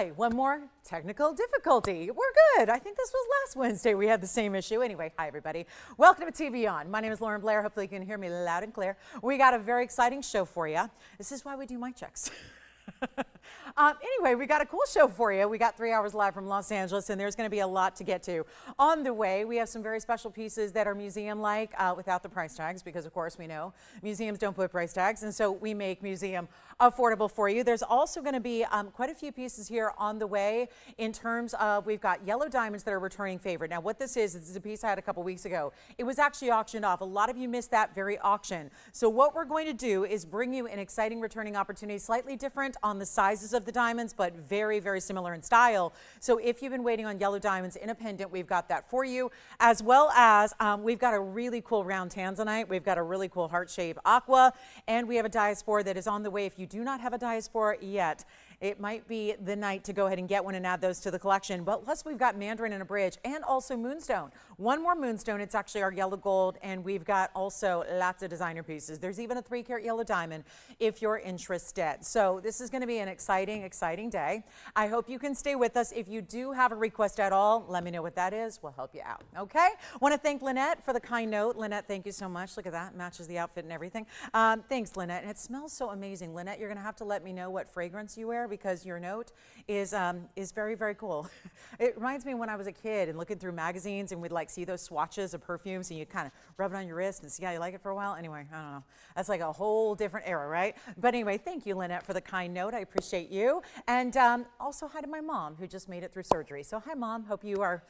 Hi, one more technical difficulty. We're good. I think this was last Wednesday we had the same issue. Anyway, hi everybody. Welcome to TVON. My name is Blair. Hopefully you can hear me loud and clear. We got a very exciting show for you. This is why we do mic checks. Anyway, we got a cool show for you. We got 3 hours live from Los Angeles, and there's going to be a lot to get to. On the way, we have some very special pieces that are museum-like without the price tags, because of course we know museums don't put price tags, and so we make museum affordable for you. There's also going to be quite a few pieces here on the way in terms of, we've got yellow diamonds that are returning favorite. Now what this is a piece I had a couple weeks ago. It was actually auctioned off. A lot of you missed that very auction. So what we're going to do is bring you an exciting returning opportunity, slightly different on the sizes of the diamonds, but very, very similar in style. So if you've been waiting on yellow diamonds in a pendant, we've got that for you, as well as we've got a really cool round Tanzanite. We've got a really cool heart-shaped aqua, and we have a Diaspore that is on the way. If you do not have a Diaspore yet, it might be the night to go ahead and get one and add those to the collection. But plus we've got Mandarin and a bridge, and also Moonstone. One more Moonstone. It's actually our yellow gold, and we've got also lots of designer pieces. There's even a 3-carat yellow diamond if you're interested. So this is going to be an exciting, exciting day. I hope you can stay with us. If you do have a request at all, let me know what that is. We'll help you out. Okay? Want to thank Lynette for the kind note. Lynette, thank you so much. Look at that. Matches the outfit and everything. Thanks, Lynette. And it smells so amazing. Lynette, you're going to have to let me know what fragrance you wear, because your note is very, very cool. It reminds me when I was a kid and looking through magazines, and we'd like see those swatches of perfumes, and you kind of rub it on your wrist and see how you like it for a while. Anyway, I don't know. That's like a whole different era, right? But anyway, thank you, Lynette, for the kind note. I appreciate you. And also hi to my mom, who just made it through surgery. So hi, Mom. Hope you are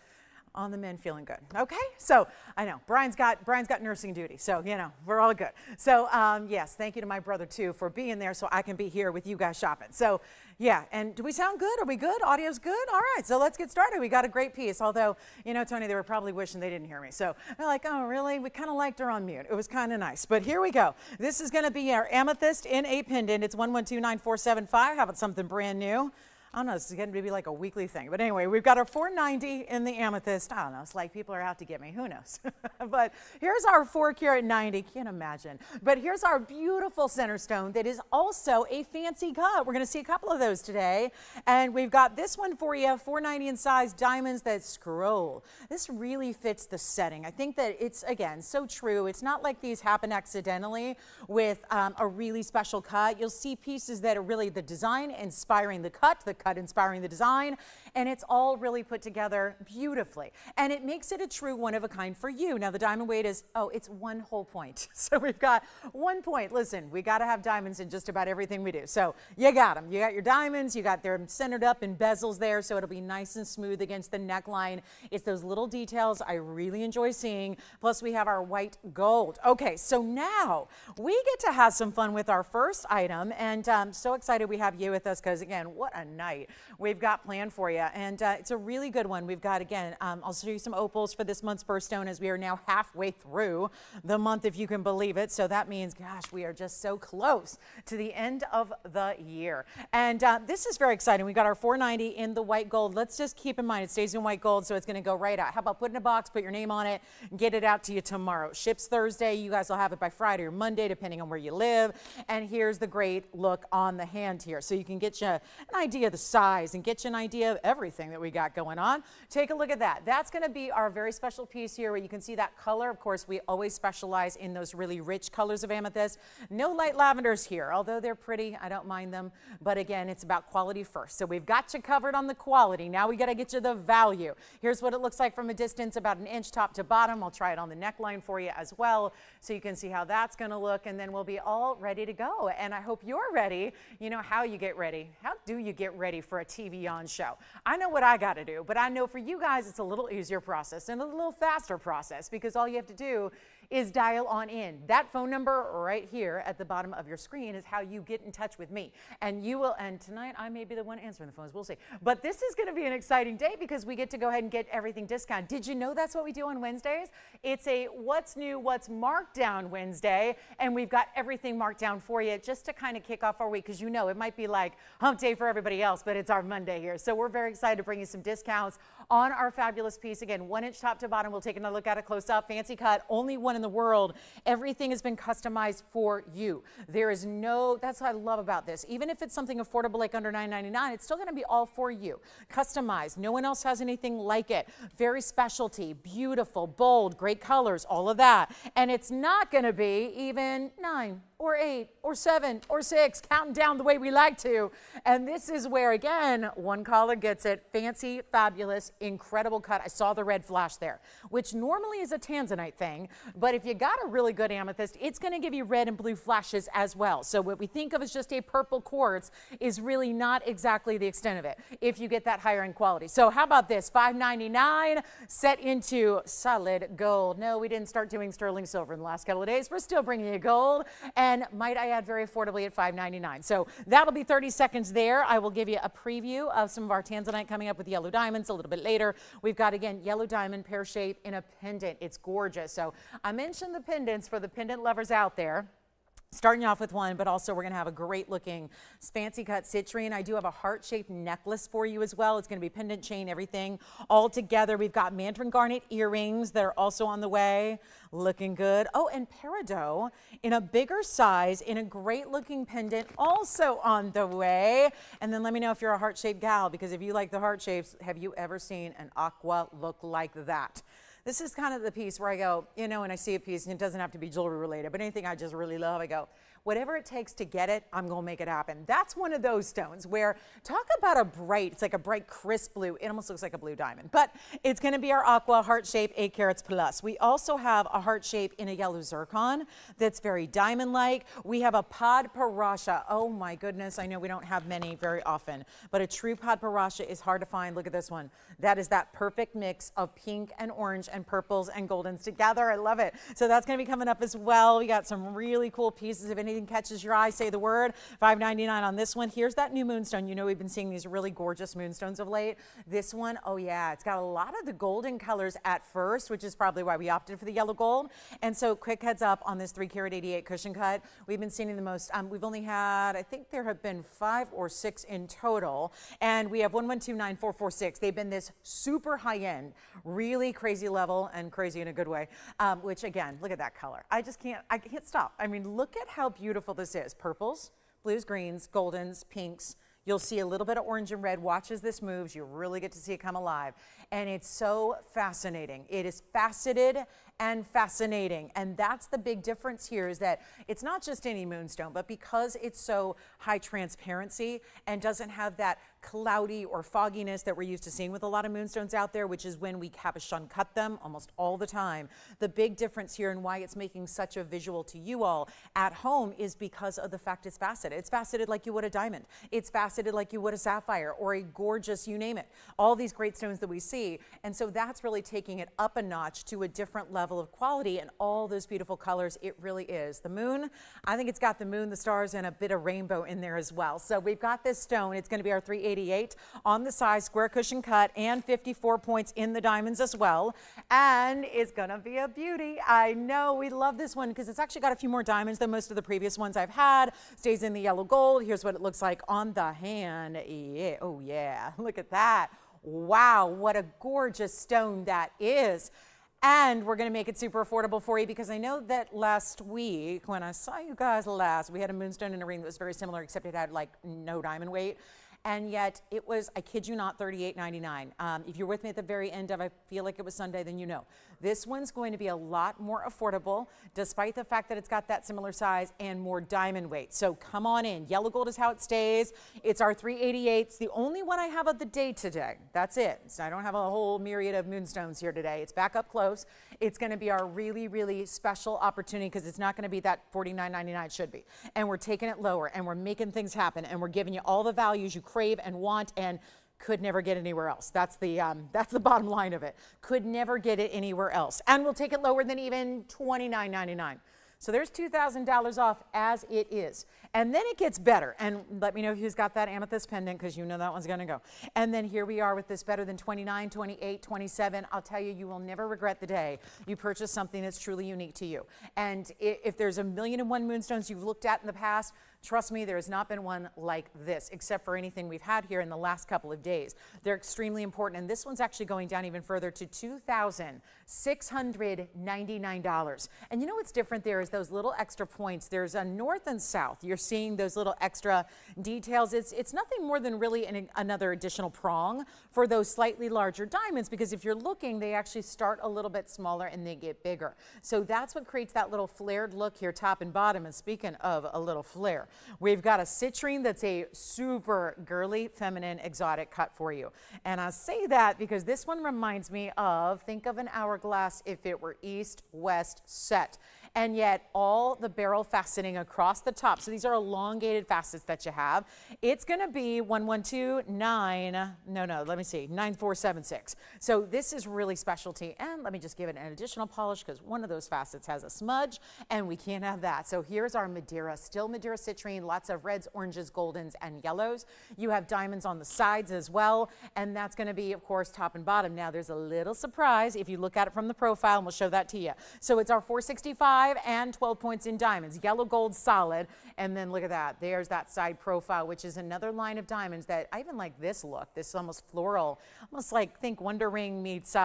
on the mend, feeling good. Okay, so I know Brian's got nursing duty, so you know we're all good. So yes, thank you to my brother too for being there, so I can be here with you guys shopping. So yeah, and do we sound good? Are we good? Audio's good? All right, so let's get started. We got a great piece, although you know, Tony, they were probably wishing they didn't hear me. So they're like, oh really? We kind of liked her on mute. It was kind of nice. But here we go. This is going to be our Amethyst in a pendant. It's 1129,475. How about something brand new? I don't know, this is going to be like a weekly thing. But anyway, we've got our 490 in the Amethyst. I don't know, it's like people are out to get me. Who knows? But here's our 4-carat 90. Can't imagine. But here's our beautiful center stone that is also a fancy cut. We're going to see a couple of those today. And we've got this one for you, 490 in size, diamonds that scroll. This really fits the setting. I think that it's, again, so true. It's not like these happen accidentally with a really special cut. You'll see pieces that are really the design inspiring the cut inspiring the design, and it's all really put together beautifully. And it makes it a true one of a kind for you. Now the diamond weight is, oh, it's 1 whole point. So we've got 1 point. Listen, we got to have diamonds in just about everything we do. So you got them. You got your diamonds. You got them centered up in bezels there, so it'll be nice and smooth against the neckline. It's those little details I really enjoy seeing. Plus we have our white gold. Okay, so now we get to have some fun with our first item, and I'm so excited we have you with us, because again, what a night we've got planned for you, and it's a really good one. We've got, again, I'll show you some opals for this month's birthstone, as we are now halfway through the month, if you can believe it. So that means, gosh, we are just so close to the end of the year. And this is very exciting. We got our 490 in the white gold. Let's just keep in mind it stays in white gold, so it's going to go right out. How about put in a box, put your name on it, and get it out to you tomorrow. Ships Thursday. You guys will have it by Friday or Monday, depending on where you live. And here's the great look on the hand here, so you can get you an idea of the size and get you an idea of everything that we got going on. Take a look at that. That's going to be our very special piece here, where you can see that color. Of course, we always specialize in those really rich colors of amethyst. No light lavenders here, although they're pretty. I don't mind them. But again, it's about quality first. So we've got you covered on the quality. Now we got to get you the value. Here's what it looks like from a distance, about 1 inch top to bottom. I'll try it on the neckline for you as well, so you can see how that's going to look, and then we'll be all ready to go. And I hope you're ready. You know how you get ready. How do you get ready for a TVON show? I know what I got to do, but I know for you guys it's a little easier process and a little faster process, because all you have to do is dial on in. That phone number right here at the bottom of your screen is how you get in touch with me. And you will, and tonight I may be the one answering the phones, we'll see. But this is going to be an exciting day, because we get to go ahead and get everything discounted. Did you know that's what we do on Wednesdays? It's a what's new, what's marked down Wednesday, and we've got everything marked down for you just to kind of kick off our week, because you know it might be like hump day for everybody else, but it's our Monday here. So we're very excited to bring you some discounts on our fabulous piece. Again, 1 inch top to bottom. We'll take another look at it close up. Fancy cut, only one in in the world. Everything has been customized for you. There is no, that's what I love about this. Even if it's something affordable like under $9.99, it's still going to be all for you. Customized. No one else has anything like it. Very specialty, beautiful, bold, great colors, all of that. And it's not going to be even 9 or 8 or 7 or 6, counting down the way we like to. And this is where, again, one color gets it. Fancy, fabulous, incredible cut. I saw the red flash there, which normally is a Tanzanite thing. But if you got a really good amethyst, it's going to give you red and blue flashes as well. So what we think of as just a purple quartz is really not exactly the extent of it if you get that higher end quality. So how about this? $5.99 set into solid gold. No, we didn't start doing sterling silver in the last couple of days. We're still bringing you gold. And might I add, very affordably at $5.99. So that'll be 30 seconds there. I will give you a preview of some of our Tanzanite coming up with yellow diamonds a little bit later. We've got, again, yellow diamond pear shape in a pendant. It's gorgeous. So I mentioned the pendants for the pendant lovers out there. Starting off with one, but also we're going to have a great looking fancy cut citrine. I do have a heart-shaped necklace for you as well. It's going to be pendant chain, everything all together. We've got Mandarin garnet earrings that are also on the way. Looking good. Oh, and peridot in a bigger size in a great looking pendant also on the way. And then let me know if you're a heart-shaped gal, because if you like the heart shapes, have you ever seen an aqua look like that? This is kind of the piece where I go, you know, when I see a piece, and it doesn't have to be jewelry related, but anything I just really love, I go, whatever it takes to get it, I'm going to make it happen. That's one of those stones where, talk about a bright, it's like a bright crisp blue. It almost looks like a blue diamond, but it's going to be our aqua heart shape 8 carats plus. We also have a heart shape in a yellow zircon that's very diamond-like. We have a Padparadscha. Oh my goodness, I know we don't have many very often, but a true Padparadscha is hard to find. Look at this one. That is that perfect mix of pink and orange and purples and goldens together. I love it. So that's going to be coming up as well. We got some really cool pieces. If anything catches your eye, say the word. $5.99 on this one. Here's that new moonstone. You know, we've been seeing these really gorgeous moonstones of late. This one, oh yeah, it's got a lot of the golden colors at first, which is probably why we opted for the yellow gold. And so quick heads up on this 3 carat 88 cushion cut. We've been seeing the most, we've only had, I think there have been 5 or 6 in total. And we have 1129446. They've been this super high end, really crazy level, and crazy in a good way, which again, look at that color. I can't stop. I mean, look at how beautiful this is. Purples, blues, greens, goldens, pinks. You'll see a little bit of orange and red. Watch as this moves. You really get to see it come alive. And it's so fascinating. It is faceted and fascinating. And that's the big difference here, is that it's not just any moonstone, but because it's so high transparency and doesn't have that cloudy or fogginess that we're used to seeing with a lot of moonstones out there, which is when we cabochon cut them almost all the time. The big difference here and why it's making such a visual to you all at home is because of the fact it's faceted. It's faceted like you would a diamond. It's faceted like you would a sapphire or a gorgeous, you name it. All these great stones that we see. And so that's really taking it up a notch to a different level of quality and all those beautiful colors. It really is. The moon, I think it's got the moon, the stars, and a bit of rainbow in there as well. So we've got this stone. It's going to be our 388 on the size, square cushion cut, and 54 points in the diamonds as well. And it's going to be a beauty. I know we love this one because it's actually got a few more diamonds than most of the previous ones I've had. Stays in the yellow gold. Here's what it looks like on the hand. Yeah. Oh yeah, look at that. Wow, what a gorgeous stone that is. And we're going to make it super affordable for you, because I know that last week when I saw you guys last, we had a moonstone in a ring that was very similar, except it had like no diamond weight. And yet it was, I kid you not, $38.99. If you're with me at the very end of, I feel like it was Sunday, then you know. This one's going to be a lot more affordable, despite the fact that it's got that similar size and more diamond weight. So come on in. Yellow gold is how it stays. It's our 388. It's the only one I have of the day today. That's it. So I don't have a whole myriad of moonstones here today. It's back up close. It's going to be our really, really special opportunity, because it's not going to be that $49.99 it should be. And we're taking it lower, and we're making things happen, and we're giving you all the values you crave and want and could never get anywhere else. That's the bottom line of it. Could never get it anywhere else. And we'll take it lower than even $29.99. So there's $2,000 off as it is. And then it gets better. And let me know who's got that amethyst pendant, because you know that one's going to go. And then here we are with this better than 29, 28, 27. I'll tell you, you will never regret the day you purchase something that's truly unique to you. And if there's 1,000,001 moonstones you've looked at in the past, trust me, there has not been one like this, except for anything we've had here in the last couple of days. They're extremely important, and this one's actually going down even further to $2,699. And you know what's different there is those little extra points. There's a north and south. You're seeing those little extra details. It's nothing more than really another additional prong for those slightly larger diamonds, because if you're looking, they actually start a little bit smaller and they get bigger. So that's what creates that little flared look here, top and bottom. And speaking of a little flare, we've got a citrine that's a super girly, feminine, exotic cut for you. And I say that because this one reminds me of, think of an hourglass if it were east-west set. And yet all the barrel faceting across the top. So these are elongated facets that you have. It's going to be 9476. So this is really specialty. And let me just give it an additional polish, because one of those facets has a smudge and we can't have that. So here's our Madeira, still Madeira citrine, lots of reds, oranges, goldens, and yellows. You have diamonds on the sides as well. And that's going to be, of course, top and bottom. Now there's a little surprise if you look at it from the profile, and we'll show that to you. So it's our 465 and 12 points in diamonds, yellow gold solid. And then look at that, there's that side profile, which is another line of diamonds that I even like this look. This is almost floral, almost like, think Wonder Ring meets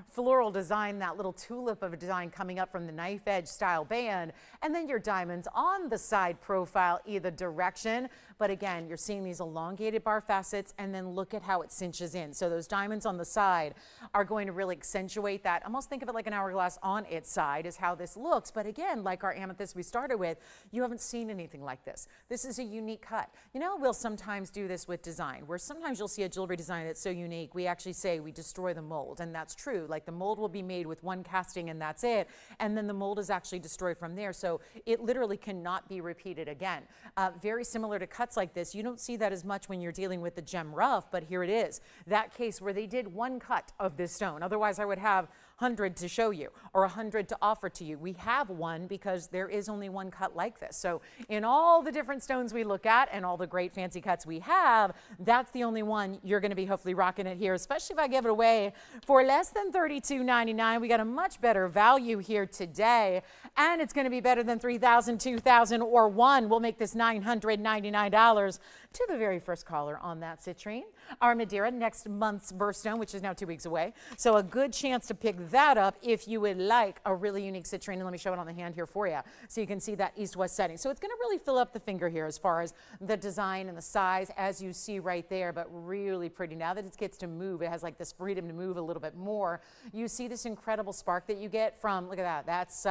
floral design, that little tulip of a design coming up from the knife edge style band. And then your diamonds on the side profile, either direction. But again, you're seeing these elongated bar facets, and then look at how it cinches in. So those diamonds on the side are going to really accentuate that. Almost think of it like an hourglass on its side is how this looks. But again, like our amethyst we started with, you haven't seen anything like this. This is a unique cut. You know, we'll sometimes do this with design, where sometimes you'll see a jewelry design that's so unique, we actually say we destroy the mold. And that's true. Like the mold will be made with one casting and that's it. And then the mold is actually destroyed from there. So it literally cannot be repeated again. Very similar to cuts like this. You don't see that as much when you're dealing with the gem rough, but here it is. That case where they did one cut of this stone. Otherwise I would have 100 to show you or 100 to offer to you. We have one because there is only one cut like this. So in all the different stones we look at and all the great fancy cuts we have, that's the only one you're going to be hopefully rocking it here, especially if I give it away for less than $32.99. We got a much better value here today, and it's going to be better than $3,000, $2,000, or $1,000. We'll make this $999 to the very first caller on that citrine. Our Madeira, next month's birthstone, which is now 2 weeks away. So a good chance to pick that up if you would like a really unique citrine. And let me show it on the hand here for you so you can see that east-west setting. So it's going to really fill up the finger here as far as the design and the size, as you see right there, but really pretty. Now that it gets to move, it has like this freedom to move a little bit more. You see this incredible spark that you get from, look at that, that's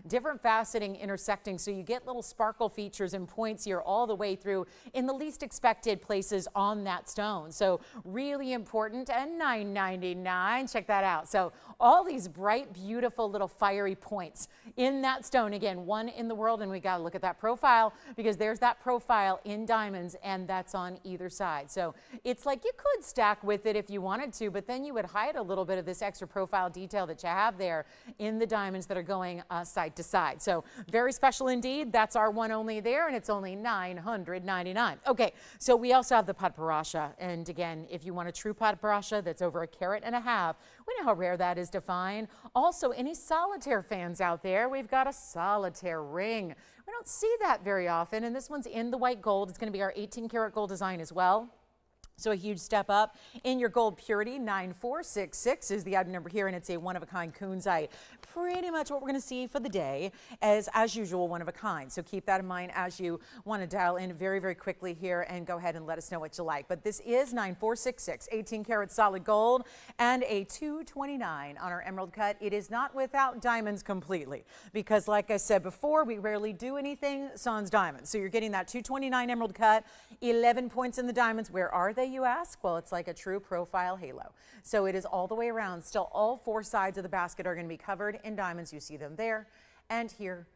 different faceting intersecting. So you get little sparkle features and points here all the way through in the least expected places on that stone. So really important, and $9.99. Check that out. So all these bright, beautiful little fiery points in that stone. Again, one in the world, and we got to look at that profile because there's that profile in diamonds, and that's on either side. So it's like you could stack with it if you wanted to, but then you would hide a little bit of this extra profile detail that you have there in the diamonds that are going side to side. So very special indeed. That's our one only there, and it's only $999. Okay, so we also have the Padparadscha, and again, if you want a true Padparadscha that's over 1.5 carats, we know how rare that is to find. Also, any solitaire fans out there, we've got a solitaire ring. We don't see that very often, and this one's in the white gold. It's going to be our 18-karat gold design as well. So a huge step up in your gold purity. 9466 is the item number here, and it's a one-of-a-kind Kunzite. Pretty much what we're going to see for the day as usual, one of a kind. So keep that in mind as you want to dial in very, very quickly here and go ahead and let us know what you like. But this is 9466, 18-karat solid gold, and a 229 on our emerald cut. It is not without diamonds completely because, like I said before, we rarely do anything sans diamonds. So you're getting that 229 emerald cut, 11 points in the diamonds. Where are they, you ask? Well, it's like a true profile halo. So it is all the way around. Still, all four sides of the basket are going to be covered in diamonds. You see them there and here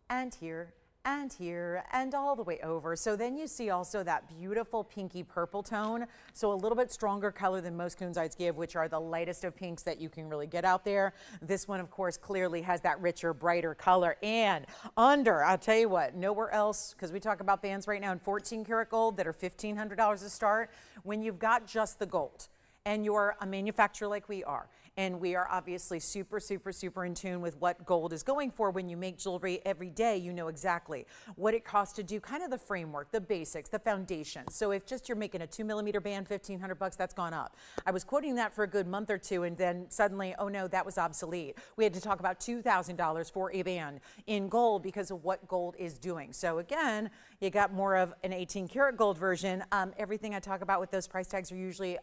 and here and here and all the way over. So then you see also that beautiful pinky purple tone. So a little bit stronger color than most Kunzites give, which are the lightest of pinks that you can really get out there. This one, of course, clearly has that richer, brighter color. And under, I'll tell you what, nowhere else, because we talk about bands right now in 14 karat gold that are $1,500 to start. When you've got just the gold and you're a manufacturer like we are, and we are obviously super, super, super in tune with what gold is going for. When you make jewelry every day, you know exactly what it costs to do kind of the framework, the basics, the foundation. So if just you're making a 2mm band, $1,500, that's gone up. I was quoting that for a good month or two, and then suddenly, oh no, that was obsolete. We had to talk about $2,000 for a band in gold because of what gold is doing. So again, you got more of an 18 karat gold version. Everything I talk about with those price tags are usually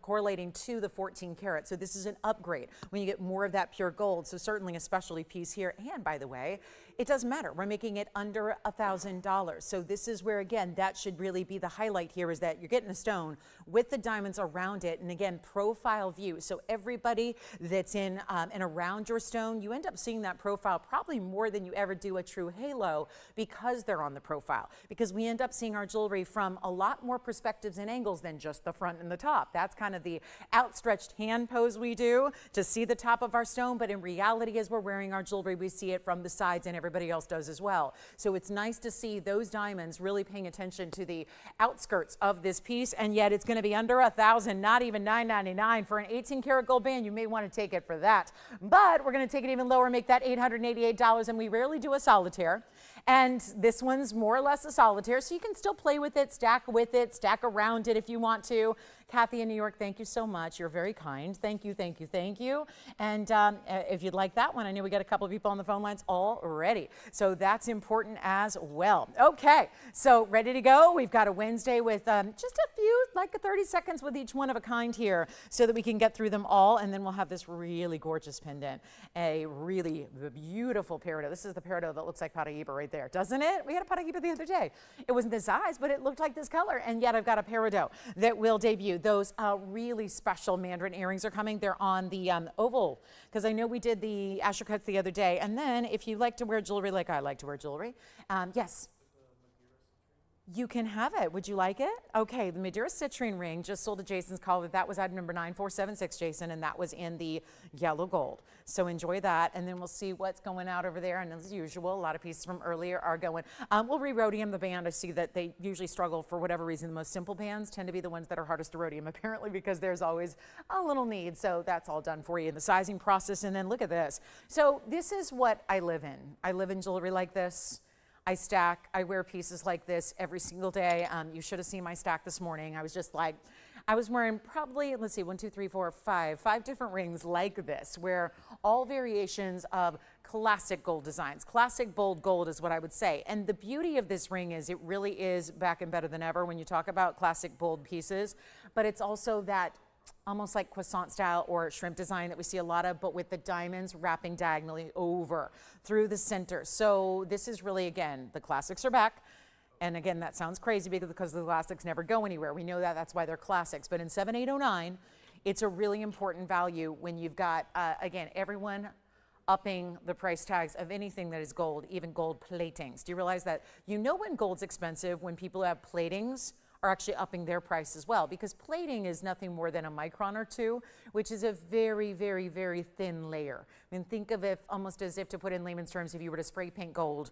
correlating to the 14 karat. So this is an upgrade when you get more of that pure gold. So certainly a specialty piece here. And by the way, it doesn't matter. We're making it under $1,000. So this is where, again, that should really be the highlight here, is that you're getting a stone with the diamonds around it. And again, profile view. So everybody that's in and around your stone, you end up seeing that profile probably more than you ever do a true halo, because they're on the profile. Because we end up seeing our jewelry from a lot more perspectives and angles than just the front and the top. That's kind of the outstretched hand pose we do to see the top of our stone. But in reality, as we're wearing our jewelry, we see it from the sides, and everybody else does as well. So it's nice to see those diamonds really paying attention to the outskirts of this piece, and yet it's going to be under $1,000, not even $999 for an 18 karat gold band. You may want to take it for that, but we're going to take it even lower, make that $888, and we rarely do a solitaire. And this one's more or less a solitaire, so you can still play with it, stack around it if you want to. Kathy in New York, thank you so much. You're very kind. Thank you, thank you, thank you. And if you'd like that one, I know we got a couple of people on the phone lines already. So that's important as well. Okay, so ready to go? We've got a Wednesday with just a few, like 30 seconds with each one of a kind here, so that we can get through them all. And then we'll have this really gorgeous pendant, a really beautiful peridot. This is the peridot that looks like Padparadscha right there, doesn't it? We had a Padparadscha the other day. It wasn't this size, but it looked like this color. And yet I've got a peridot that will debut. Those really special Mandarin earrings are coming. They're on the oval, because I know we did the apricots the other day. And then if you like to wear jewelry like I like to wear jewelry, yes. You can have it. Would you like it? Okay, the Mandarin citrine ring just sold to Jason's call. That was item number 9476, Jason, and that was in the yellow gold. So enjoy that, and then we'll see what's going out over there. And as usual, a lot of pieces from earlier are going. We'll re-rhodium the band. I see that they usually struggle for whatever reason. The most simple bands tend to be the ones that are hardest to rhodium, apparently, because there's always a little need. So that's all done for you in the sizing process. And then look at this. So this is what I live in. I live in jewelry like this. I stack, I wear pieces like this every single day. You should have seen my stack this morning. I was just like, I was wearing probably, let's see, 1, 2, 3, 4, 5 different rings like this, where all variations of classic gold designs. Classic bold gold is what I would say. And the beauty of this ring is it really is back and better than ever when you talk about classic bold pieces, but it's also that almost like croissant style or shrimp design that we see a lot of, but with the diamonds wrapping diagonally over through the center. So this is really, again, the classics are back. And again, that sounds crazy because the classics never go anywhere. We know that, that's why they're classics. But in 7809, it's a really important value when you've got, again, everyone upping the price tags of anything that is gold, even gold platings. Do you realize that? You know when gold's expensive when people have platings are actually upping their price as well, because plating is nothing more than a micron or two, which is a very, very, very thin layer. I mean, think of it almost as if, to put in layman's terms, if you were to spray paint gold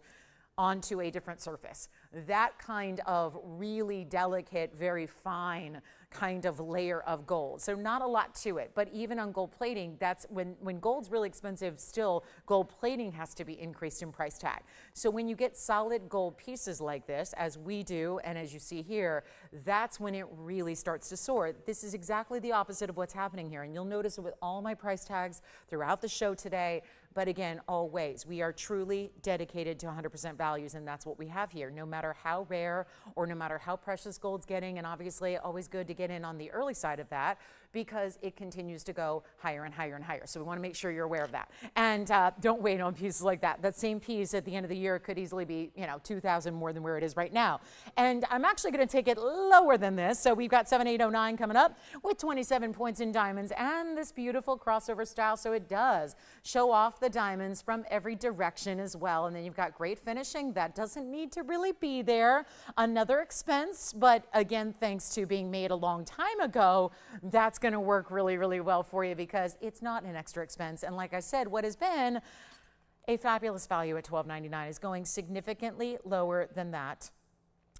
onto a different surface. That kind of really delicate, very fine kind of layer of gold. So not a lot to it, but even on gold plating, that's when gold's really expensive, still gold plating has to be increased in price tag. So when you get solid gold pieces like this, as we do, and as you see here, that's when it really starts to soar. This is exactly the opposite of what's happening here. And you'll notice it with all my price tags throughout the show today. But again, always, we are truly dedicated to 100% values, and that's what we have here, no matter how rare or no matter how precious gold's getting. And obviously, always good to get in on the early side of that, because it continues to go higher and higher and higher. So we want to make sure you're aware of that. And don't wait on pieces like that. That same piece at the end of the year could easily be, you know, 2,000 more than where it is right now. And I'm actually going to take it lower than this. So we've got 7809 coming up with 27 points in diamonds and this beautiful crossover style. So it does show off the the diamonds from every direction as well. And then you've got great finishing. That doesn't need to really be there. Another expense, but again, thanks to being made a long time ago, that's going to work really, really well for you because it's not an extra expense. And like I said, what has been a fabulous value at $12.99 is going significantly lower than that.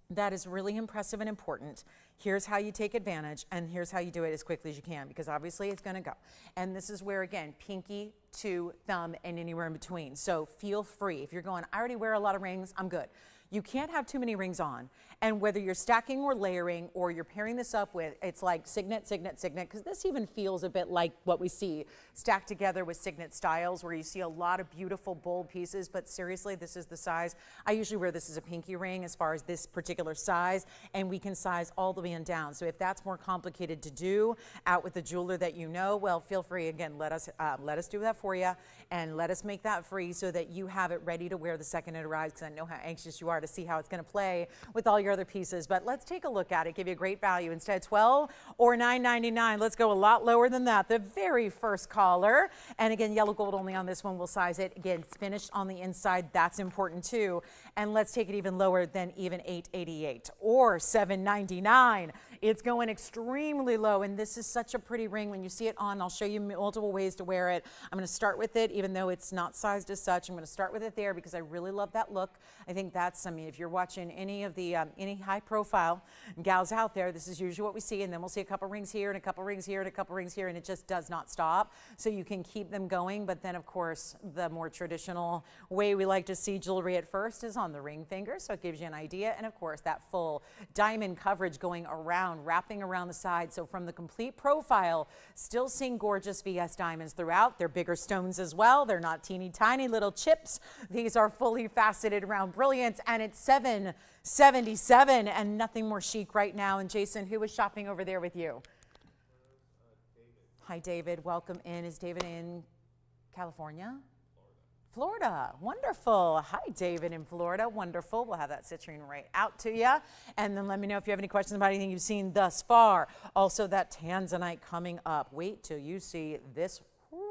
That is really impressive and important. Here's how you take advantage, and here's how you do it as quickly as you can, because obviously it's going to go. And this is where, again, pinky to thumb and anywhere in between. So feel free. If you're going, I already wear a lot of rings, I'm good. You can't have too many rings on. And whether you're stacking or layering or you're pairing this up with, it's like signet, signet, signet, because this even feels a bit like what we see stacked together with signet styles where you see a lot of beautiful, bold pieces, but seriously, this is the size. I usually wear this as a pinky ring as far as this particular size, and we can size all the way and down. So if that's more complicated to do out with the jeweler that you know, well, feel free, again, let us do that for you, and let us make that free so that you have it ready to wear the second it arrives, because I know how anxious you are to see how it's going to play with all your other pieces. But let's take a look at it, give you a great value. Instead of $12 or $9.99, let's go a lot lower than that. The very first caller, and again, yellow gold only on this one, we'll size it. Again, it's finished on the inside, that's important too. And let's take it even lower than even $8.88 or $7.99. It's going extremely low, and this is such a pretty ring. When you see it on, I'll show you multiple ways to wear it. I'm going to start with it, even though it's not sized as such. I'm going to start with it there because I really love that look. I think that's, I mean, if you're watching any of the, any high-profile gals out there, this is usually what we see, and then we'll see a couple rings here and a couple rings here and a couple rings here, and it just does not stop. So you can keep them going, but then, of course, the more traditional way we like to see jewelry at first is on the ring finger, so it gives you an idea, and of course, that full diamond coverage going around, wrapping around the side. So from the complete profile, still seeing gorgeous VS diamonds throughout. They're bigger stones as well. They're not teeny tiny little chips. These are fully faceted round brilliance, and it's $7.77 and nothing more chic right now. And Jason, who was shopping over there with you? Hi, David. Welcome in. Is David in California? Florida. Wonderful. Hi, David in Florida. Wonderful. We'll have that citrine right out to you. And then let me know if you have any questions about anything you've seen thus far. Also, that Tanzanite coming up. Wait till you see this round.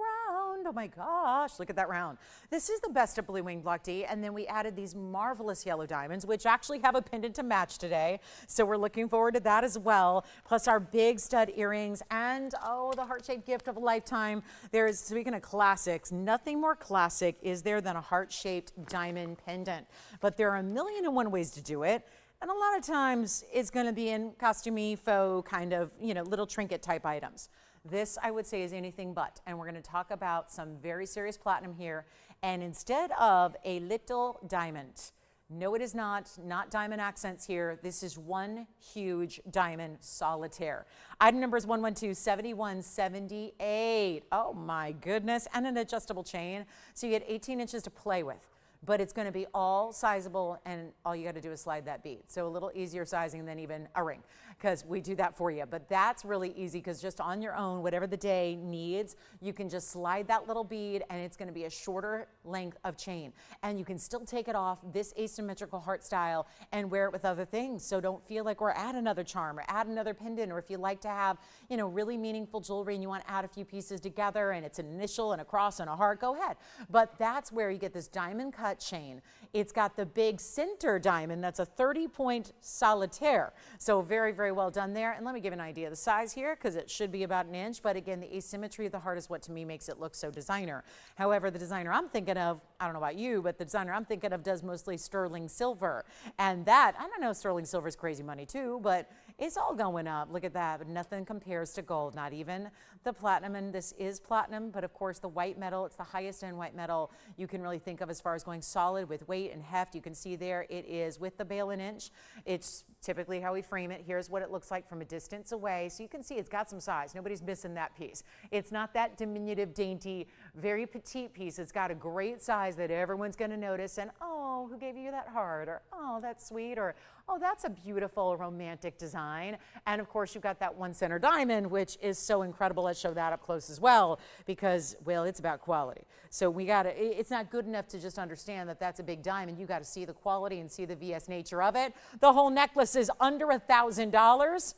Oh my gosh, look at that round. This is the best of Blue Wing Block D, and then we added these marvelous yellow diamonds, which actually have a pendant to match today. So we're looking forward to that as well. Plus our big stud earrings and, oh, the heart-shaped gift of a lifetime. There is, speaking of classics, nothing more classic is there than a heart-shaped diamond pendant. But there are 1,000,001 ways to do it. And a lot of times it's going to be in costumey, faux, kind of, you know, little trinket type items. This, I would say, is anything but. And we're going to talk about some very serious platinum here. And instead of a little diamond, no, it is not diamond accents here. This is one huge diamond solitaire. Item number is 112-7178. Oh my goodness. And an adjustable chain. So you get 18 inches to play with. But it's going to be all sizable, and all you got to do is slide that bead. So a little easier sizing than even a ring, because we do that for you. But that's really easy, because just on your own, whatever the day needs, you can just slide that little bead, and it's going to be a shorter length of chain. And you can still take it off this asymmetrical heart style and wear it with other things. So don't feel like we're add another charm or add another pendant, or if you like to have, you know, really meaningful jewelry and you want to add a few pieces together and it's an initial and a cross and a heart, go ahead. But that's where you get this diamond cut chain. It's got the big center diamond. That's a 30-point solitaire. So very, very well done there. And let me give an idea of the size here, because it should be about 1 inch. But again, the asymmetry of the heart is what to me makes it look so designer. However, the designer I'm thinking of, I don't know about you, but the designer I'm thinking of does mostly sterling silver. And that, I don't know, sterling silver is crazy money too, but it's all going up. Look at that. But nothing compares to gold, not even the platinum. And this is platinum, but of course the white metal, it's the highest end white metal you can really think of as far as going solid with weight and heft. You can see there it is with the bail an inch. It's typically how we frame it. Here's what it looks like from a distance away. So you can see it's got some size. Nobody's missing that piece. It's not that diminutive, dainty, very petite piece. It's got a great size that everyone's going to notice, and oh, who gave you that heart? Or oh, that's sweet, or oh, that's a beautiful romantic design. And of course, you've got that one center diamond, which is so incredible. Let's show that up close as well, because, well, it's about quality. So we got to, it's not good enough to just understand that that's a big diamond. You got to see the quality and see the VS nature of it. The whole necklace is under $1,000.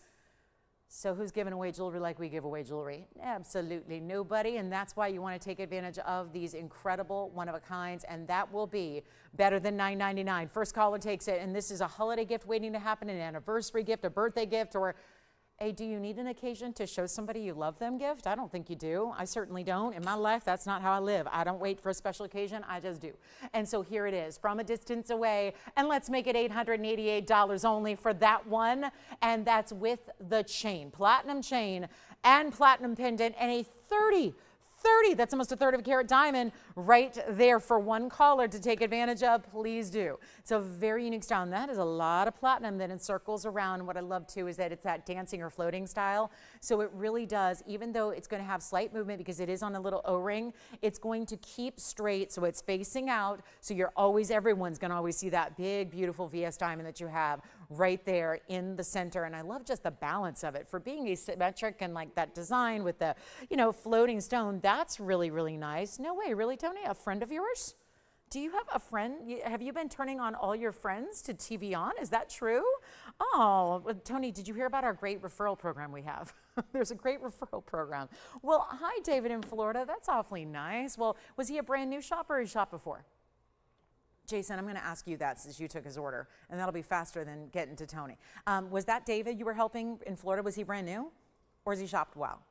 So who's giving away jewelry like we give away jewelry? Absolutely nobody, and that's why you want to take advantage of these incredible one-of-a-kinds, and that will be better than $9.99. First caller takes it, and this is a holiday gift waiting to happen, an anniversary gift, a birthday gift, or a do you need an occasion to show somebody you love them gift? I don't think you do. I certainly don't. In my life, that's not how I live. I don't wait for a special occasion. I just do. And so here it is, from a distance away. And let's make it $888 only for that one. And that's with the chain, platinum chain and platinum pendant, and a 30, that's almost a third of a carat diamond right there for one caller to take advantage of. Please do. It's a very unique style, and that is a lot of platinum that encircles around. What I love too is that it's that dancing or floating style. So it really does, even though it's going to have slight movement because it is on a little O-ring, it's going to keep straight, so it's facing out. So everyone's going to always see that big, beautiful VS diamond that you have right there in the center. And I love just the balance of it for being asymmetric and like that design with the, floating stone. That's really, really nice. No way, really, Tony? A friend of yours? Do you have a friend? Have you been turning on all your friends to TVON? Is that true? Oh, Tony, did you hear about our great referral program we have? There's a great referral program. Well, hi, David in Florida. That's awfully nice. Well, was he a brand new shopper or he shopped before? Jason, I'm going to ask you that since you took his order, and that'll be faster than getting to Tony. Was that David you were helping in Florida? Was he brand new, or has he shopped well?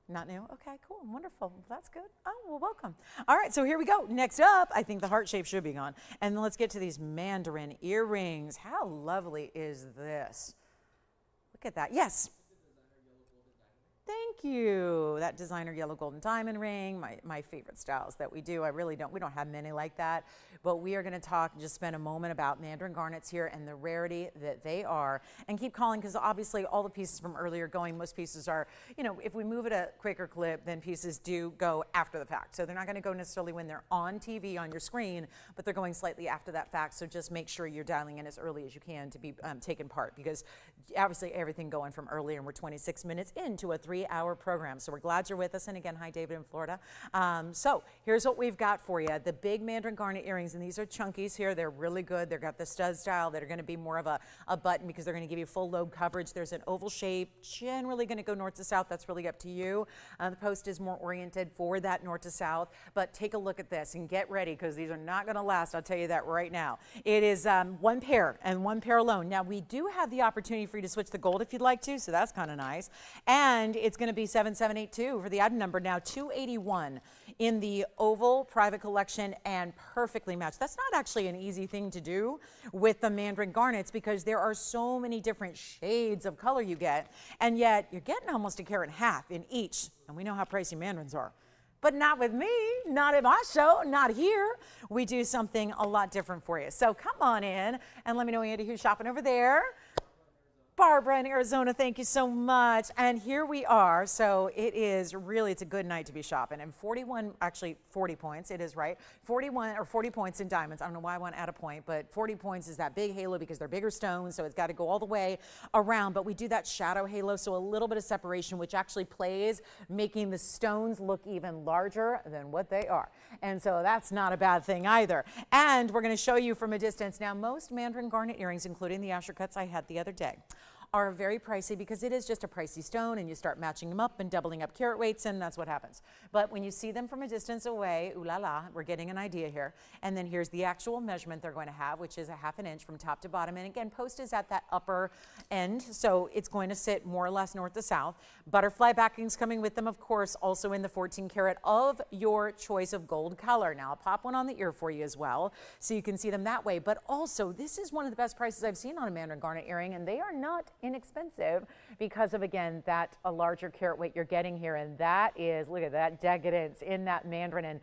Not new? Okay, cool, wonderful. That's good. Oh, well, welcome. All right, so here we go. Next up, I think the heart shape should be gone. And let's get to these Mandarin earrings. How lovely is this? Look at that. Yes. Thank you. That designer yellow golden diamond ring, my favorite styles that we do. We don't have many like that, but we are going to talk and just spend a moment about Mandarin garnets here and the rarity that they are. And keep calling, because obviously all the pieces from earlier going, most pieces are, if we move at a quicker clip, then pieces do go after the fact. So they're not going to go necessarily when they're on TV on your screen, but they're going slightly after that fact. So just make sure you're dialing in as early as you can to be taken part, because obviously everything going from earlier, and we're 26 minutes into a 3-hour program. So we're glad you're with us. And again, hi, David in Florida. So here's what we've got for you. The big Mandarin garnet earrings, and these are chunkies here. They're really good. They've got the stud style that are going to be more of a button because they're going to give you full lobe coverage. There's an oval shape, generally going to go north to south. That's really up to you. The post is more oriented for that north to south, but take a look at this and get ready, because these are not going to last. I'll tell you that right now. It is one pair and one pair alone. Now, we do have the opportunity for you to switch the gold if you'd like to, so that's kind of nice. And it's going to be 7782 for the item number. Now, 281 in the oval private collection and perfectly matched. That's not actually an easy thing to do with the Mandarin garnets, because there are so many different shades of color you get, and yet you're getting almost a carat and a half in each. And we know how pricey Mandarins are. But not with me, not at my show, not here. We do something a lot different for you. So come on in and let me know, Andy, who's shopping over there. Barbara in Arizona, thank you so much. And here we are. So it is really, it's a good night to be shopping. And 40 points, it is right. 40 points in diamonds. I don't know why I want to add a point, but 40 points is that big halo because they're bigger stones. So it's got to go all the way around. But we do that shadow halo, so a little bit of separation, which actually plays, making the stones look even larger than what they are. And so that's not a bad thing either. And we're going to show you from a distance. Now, most Mandarin garnet earrings, including the Asher cuts I had the other day, are very pricey because it is just a pricey stone, and you start matching them up and doubling up carat weights, and that's what happens. But when you see them from a distance away, ooh la la, we're getting an idea here. And then here's the actual measurement they're going to have, which is a ½ inch from top to bottom. And again, post is at that upper end, so it's going to sit more or less north to south. Butterfly backings coming with them, of course, also in the 14 karat of your choice of gold color. Now, I'll pop one on the ear for you as well, so you can see them that way. But also, this is one of the best prices I've seen on a Mandarin garnet earring, and they are not inexpensive because of, again, that a larger carat weight you're getting here. And that is, look at that decadence in that Mandarin. And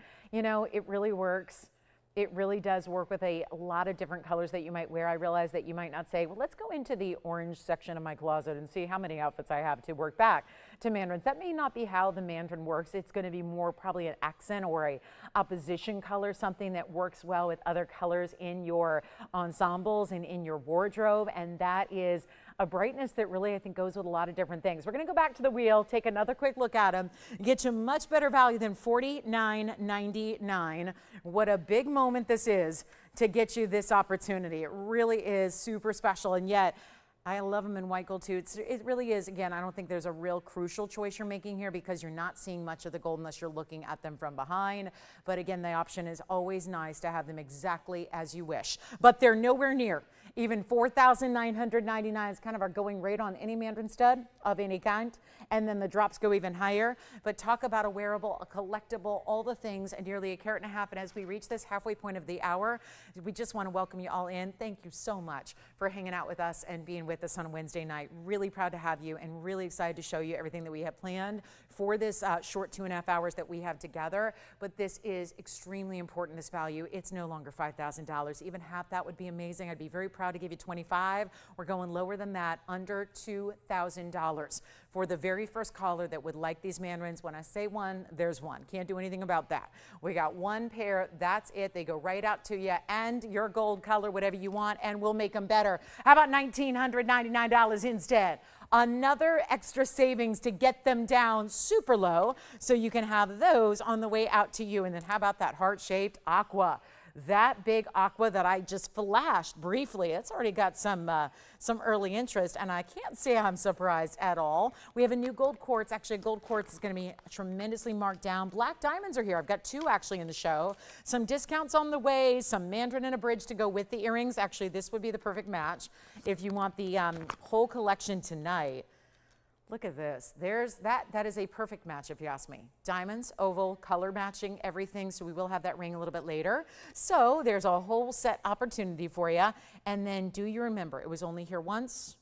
it really works. It really does work with a lot of different colors that you might wear. I realize that you might not say, well, let's go into the orange section of my closet and see how many outfits I have to work back to Mandarins. That may not be how the Mandarin works. It's going to be more probably an accent or a opposition color, something that works well with other colors in your ensembles and in your wardrobe. And that is a brightness that really, I think, goes with a lot of different things. We're going to go back to the wheel, take another quick look at them, get you much better value than $49.99. What a big moment this is to get you this opportunity. It really is super special, and yet I love them in white gold too. It really is, again, I don't think there's a real crucial choice you're making here because you're not seeing much of the gold unless you're looking at them from behind. But again, the option is always nice to have them exactly as you wish. But they're nowhere near even $4,999 is kind of our going rate on any Mandarin stud of any kind. And then the drops go even higher. But talk about a wearable, a collectible, all the things, and nearly $1.5 carats. And as we reach this halfway point of the hour, we just want to welcome you all in. Thank you so much for hanging out with us and being with us on a Wednesday night. Really proud to have you and really excited to show you everything that we have planned for this short 2.5 hours that we have together. But this is extremely important, this value. It's no longer $5,000. Even half that would be amazing. I'd be very proud to give you $25,000. We're going lower than that, under $2,000 for the very first caller that would like these Mandarins. When I say one, there's one. Can't do anything about that. We got one pair. That's it. They go right out to you and your gold color, whatever you want, and we'll make them better. How about $1,999 instead? Another extra savings to get them down super low so you can have those on the way out to you. And then how about that heart-shaped aqua? That big aqua that I just flashed briefly, it's already got some early interest, and I can't say I'm surprised at all. We have a new gold quartz. Actually, gold quartz is going to be tremendously marked down. Black diamonds are here. I've got two actually in the show. Some discounts on the way, some Mandarin and a bridge to go with the earrings. Actually, this would be the perfect match if you want the whole collection tonight. Look at this. There's that. That is a perfect match if you ask me. Diamonds, oval, color matching, everything. So we will have that ring a little bit later. So there's a whole set opportunity for you. And then do you remember, it was only here once.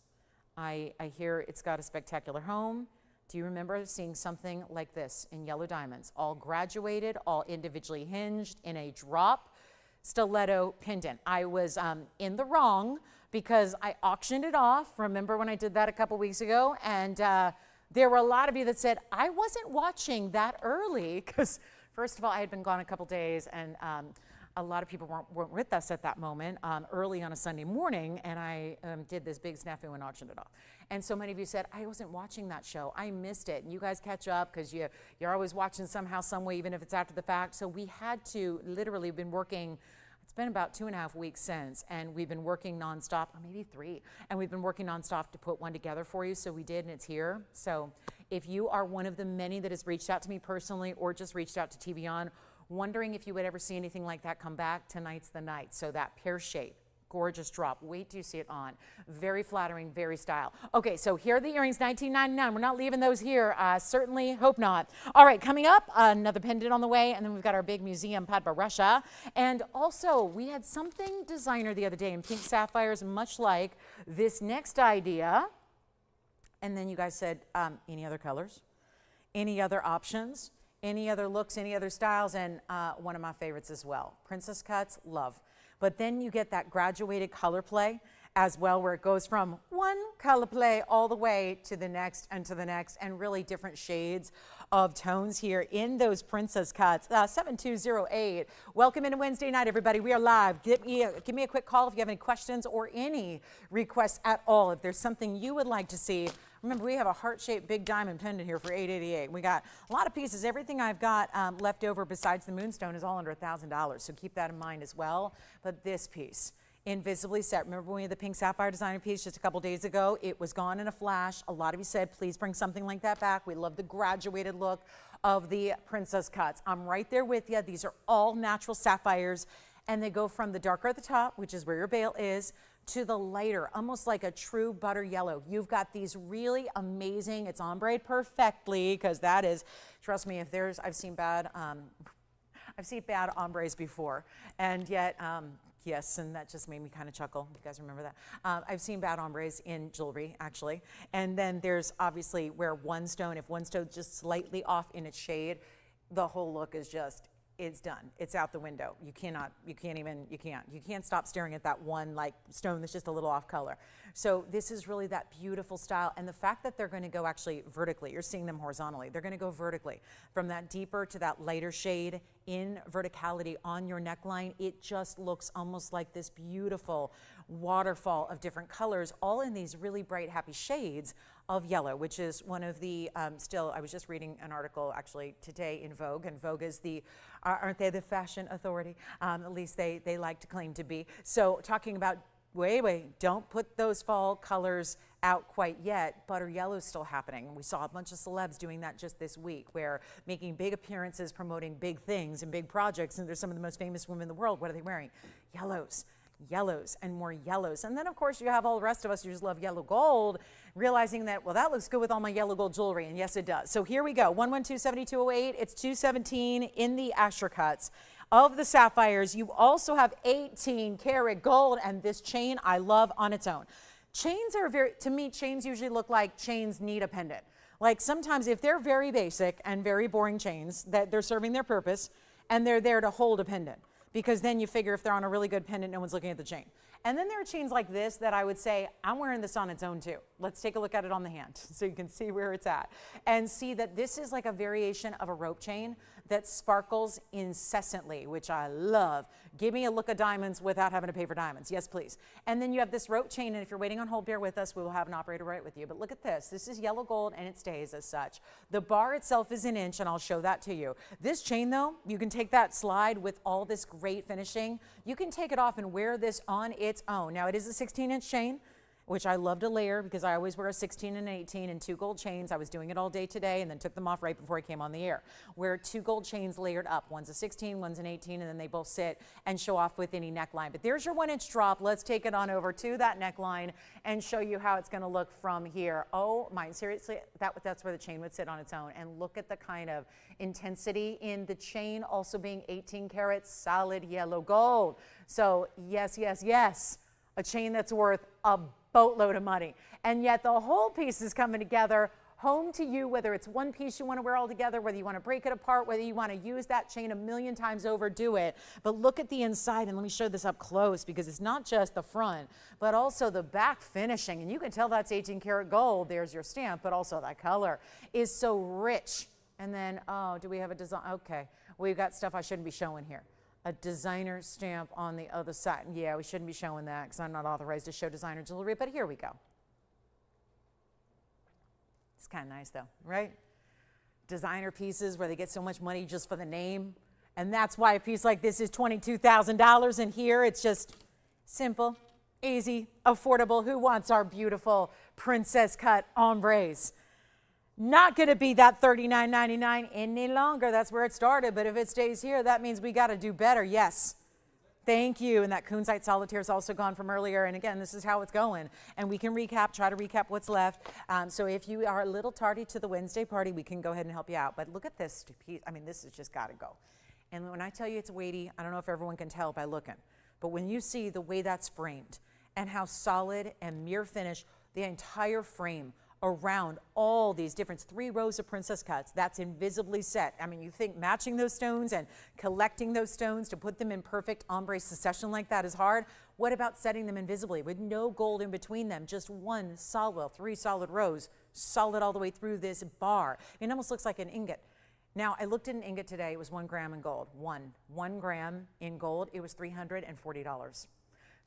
I hear it's got a spectacular home. Do you remember seeing something like this in yellow diamonds? All graduated, all individually hinged in a drop stiletto pendant. I was in the wrong because I auctioned it off. Remember when I did that a couple weeks ago? And there were a lot of you that said, I wasn't watching that early because, first of all, I had been gone a couple days and a lot of people weren't with us at that moment early on a Sunday morning, and I did this big snafu and auctioned it off. And so many of you said, I wasn't watching that show. I missed it. And you guys catch up because you're always watching somehow, some way, even if it's after the fact. So we had to literally been working. It's been about 2.5 weeks since, and we've been working nonstop, or maybe 3, and we've been working nonstop to put one together for you, so we did, and it's here. So if you are one of the many that has reached out to me personally or just reached out to TVON, wondering if you would ever see anything like that come back, tonight's the night. So that pear shape, gorgeous drop. Wait till you see it on. Very flattering, very style. Okay, so here are the earrings, $19.99. We're not leaving those here. Certainly hope not. All right, coming up, another pendant on the way, and then we've got our big museum, Padparadscha. And also, we had something designer the other day in pink sapphires, much like this next idea. And then you guys said, any other colors? Any other options? Any other looks, any other styles? And one of my favorites as well. Princess cuts, love. But then you get that graduated color play as well, where it goes from one color play all the way to the next and to the next, and really different shades of tones here in those princess cuts. 7208. Welcome into Wednesday night, everybody. We are live. Give me a quick call if you have any questions or any requests at all. If there's something you would like to see. Remember, we have a heart-shaped big diamond pendant here for $888. We got a lot of pieces. Everything I've got left over besides the Moonstone is all under $1,000, so keep that in mind as well. But this piece, invisibly set. Remember when we had the pink sapphire designer piece just a couple days ago? It was gone in a flash. A lot of you said, please bring something like that back. We love the graduated look of the princess cuts. I'm right there with you. These are all natural sapphires, and they go from the darker at the top, which is where your bail is, to the lighter, almost like a true butter yellow. You've got these really amazing, it's ombre perfectly, because that is, trust me, I've seen bad ombres before, and yet, yes, and that just made me kind of chuckle. You guys remember that? I've seen bad ombres in jewelry, actually. And then there's obviously where one stone, if one stone's just slightly off in its shade, the whole look is just, it's done. It's out the window. You can't stop staring at that one like stone that's just a little off color. So this is really that beautiful style. And the fact that they're going to go actually vertically, you're seeing them horizontally, they're going to go vertically from that deeper to that lighter shade in verticality on your neckline. It just looks almost like this beautiful waterfall of different colors, all in these really bright, happy shades of yellow, which is one of the, I was just reading an article actually today in Vogue, and Vogue is aren't they the fashion authority? At least they like to claim to be. So talking about wait, don't put those fall colors out quite yet. Butter yellow's still happening. We saw a bunch of celebs doing that just this week, where making big appearances, promoting big things and big projects, and they're some of the most famous women in the world. What are they wearing? Yellows, and more yellows. And then of course you have all the rest of us who just love yellow gold, realizing that, well, that looks good with all my yellow gold jewelry, and yes it does. So here we go, 112-7208, it's 217 in the Asher cuts. Of the sapphires, you also have 18 karat gold, and this chain I love on its own. Chains are to me, chains usually look like chains need a pendant. Like sometimes if they're very basic and very boring chains, that they're serving their purpose and they're there to hold a pendant, because then you figure if they're on a really good pendant, no one's looking at the chain. And then there are chains like this that I would say, I'm wearing this on its own too. Let's take a look at it on the hand so you can see where it's at. And see that this is like a variation of a rope chain that sparkles incessantly, which I love. Give me a look of diamonds without having to pay for diamonds. Yes, please. And then you have this rope chain, and if you're waiting on hold, bear with us. We will have an operator right with you. But look at this. This is yellow gold, and it stays as such. The bar itself is an inch, and I'll show that to you. This chain, though, you can take that slide with all this great finishing. You can take it off and wear this on its own. Now, it is a 16-inch chain, which I love to layer because I always wear a 16 and an 18 and 2 gold chains. I was doing it all day today and then took them off right before I came on the air. Wear 2 gold chains layered up. One's a 16, one's an 18, and then they both sit and show off with any neckline. But there's your 1-inch drop. Let's take it on over to that neckline and show you how it's gonna look from here. Oh my, seriously, that's where the chain would sit on its own. And look at the kind of intensity in the chain also being 18 karat solid yellow gold. So yes, yes, yes, a chain that's worth a boatload of money. And yet the whole piece is coming together, home to you, whether it's one piece you want to wear all together, whether you want to break it apart, whether you want to use that chain a million times over, do it. But look at the inside, and let me show this up close, because it's not just the front, but also the back finishing. And you can tell that's 18 karat gold. There's your stamp, but also that color is so rich. And then, oh, do we have a design? Okay, we've got stuff I shouldn't be showing here. A designer stamp on the other side. Yeah, we shouldn't be showing that because I'm not authorized to show designer jewelry, but here we go. It's kind of nice though, right? Designer pieces where they get so much money just for the name. And that's why a piece like this is $22,000, and here it's just simple, easy, affordable. Who wants our beautiful princess cut ombres? Not going to be that $39.99 any longer. That's where it started. But if it stays here, that means we got to do better. Yes. Thank you. And that Kunzite solitaire is also gone from earlier. And again, this is how it's going. And we can try to recap what's left. So if you are a little tardy to the Wednesday party, we can go ahead and help you out. But look at this piece. I mean, this has just got to go. And when I tell you it's weighty, I don't know if everyone can tell by looking. But when you see the way that's framed and how solid and mirror finish the entire frame around all these different 3 rows of princess cuts, that's invisibly set. I mean, you think matching those stones and collecting those stones to put them in perfect ombre succession like that is hard. What about setting them invisibly with no gold in between them? Just 1 solid, well, 3 solid rows, solid all the way through this bar. It almost looks like an ingot. Now, I looked at an ingot today. It was 1 gram in gold. 1 gram in gold. It was $340.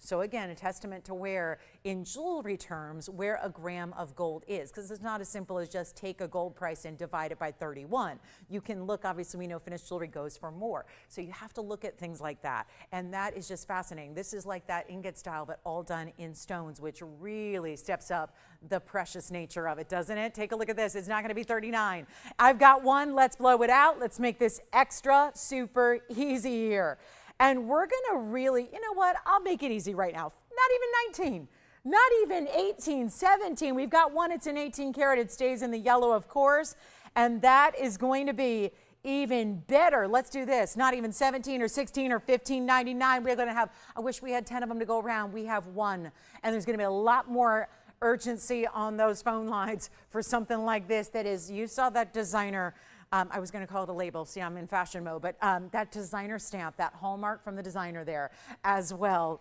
So again, a testament to where, in jewelry terms, where a gram of gold is, because it's not as simple as just take a gold price and divide it by 31. You can look, obviously we know finished jewelry goes for more. So you have to look at things like that. And that is just fascinating. This is like that ingot style, but all done in stones, which really steps up the precious nature of it, doesn't it? Take a look at this. It's not going to be 39. I've got one. Let's blow it out. Let's make this extra super easy here. And we're going to really, you know what? I'll make it easy right now. Not even 19, not even 18, 17. We've got one, it's an 18 karat. It stays in the yellow, of course. And that is going to be even better. Let's do this. Not even 17 or 16 or 15.99. We're going to have, I wish we had 10 of them to go around. We have 1. And there's going to be a lot more urgency on those phone lines for something like this. That is, you saw that designer, I was going to call it a label. See, I'm in fashion mode, but that designer stamp, that hallmark from the designer there as well.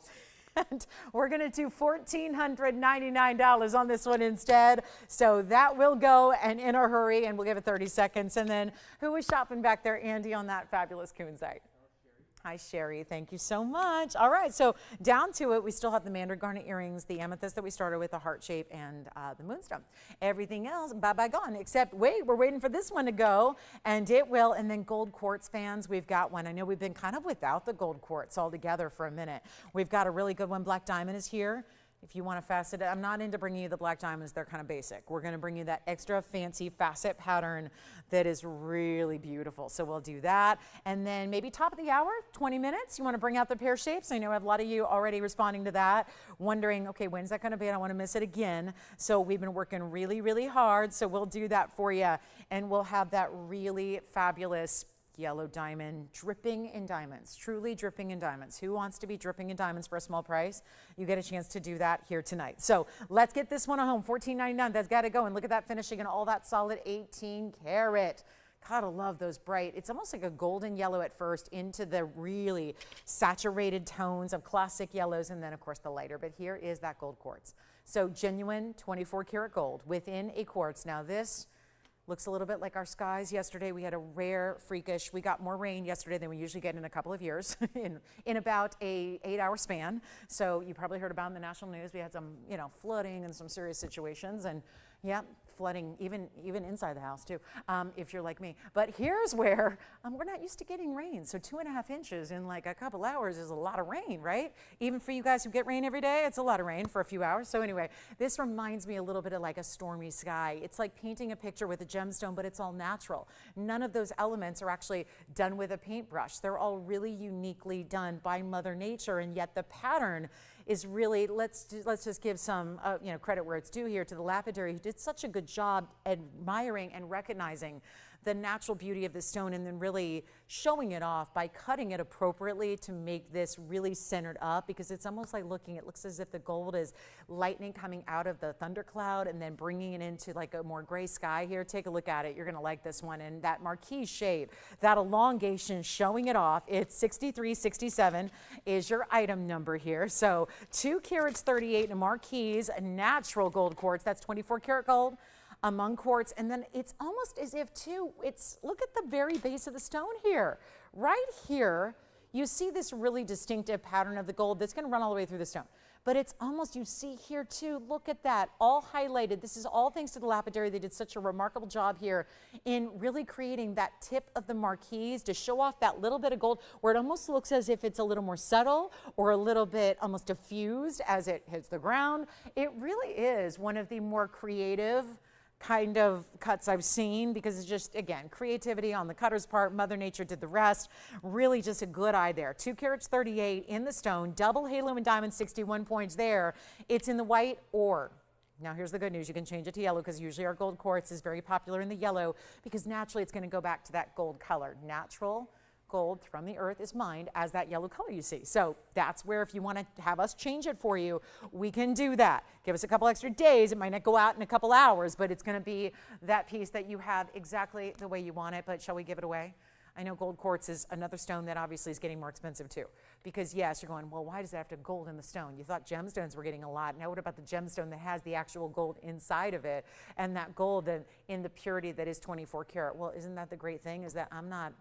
And we're going to do $1,499 on this one instead. So that will go, and in a hurry, and we'll give it 30 seconds. And then who was shopping back there, Andy, on that fabulous Kunzite? Hi, Sherry. Thank you so much. All right, so down to it, we still have the Mandarin garnet earrings, the amethyst that we started with, the heart shape, and the moonstone. Everything else, bye-bye gone, except wait, we're waiting for this one to go, and it will. And then gold quartz fans, we've got one. I know we've been kind of without the gold quartz altogether for a minute. We've got a really good one. Black diamond is here. If you want to facet it, I'm not into bringing you the black diamonds. They're kind of basic. We're going to bring you that extra fancy facet pattern that is really beautiful. So we'll do that. And then maybe top of the hour, 20 minutes. You want to bring out the pear shapes. I know I have a lot of you already responding to that, wondering, okay, when's that going to be? I don't want to miss it again. So we've been working really, really hard. So we'll do that for you. And we'll have that really fabulous yellow diamond dripping in diamonds, truly dripping in diamonds. Who wants to be dripping in diamonds for a small price? You get a chance to do that here tonight. So let's get this one at home. $14.99. That's got to go. And look at that finishing and all that solid 18 karat. Gotta love those bright. It's almost like a golden yellow at first into the really saturated tones of classic yellows, and then of course the lighter. But here is that gold quartz. So genuine 24 karat gold within a quartz. Now this looks a little bit like our skies yesterday. We had a rare, freakish, we got more rain yesterday than we usually get in a couple of years in about a 8-hour span. So you probably heard about in the national news, we had some, flooding and some serious situations, and yeah, flooding even inside the house too, if you're like me. But here's where we're not used to getting rain. So 2.5 inches in like a couple hours is a lot of rain, right? Even for you guys who get rain every day, it's a lot of rain for a few hours. So anyway, this reminds me a little bit of like a stormy sky. It's like painting a picture with a gemstone, but it's all natural. None of those elements are actually done with a paintbrush. They're all really uniquely done by Mother Nature, and yet the pattern is really, let's just give some credit where it's due here to the lapidary, who did such a good job admiring and recognizing the natural beauty of the stone, and then really showing it off by cutting it appropriately to make this really centered up, because it's almost like it looks as if the gold is lightning coming out of the thundercloud and then bringing it into like a more gray sky here. Take a look at it. You're going to like this one. And that marquise shape, that elongation showing it off, it's 6367 is your item number here. So 2 carats 38 in a marquise, a natural gold quartz. That's 24 karat gold among quartz. And then it's almost as if too, look at the very base of the stone here. Right here, you see this really distinctive pattern of the gold that's going to run all the way through the stone. But it's almost, you see here too, look at that, all highlighted. This is all thanks to the lapidary. They did such a remarkable job here in really creating that tip of the marquise to show off that little bit of gold, where it almost looks as if it's a little more subtle or a little bit almost diffused as it hits the ground. It really is one of the more creative kind of cuts I've seen, because it's just, again, creativity on the cutter's part. Mother Nature did the rest. Really just a good eye there. 2 carats 38 in the stone, double halo and diamond, 61 points there. It's in the white ore. Now here's the good news. You can change it to yellow, because usually our gold quartz is very popular in the yellow, because naturally it's going to go back to that gold color. Natural gold from the earth is mined as that yellow color you see. So that's where, if you want to have us change it for you, we can do that. Give us a couple extra days. It might not go out in a couple hours, but it's going to be that piece that you have exactly the way you want it. But shall we give it away? I know gold quartz is another stone that obviously is getting more expensive too, because yes, you're going, well, why does it have to gold in the stone? You thought gemstones were getting a lot. Now what about the gemstone that has the actual gold inside of it, and that gold in the purity that is 24 karat? Well, isn't that the great thing, is that I'm not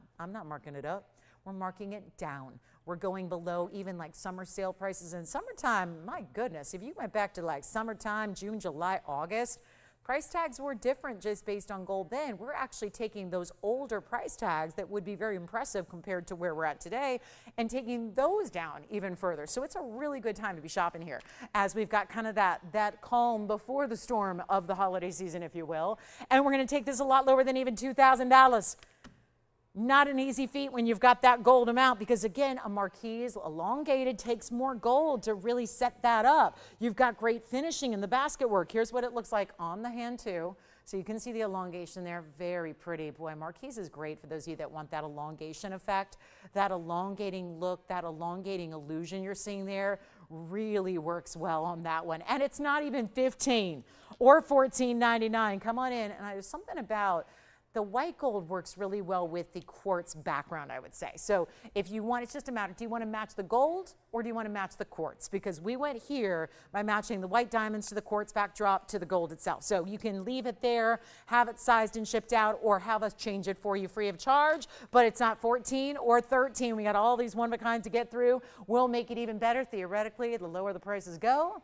marking it up. We're marking it down. We're going below even like summer sale prices. In summertime, my goodness, if you went back to like summertime, June, July, August, price tags were different just based on gold then. We're actually taking those older price tags that would be very impressive compared to where we're at today and taking those down even further. So it's a really good time to be shopping here, as we've got kind of that calm before the storm of the holiday season, if you will. And we're going to take this a lot lower than even $2,000. Not an easy feat when you've got that gold amount, because again, a marquise elongated takes more gold to really set that up. You've got great finishing in the basket work. Here's what it looks like on the hand too. So you can see the elongation there, very pretty. Boy, marquise is great for those of you that want that elongation effect, that elongating look, that elongating illusion you're seeing there really works well on that one. And it's not even $15 or $14.99. Come on in. And there's something about the white gold works really well with the quartz background, I would say. So if you want, it's just a matter, do you want to match the gold or do you want to match the quartz? Because we went here by matching the white diamonds to the quartz backdrop to the gold itself. So you can leave it there, have it sized and shipped out, or have us change it for you free of charge, but it's not 14 or 13. We got all these one-of-a-kinds to get through. We'll make it even better. Theoretically, the lower the prices go,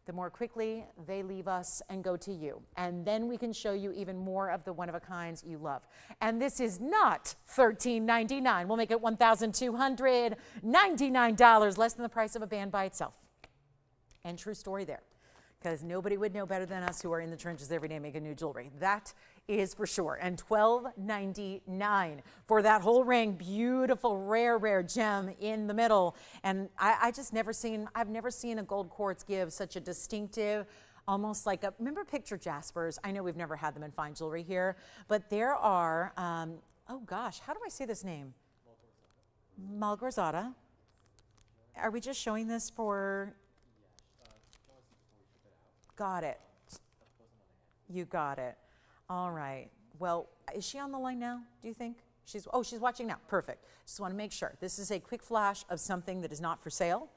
the more quickly they leave us and go to you. And then we can show you even more of the one-of-a-kinds you love. And this is not $13.99. We'll make it $1,299, less than the price of a band by itself. And true story there, because nobody would know better than us who are in the trenches every day making new jewelry. That is for sure. And $12.99 for that whole ring. Beautiful, rare gem in the middle. And I've never seen a gold quartz give such a distinctive, almost like a, remember picture jaspers? I know we've never had them in fine jewelry here, but there are, oh gosh, how do I say this name? Malgorzata. Are we just showing this for? Got it. You got it. All right. Well, is she on the line now, do you think? She's watching now. Perfect. Just want to make sure. This is a quick flash of something that is not for sale.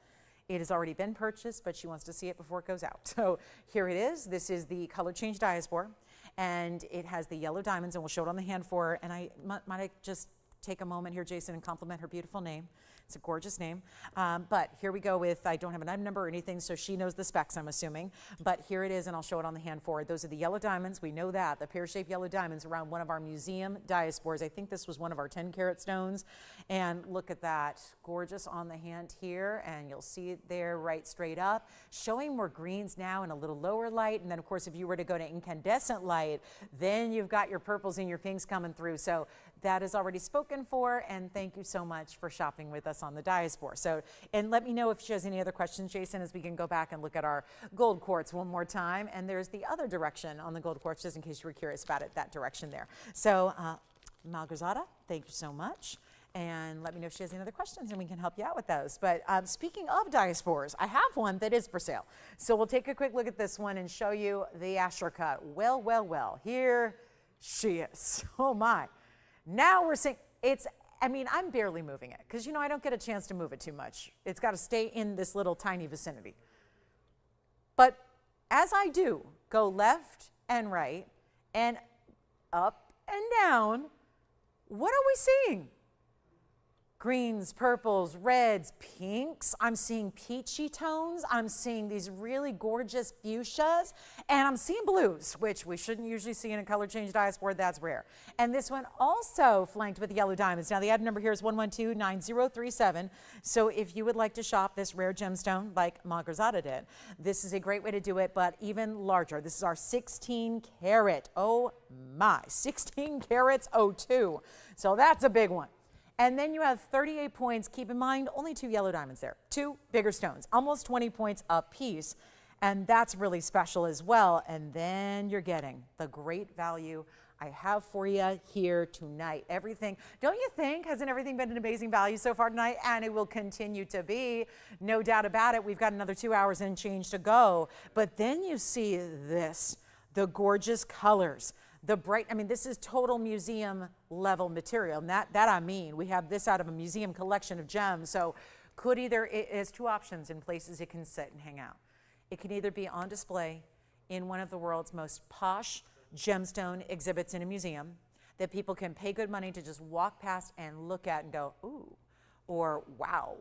It has already been purchased, but she wants to see it before it goes out. So here it is. This is the color change Diaspore, and it has the yellow diamonds, and we'll show it on the hand for her. And I might just take a moment here, Jason, and compliment her beautiful name. It's a gorgeous name. But here we go with, I don't have an item number or anything, so she knows the specs, I'm assuming. But here it is, and I'll show it on the hand forward. Those are the yellow diamonds. We know that. The pear-shaped yellow diamonds around one of our museum diaspores. I think this was one of our 10-carat stones. And look at that. Gorgeous on the hand here, and you'll see it there right straight up. Showing more greens now in a little lower light. And then, of course, if you were to go to incandescent light, then you've got your purples and your pinks coming through. So that is already spoken for, and thank you so much for shopping with us on the Diaspore. So, and let me know if she has any other questions, Jason, as we can go back and look at our gold quartz one more time. And there's the other direction on the gold quartz, just in case you were curious about it, that direction there. So, Malgorzata, thank you so much. And let me know if she has any other questions, and we can help you out with those. But speaking of Diaspores, I have one that is for sale. So we'll take a quick look at this one and show you the Asher cut. Well, here she is. Oh my. Now we're seeing, I'm barely moving it because, I don't get a chance to move it too much. It's got to stay in this little tiny vicinity. But as I do, go left and right and up and down, what are we seeing? Greens, purples, reds, pinks. I'm seeing peachy tones. I'm seeing these really gorgeous fuchsias. And I'm seeing blues, which we shouldn't usually see in a color change Diaspore. That's rare. And this one also flanked with yellow diamonds. Now, the item number here is 1129037. So if you would like to shop this rare gemstone like Malgorzata did, this is a great way to do it, but even larger. This is our 16 carat. Oh my, 16 carats 02. So that's a big one. And then you have 38 points. Keep in mind, only 2 yellow diamonds there. 2 bigger stones, almost 20 points a piece. And that's really special as well. And then you're getting the great value I have for you here tonight. Everything, don't you think, hasn't everything been an amazing value so far tonight? And it will continue to be, no doubt about it. We've got another 2 hours and change to go. But then you see this, the gorgeous colors. The bright, this is total museum level material. And that I mean, we have this out of a museum collection of gems. So it has 2 options in places it can sit and hang out. It can either be on display in one of the world's most posh gemstone exhibits in a museum that people can pay good money to just walk past and look at and go, ooh, or wow,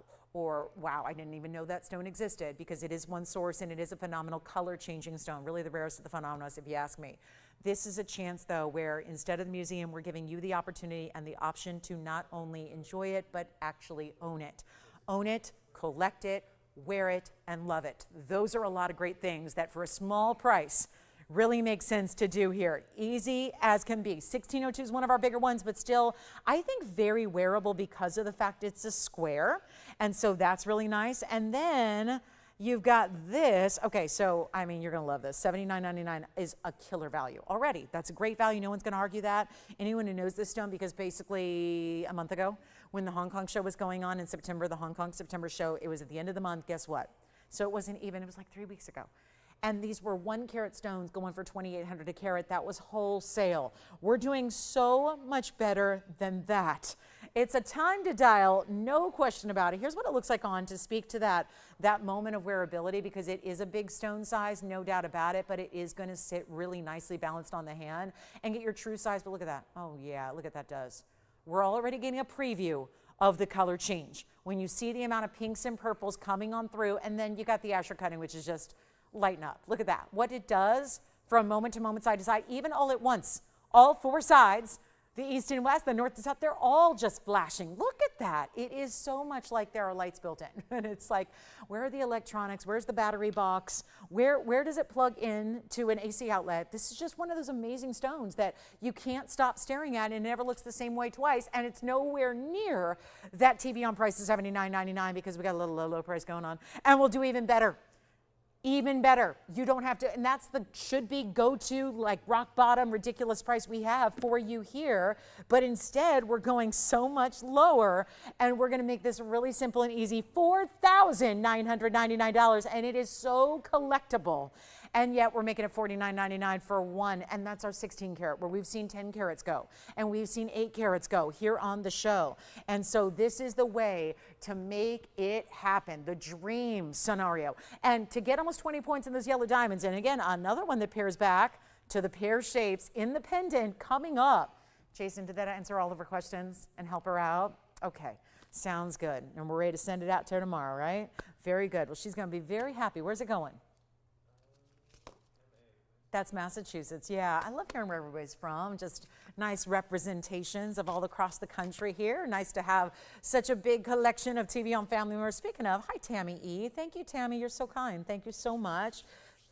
I didn't even know that stone existed, because it is one source and it is a phenomenal color changing stone, really the rarest of the phenomena, if you ask me. This is a chance, though, where instead of the museum, we're giving you the opportunity and the option to not only enjoy it, but actually own it. Own it, collect it, wear it, and love it. Those are a lot of great things that for a small price really makes sense to do here. Easy as can be. 1602 is one of our bigger ones, but still, I think very wearable because of the fact it's a square. And so that's really nice. And then you've got this. Okay, so, you're going to love this. $79.99 is a killer value already. That's a great value. No one's going to argue that. Anyone who knows this stone, because basically a month ago when the Hong Kong show was going on in September, the Hong Kong September show, it was at the end of the month. Guess what? So it wasn't even, it was like 3 weeks ago. And these were 1 carat stones going for $2,800 a carat. That was wholesale. We're doing so much better than that. It's a time to dial, no question about it. Here's what it looks like on to speak to that moment of wearability, because it is a big stone size, no doubt about it, but it is going to sit really nicely balanced on the hand and get your true size. But look at that. Oh yeah, look at that does. We're already getting a preview of the color change. When you see the amount of pinks and purples coming on through, and then you got the Asher cutting, which is just lighten up. Look at that. What it does from moment to moment, side to side, even all at once, all 4 sides, the east and west, the north to south, they're all just flashing. Look at that. It is so much like there are lights built in. And it's like, where are the electronics? Where's the battery box? Where does it plug in to an AC outlet? This is just one of those amazing stones that you can't stop staring at, and it never looks the same way twice. And it's nowhere near that TVON price of $79.99, because we got a little low price going on. And we'll do even better. Even better. You don't have to, and that's the should be go-to, like rock bottom, ridiculous price we have for you here. But instead, we're going so much lower, and we're going to make this really simple and easy. $4,999, and it is so collectible. And yet we're making it $49.99 for 1, and that's our 16 carat, where we've seen 10 carats go, and we've seen 8 carats go here on the show. And so this is the way to make it happen, the dream scenario. And to get almost 20 points in those yellow diamonds, and again, another one that pairs back to the pear shapes in the pendant coming up. Jason, did that answer all of her questions and help her out? Okay, sounds good. And we're ready to send it out to her tomorrow, right? Very good. Well, she's going to be very happy. Where's it going? That's Massachusetts. Yeah, I love hearing where everybody's from. Just nice representations of all across the country here. Nice to have such a big collection of TVON family members. Speaking of, hi, Tammy E. Thank you, Tammy. You're so kind. Thank you so much.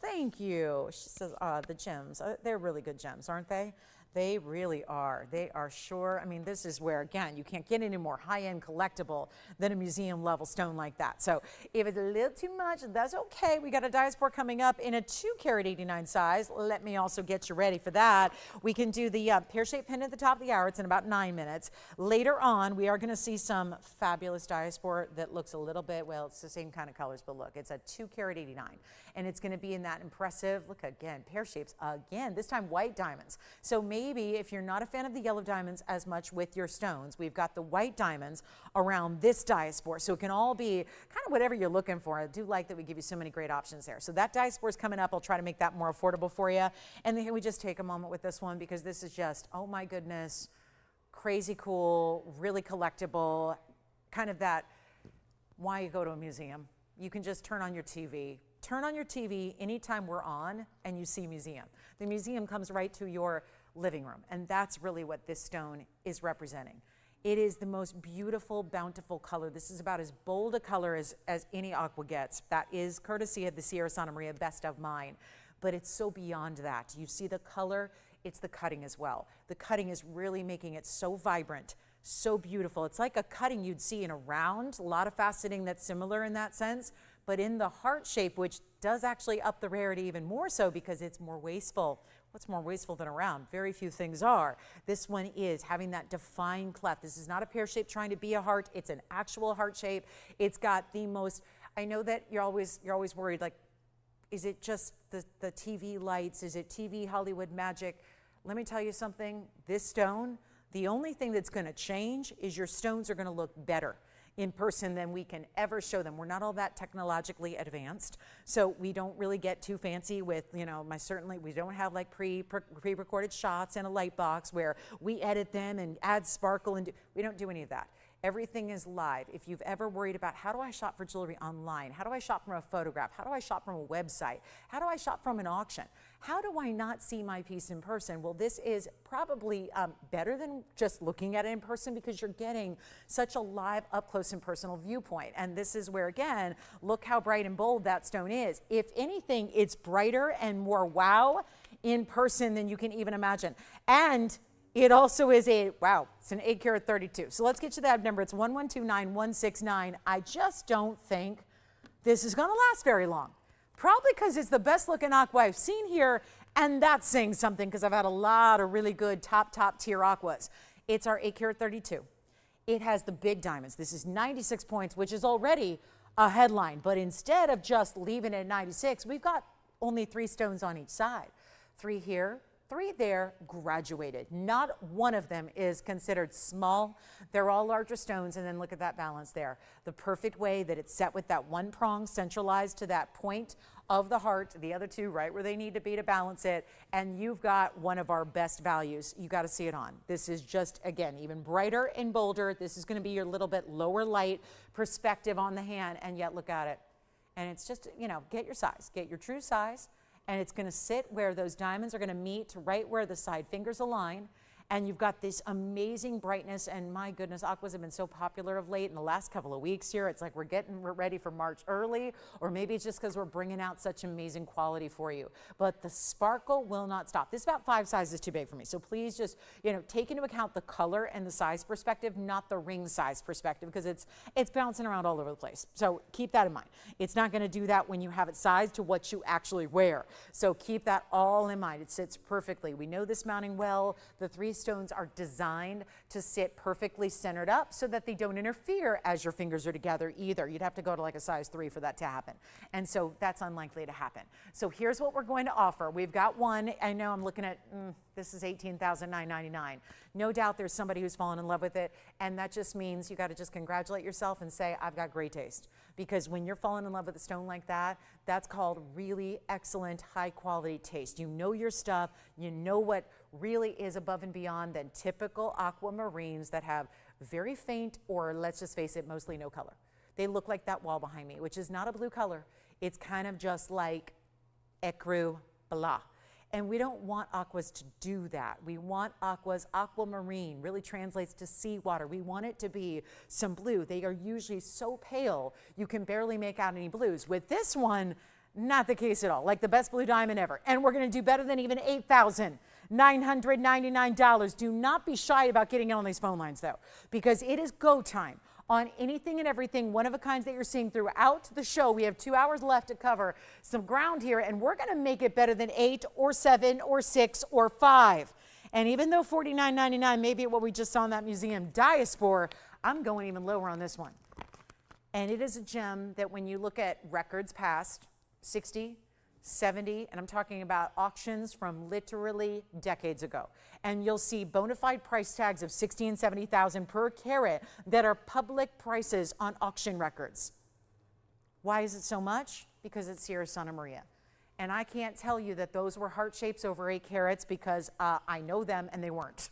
Thank you. She says, the gems. They're really good gems, aren't they? They really are. They are sure. I mean, this is where, again, you can't get any more high-end collectible than a museum-level stone like that. So if it's a little too much, that's okay. We got a Diaspore coming up in a 2 carat 89 size. Let me also get you ready for that. We can do the pear-shaped pendant at the top of the hour. It's in about 9 minutes. Later on, we are going to see some fabulous Diaspore that looks a little bit, well, it's the same kind of colors, but look, it's a 2 carat 89. And it's going to be in that impressive, look again, pear shapes again, this time white diamonds. So maybe if you're not a fan of the yellow diamonds as much with your stones, we've got the white diamonds around this Diaspore. So it can all be kind of whatever you're looking for. I do like that we give you so many great options there. So that Diaspore is coming up. I'll try to make that more affordable for you. And then we just take a moment with this one, because this is just, oh my goodness, crazy cool, really collectible, kind of that, why you go to a museum. You can just turn on your TV. Turn on your TV anytime we're on and you see museum. The museum comes right to your living room, and that's really what this stone is representing. It is the most beautiful, bountiful color. This is about as bold a color as any aqua gets. That is courtesy of the Sierra Santa Maria Best of Mine, but it's so beyond that. You see the color, it's the cutting as well. The cutting is really making it so vibrant, so beautiful. It's like a cutting you'd see in a round, a lot of faceting that's similar in that sense, but in the heart shape, which does actually up the rarity even more so because it's more wasteful. What's more wasteful than a round? Very few things are. This one is having that defined cleft. This is not a pear shape trying to be a heart. It's an actual heart shape. It's got the most, I know that you're always worried, like, is it just the TV lights? Is it TV Hollywood magic? Let me tell you something, this stone, the only thing that's gonna change is your stones are gonna look better in person than we can ever show them. We're not all that technologically advanced, so we don't really get too fancy with, you know, we don't have like pre-recorded shots and a light box where we edit them and add sparkle, and we don't do any of that. Everything is live. If you've ever worried about how do I shop for jewelry online? How do I shop from a photograph? How do I shop from a website? How do I shop from an auction? How do I not see my piece in person? Well, this is probably better than just looking at it in person, because you're getting such a live, up close and personal viewpoint. And this is where, again, look how bright and bold that stone is. If anything, it's brighter and more wow in person than you can even imagine. And it also is it's an 8 carat 32. So let's get to that number. It's 1129169. I just don't think this is gonna last very long. Probably because it's the best looking aqua I've seen here, and that's saying something, because I've had a lot of really good top tier aquas. It's our 8 carat 32. It has the big diamonds. This is 96 points, which is already a headline, but instead of just leaving it at 96, we've got only 3 stones on each side. 3 here, 3 there, graduated. Not one of them is considered small. They're all larger stones, and then look at that balance there. The perfect way that it's set with that one prong centralized to that point of the heart, the other 2 right where they need to be to balance it, and you've got one of our best values. You got to see it on. This is just, again, even brighter and bolder. This is going to be your little bit lower light perspective on the hand, and yet look at it. And it's just, you know, get your size, get your true size, and it's going to sit where those diamonds are going to meet, right where the side fingers align. And you've got this amazing brightness, and my goodness, aquas have been so popular of late in the last couple of weeks here. It's like we're ready for March early, or maybe it's just because we're bringing out such amazing quality for you. But the sparkle will not stop. This is about 5 sizes too big for me, so please just, you know, take into account the color and the size perspective, not the ring size perspective, because it's bouncing around all over the place. So keep that in mind. It's not going to do that when you have it sized to what you actually wear. So keep that all in mind. It sits perfectly. We know this mounting well. The 3 stones are designed to sit perfectly centered up so that they don't interfere as your fingers are together either. You'd have to go to like a size 3 for that to happen. And so that's unlikely to happen. So here's what we're going to offer. We've got one. I know I'm looking at, this is $18,999. No doubt there's somebody who's fallen in love with it. And that just means you got to just congratulate yourself and say, I've got great taste. Because when you're falling in love with a stone like that, that's called really excellent, high quality taste. You know your stuff. You know what really is above and beyond than typical aquamarines that have very faint, or let's just face it, mostly no color. They look like that wall behind me, which is not a blue color. It's kind of just like ecru blah. And we don't want aquas to do that. We want aquas, aquamarine really translates to seawater. We want it to be some blue. They are usually so pale, you can barely make out any blues. With this one, not the case at all, like the best blue diamond ever. And we're gonna do better than even $8,999. Do not be shy about getting in on these phone lines though, because it is go time on anything and everything one of a kinds that you're seeing throughout the show. We have 2 hours left to cover some ground here, and we're gonna make it better than 8 or 7 or 6 or 5. And even though $49.99 may be what we just saw in that museum, Diaspore, I'm going even lower on this one. And it is a gem that when you look at records past, 60, 70, and I'm talking about auctions from literally decades ago. And you'll see bona fide price tags of 60 and 70,000 per carat that are public prices on auction records. Why is it so much? Because it's Sierra Santa Maria. And I can't tell you that those were heart shapes over 8 carats because I know them and they weren't.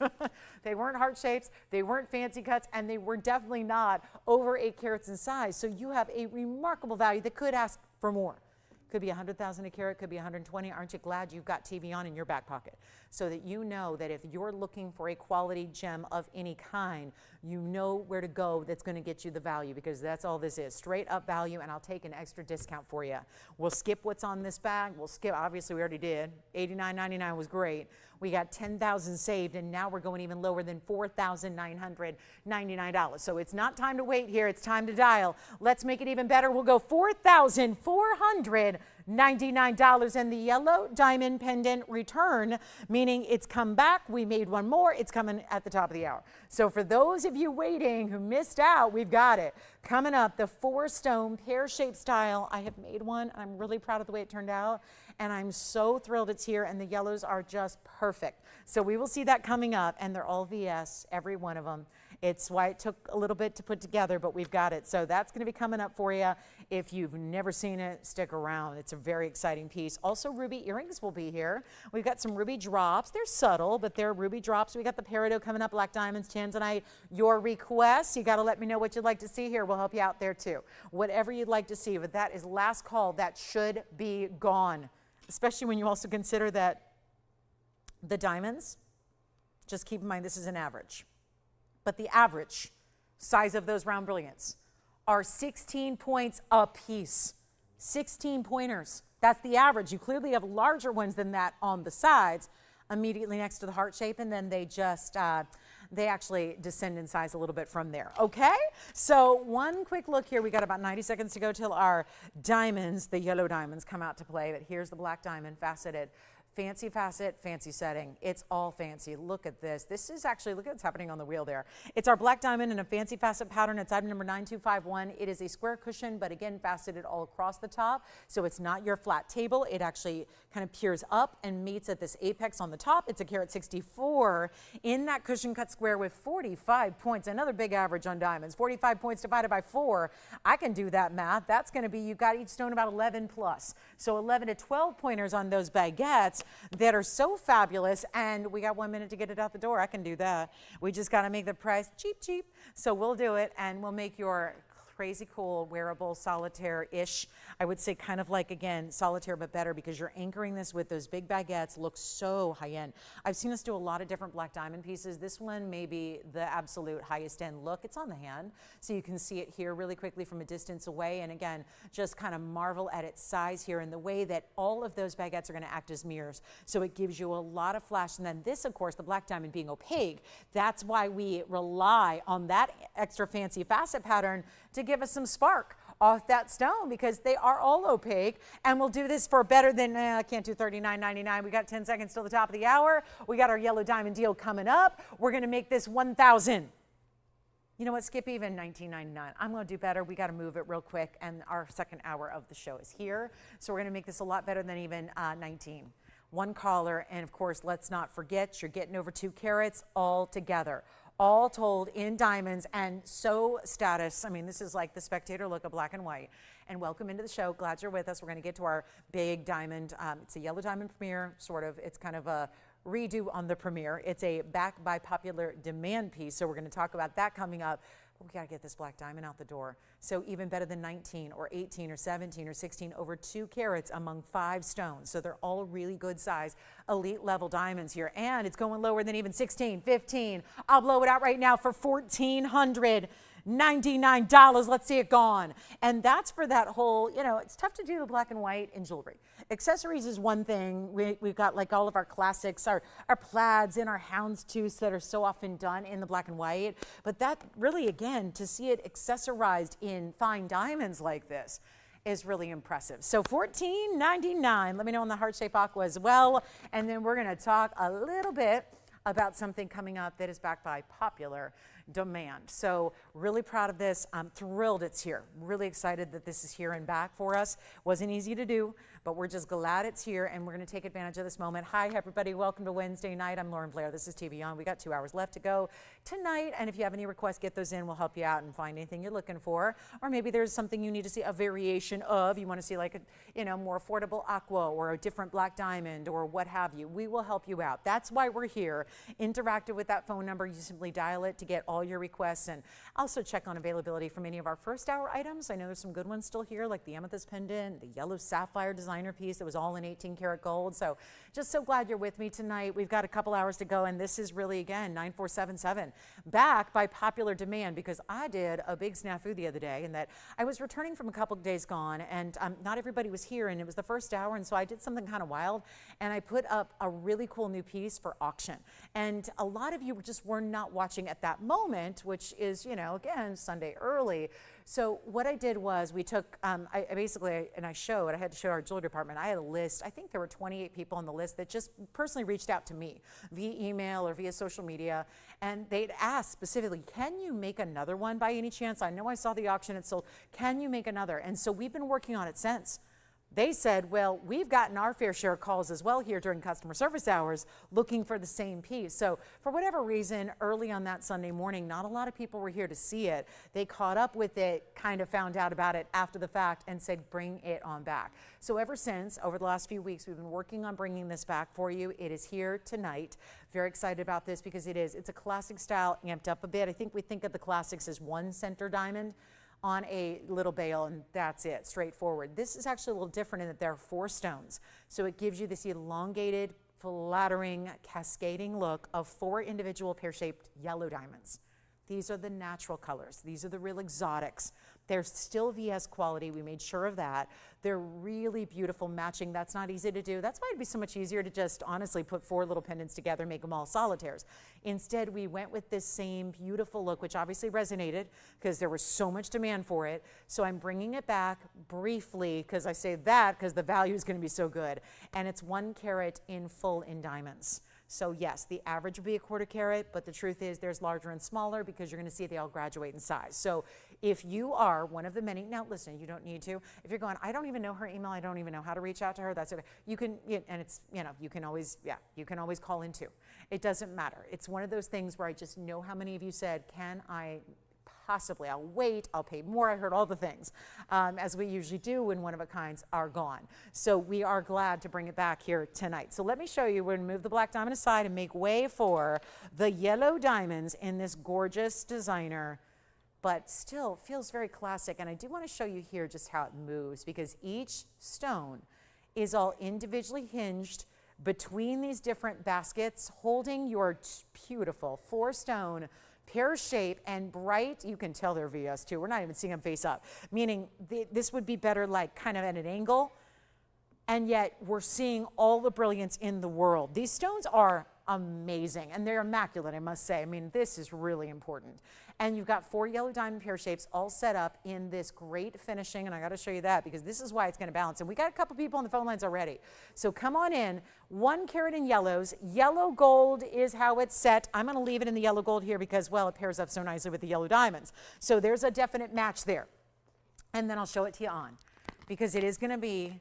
They weren't heart shapes, they weren't fancy cuts, and they were definitely not over 8 carats in size. So you have a remarkable value that could ask for more. Could be 100,000 a carat, could be 120. Aren't you glad you've got TVON in your back pocket? So that you know that if you're looking for a quality gem of any kind, you know where to go that's going to get you the value, because that's all this is, straight up value, and I'll take an extra discount for you. We'll skip what's on this bag. We'll skip, obviously we already did. $89.99 was great. We got 10,000 saved, and now we're going even lower than $4,999. So it's not time to wait here. It's time to dial. Let's make it even better. We'll go $4,499, and the yellow diamond pendant return, meaning it's come back. We made one more. It's coming at the top of the hour. So for those of you waiting who missed out, we've got it. Coming up, the 4-stone pear-shaped style. I have made one, and I'm really proud of the way it turned out. And I'm so thrilled it's here, and the yellows are just perfect. So we will see that coming up, and they're all VS, every one of them. It's why it took a little bit to put together, but we've got it. So that's going to be coming up for you. If you've never seen it, stick around. It's a very exciting piece. Also, ruby earrings will be here. We've got some ruby drops. They're subtle, but they're ruby drops. We got the peridot coming up, black diamonds, Tanzanite. Your requests, you got to let me know what you'd like to see here. We'll help you out there too. Whatever you'd like to see, but that is last call. That should be gone. Especially when you also consider that the diamonds, just keep in mind this is an average, but the average size of those round brilliants are 16 points a piece. 16 pointers. That's the average. You clearly have larger ones than that on the sides, immediately next to the heart shape, and then they just they actually descend in size a little bit from there. Okay, so one quick look here. We got about 90 seconds to go till our diamonds, the yellow diamonds, come out to play. But here's the black diamond, faceted, Fancy facet, fancy setting. It's all fancy. Look at this. This is actually, look at what's happening on the wheel there. It's our black diamond in a fancy facet pattern. It's item number 9251. It is a square cushion, but again, faceted all across the top. So it's not your flat table. It actually kind of peers up and meets at this apex on the top. It's a carat 64 in that cushion cut square with 45 points. Another big average on diamonds. 45 points divided by 4. I can do that math. That's going to be, you've got each stone about 11 plus. So 11 to 12 pointers on those baguettes that are so fabulous, and we got 1 minute to get it out the door. I can do that. We just got to make the price cheap. So we'll do it, and we'll make your crazy cool wearable solitaire-ish. I would say kind of like, again, solitaire but better, because you're anchoring this with those big baguettes. Looks so high-end. I've seen us do a lot of different black diamond pieces. This one may be the absolute highest end look. It's on the hand, so you can see it here really quickly from a distance away, and again, just kind of marvel at its size here and the way that all of those baguettes are going to act as mirrors. So it gives you a lot of flash, and then this, of course, the black diamond being opaque, that's why we rely on that extra fancy facet pattern to give us some spark off that stone, because they are all opaque, and we'll do this for better than, I can't do $39.99. We got 10 seconds till the top of the hour. We got our yellow diamond deal coming up. We're going to make this $1,000. You know what, skip even $19.99. I'm going to do better. We got to move it real quick, and our second hour of the show is here. So we're going to make this a lot better than even 19. One caller, and of course, let's not forget, you're getting over 2 carats all together. All told in diamonds, and so status. I mean, this is like the spectator look of black and white. And welcome into the show. Glad you're with us. We're going to get to our big diamond. It's a yellow diamond premiere, sort of. It's kind of a redo on the premiere. It's a back by popular demand piece, so we're going to talk about that coming up. We got to get this black diamond out the door. So even better than 19 or 18 or 17 or 16, over 2 carats among 5 stones. So they're all really good size, elite level diamonds here. And it's going lower than even 16, 15. I'll blow it out right now for $1,499. Let's see it gone. And that's for that whole, you know, it's tough to do the black and white in jewelry. Accessories is one thing. We've got like all of our classics, our plaids and our houndstooths that are so often done in the black and white. But that really, again, to see it accessorized in fine diamonds like this is really impressive. So $14.99. Let me know on the heart-shaped aqua as well. And then we're going to talk a little bit about something coming up that is backed by popular demand. So really proud of this. I'm thrilled it's here. Really excited that this is here and back for us. Wasn't easy to do, but we're just glad it's here, and we're going to take advantage of this moment. Hi, everybody. Welcome to Wednesday night. I'm Lauren Blair. This is TVON. We got 2 hours left to go tonight, and if you have any requests, get those in. We'll help you out and find anything you're looking for. Or maybe there's something you need to see a variation of. You want to see like a, you know, more affordable aqua or a different black diamond or what have you. We will help you out. That's why we're here. Interactive with that phone number. You simply dial it to get all your requests, and also check on availability for many of our first hour items. I know there's some good ones still here, like the Amethyst pendant, the yellow sapphire designer piece that was all in 18 karat gold. So just so glad you're with me tonight. We've got a couple hours to go, and this is really, again, 9477, back by popular demand, because I did a big snafu the other day, and that I was returning from a couple of days gone, and not everybody was here, and it was the first hour, and so I did something kind of wild, and I put up a really cool new piece for auction. And a lot of you just were not watching at that moment, which is, you know, again, Sunday early. So what I did was we took, I had to show our jewelry department. I had a list. I think there were 28 people on the list that just personally reached out to me via email or via social media. And they'd asked specifically, can you make another one by any chance? I know I saw the auction it sold. Can you make another? And so we've been working on it since. They said, well, we've gotten our fair share of calls as well here during customer service hours looking for the same piece. So for whatever reason, early on that Sunday morning, not a lot of people were here to see it. They caught up with it, kind of found out about it after the fact, and said, bring it on back. So ever since, over the last few weeks, we've been working on bringing this back for you. It is here tonight. Very excited about this because it's a classic style, amped up a bit. I think we think of the classics as one center diamond on a little bail, and that's it, straightforward. This is actually a little different in that there are 4 stones. So it gives you this elongated, flattering, cascading look of 4 individual pear-shaped yellow diamonds. These are the natural colors. These are the real exotics. They're still VS quality. We made sure of that. They're really beautiful matching. That's not easy to do. That's why it'd be so much easier to just honestly put 4 little pendants together, make them all solitaires. Instead, we went with this same beautiful look, which obviously resonated because there was so much demand for it. So I'm bringing it back briefly because I say that because the value is going to be so good. And it's 1 carat in full in diamonds. So yes, the average would be a 1/4 carat, but the truth is there's larger and smaller because you're going to see they all graduate in size. So if you are one of the many, now listen, you don't need to. If you're going, I don't even know her email, I don't even know how to reach out to her, that's it. You can, and it's, you can always, you can always call in too. It doesn't matter. It's one of those things where I just know how many of you said, can I possibly, I'll wait, I'll pay more. I heard all the things, as we usually do when one-of-a-kinds are gone. So we are glad to bring it back here tonight. So let me show you, we're going to move the black diamond aside and make way for the yellow diamonds in this gorgeous designer, but still feels very classic. And I do want to show you here just how it moves because each stone is all individually hinged between these different baskets, holding your beautiful 4-stone pear shape and bright. You can tell they're VS too. We're not even seeing them face up, meaning this would be better like kind of at an angle, and yet we're seeing all the brilliance in the world. These stones are amazing and they're immaculate, I must say. I mean, this is really important. And you've got 4 yellow diamond pear shapes all set up in this great finishing, and I got to show you that because this is why it's going to balance. And we got a couple people on the phone lines already. So come on in. 1 carat in yellows. Yellow gold is how it's set. I'm going to leave it in the yellow gold here because, well, it pairs up so nicely with the yellow diamonds. So there's a definite match there. And then I'll show it to you on because it is going to be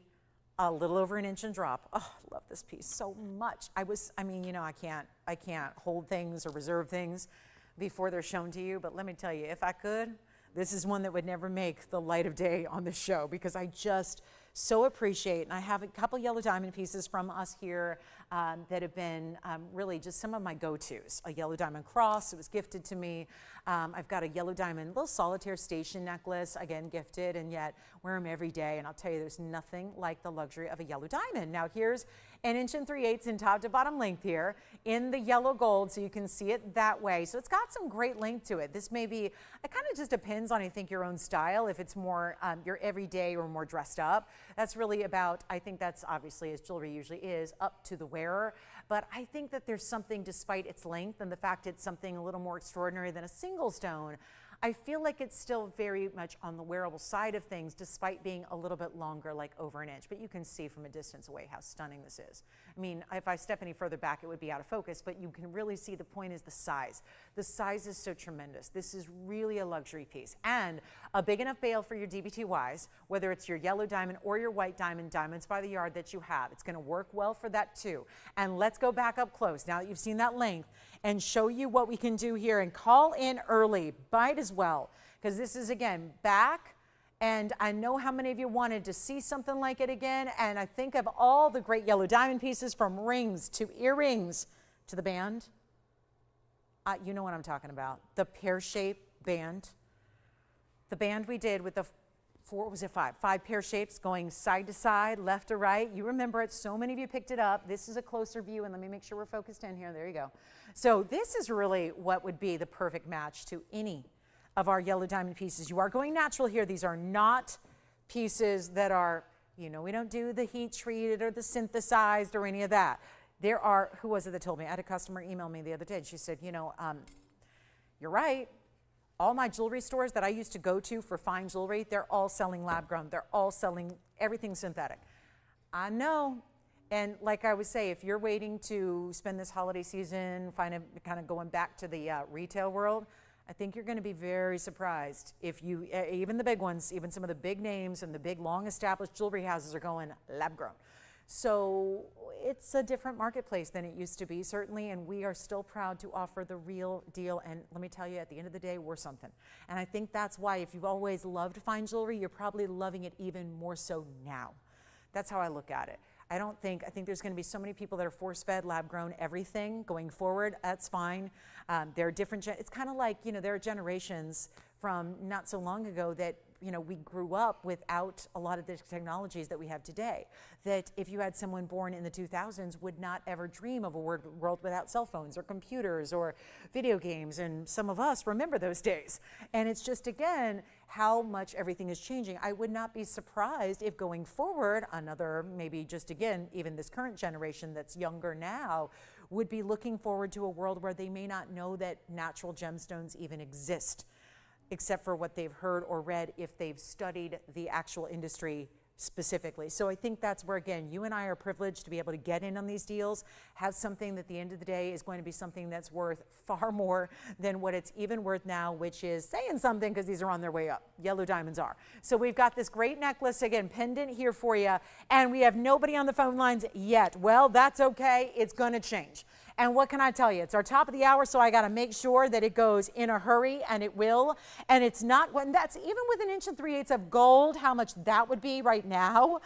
a little over 1 inch and drop. Oh, I love this piece so much. I mean, you know, I can't hold things or reserve things before they're shown to you, but let me tell you, if I could, this is one that would never make the light of day on the show because I just so appreciate, and I have a couple yellow diamond pieces from us here that have been really just some of my go-tos. A yellow diamond cross, it was gifted to me. I've got a yellow diamond little solitaire station necklace, again gifted, and yet wear them every day, and I'll tell you there's nothing like the luxury of a yellow diamond. Now here's 1 inch and 3/8 in top to bottom length here in the yellow gold, so you can see it that way. So it's got some great length to it. This may be, it kind of just depends on, I think, your own style, if it's more your everyday or more dressed up. That's really about, I think that's obviously, as jewelry usually is, up to the wearer. But I think that there's something, despite its length and the fact it's something a little more extraordinary than a single stone, I feel like it's still very much on the wearable side of things, despite being a little bit longer, like over 1 inch. But you can see from a distance away how stunning this is. I mean, if I step any further back, it would be out of focus, but you can really see the point is the size. The size is so tremendous. This is really a luxury piece. And a big enough bail for your DBTYs, whether it's your yellow diamond or your white diamond, diamonds by the yard that you have. It's gonna work well for that too. And let's go back up close, now that you've seen that length, and show you what we can do here. And call in early, might as well, because this is, again, back, and I know how many of you wanted to see something like it again, and I think of all the great yellow diamond pieces, from rings to earrings to the band. You know what I'm talking about, the pear-shaped band. The band we did with the five pear shapes going side to side, left to right. You remember it. So many of you picked it up. This is a closer view, and let me make sure we're focused in here. There you go. So this is really what would be the perfect match to any of our yellow diamond pieces. You are going natural here. These are not pieces that are, you know, we don't do the heat treated or the synthesized or any of that. There are, who was it that told me? I had a customer email me the other day, and she said, you know, you're right. All my jewelry stores that I used to go to for fine jewelry, they're all selling lab grown. They're all selling everything synthetic. I know. And like I would say, if you're waiting to spend this holiday season kind of going back to the retail world, I think you're going to be very surprised if you, even the big ones, even some of the big names and the big long established jewelry houses are going lab grown. So it's a different marketplace than it used to be, certainly, and we are still proud to offer the real deal. And let me tell you, at the end of the day, we're something. And I think that's why, if you've always loved fine jewelry, you're probably loving it even more so now. That's how I look at it. I think there's going to be so many people that are force-fed, lab-grown everything going forward. That's fine. There are different, it's kind of like, you know, there are generations from not so long ago that we grew up without a lot of the technologies that we have today. That if you had someone born in the 2000s would not ever dream of a world without cell phones or computers or video games. And some of us remember those days. And it's just, again, how much everything is changing. I would not be surprised if going forward, another, maybe just again, even this current generation that's younger now, would be looking forward to a world where they may not know that natural gemstones even exist, except for what they've heard or read if they've studied the actual industry specifically. So I think that's where, again, you and I are privileged to be able to get in on these deals, have something that at the end of the day is going to be something that's worth far more than what it's even worth now, which is saying something because these are on their way up. Yellow diamonds are. So we've got this great necklace, again, pendant here for you, and we have nobody on the phone lines yet. Well, that's okay. It's going to change. And what can I tell you? It's our top of the hour, so I got to make sure that it goes in a hurry, and it will. And it's not, when that's even with 1 3/8 of gold, how much that would be right now.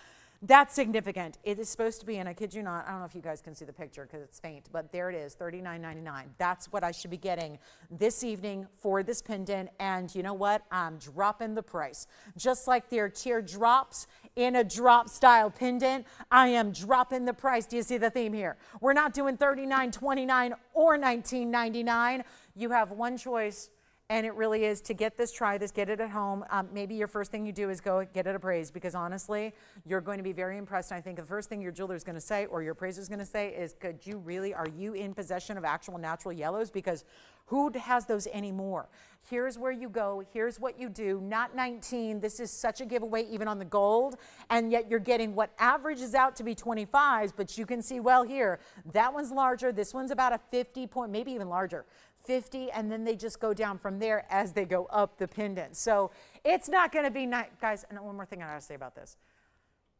That's significant. It is supposed to be, and I kid you not, I don't know if you guys can see the picture because it's faint, but there it is, $39.99. That's what I should be getting this evening for this pendant. And you know what? I'm dropping the price. Just like their teardrops in a drop style pendant, I am dropping the price. Do you see the theme here? We're not doing $39.29 or $19.99. You have one choice. And it really is to get this, try this, get it at home. Maybe your first thing you do is go get it appraised, because honestly, you're going to be very impressed. And I think the first thing your jeweler is going to say, or your appraiser is going to say, is, could you really, are you in possession of actual natural yellows? Because who has those anymore? Here's where you go. Here's what you do. Not 19. This is such a giveaway even on the gold. And yet you're getting what averages out to be 25s, but you can see well here, that one's larger. This one's about a 50 point, maybe even larger. 50, and then they just go down from there as they go up the pendant. So it's not going to be nice. Guys, and one more thing I got to say about this.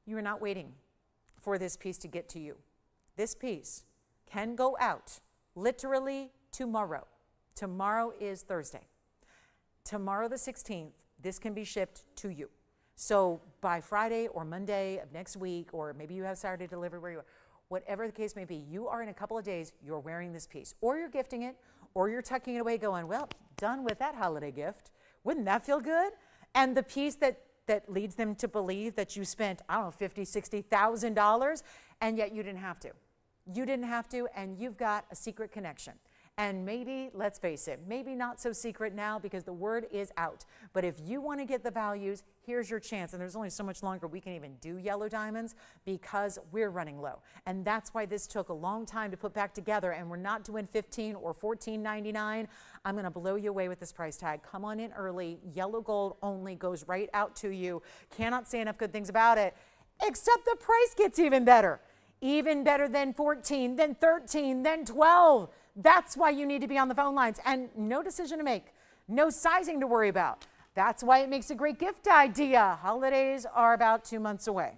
You are not waiting for this piece to get to you. This piece can go out literally tomorrow. Tomorrow is Thursday. Tomorrow the 16th, this can be shipped to you. So by Friday or Monday of next week, or maybe you have Saturday delivery where you are, whatever the case may be, you are in a couple of days, you're wearing this piece, or you're gifting it, or you're tucking it away going, well, done with that holiday gift. Wouldn't that feel good? And the piece that leads them to believe that you spent, I don't know, $50,000, $60,000, and yet you didn't have to. You didn't have to, and you've got a secret connection. And maybe, let's face it, maybe not so secret now because the word is out. But if you want to get the values, here's your chance. And there's only so much longer we can even do yellow diamonds because we're running low. And that's why this took a long time to put back together. And we're not doing $15 or $14.99. I'm going to blow you away with this price tag. Come on in early. Yellow gold only goes right out to you. Cannot say enough good things about it, except the price gets even better. Even better than 14, then 13, then 12. That's why you need to be on the phone lines, and no decision to make, no sizing to worry about. That's why it makes a great gift idea. Holidays are about 2 months away,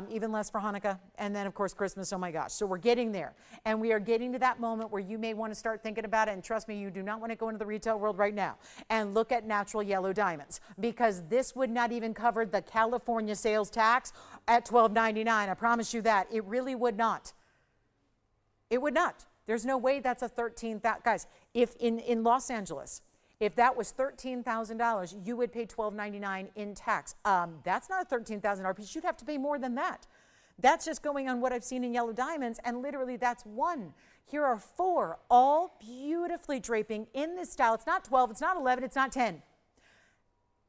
even less for Hanukkah, and then of course Christmas. Oh my gosh. So we're getting there, and we are getting to that moment where you may want to start thinking about it. And trust me, you do not want to go into the retail world right now and look at natural yellow diamonds, because this would not even cover the California sales tax at $12.99. I promise you that. It really would not. It would not. There's no way that's a $13,000. Guys, if in Los Angeles, if that was $13,000, you would pay $12.99 in tax. That's not a $13,000 piece. You'd have to pay more than that. That's just going on what I've seen in yellow diamonds, and literally that's one. Here are 4, all beautifully draping in this style. It's not 12, it's not 11, it's not 10.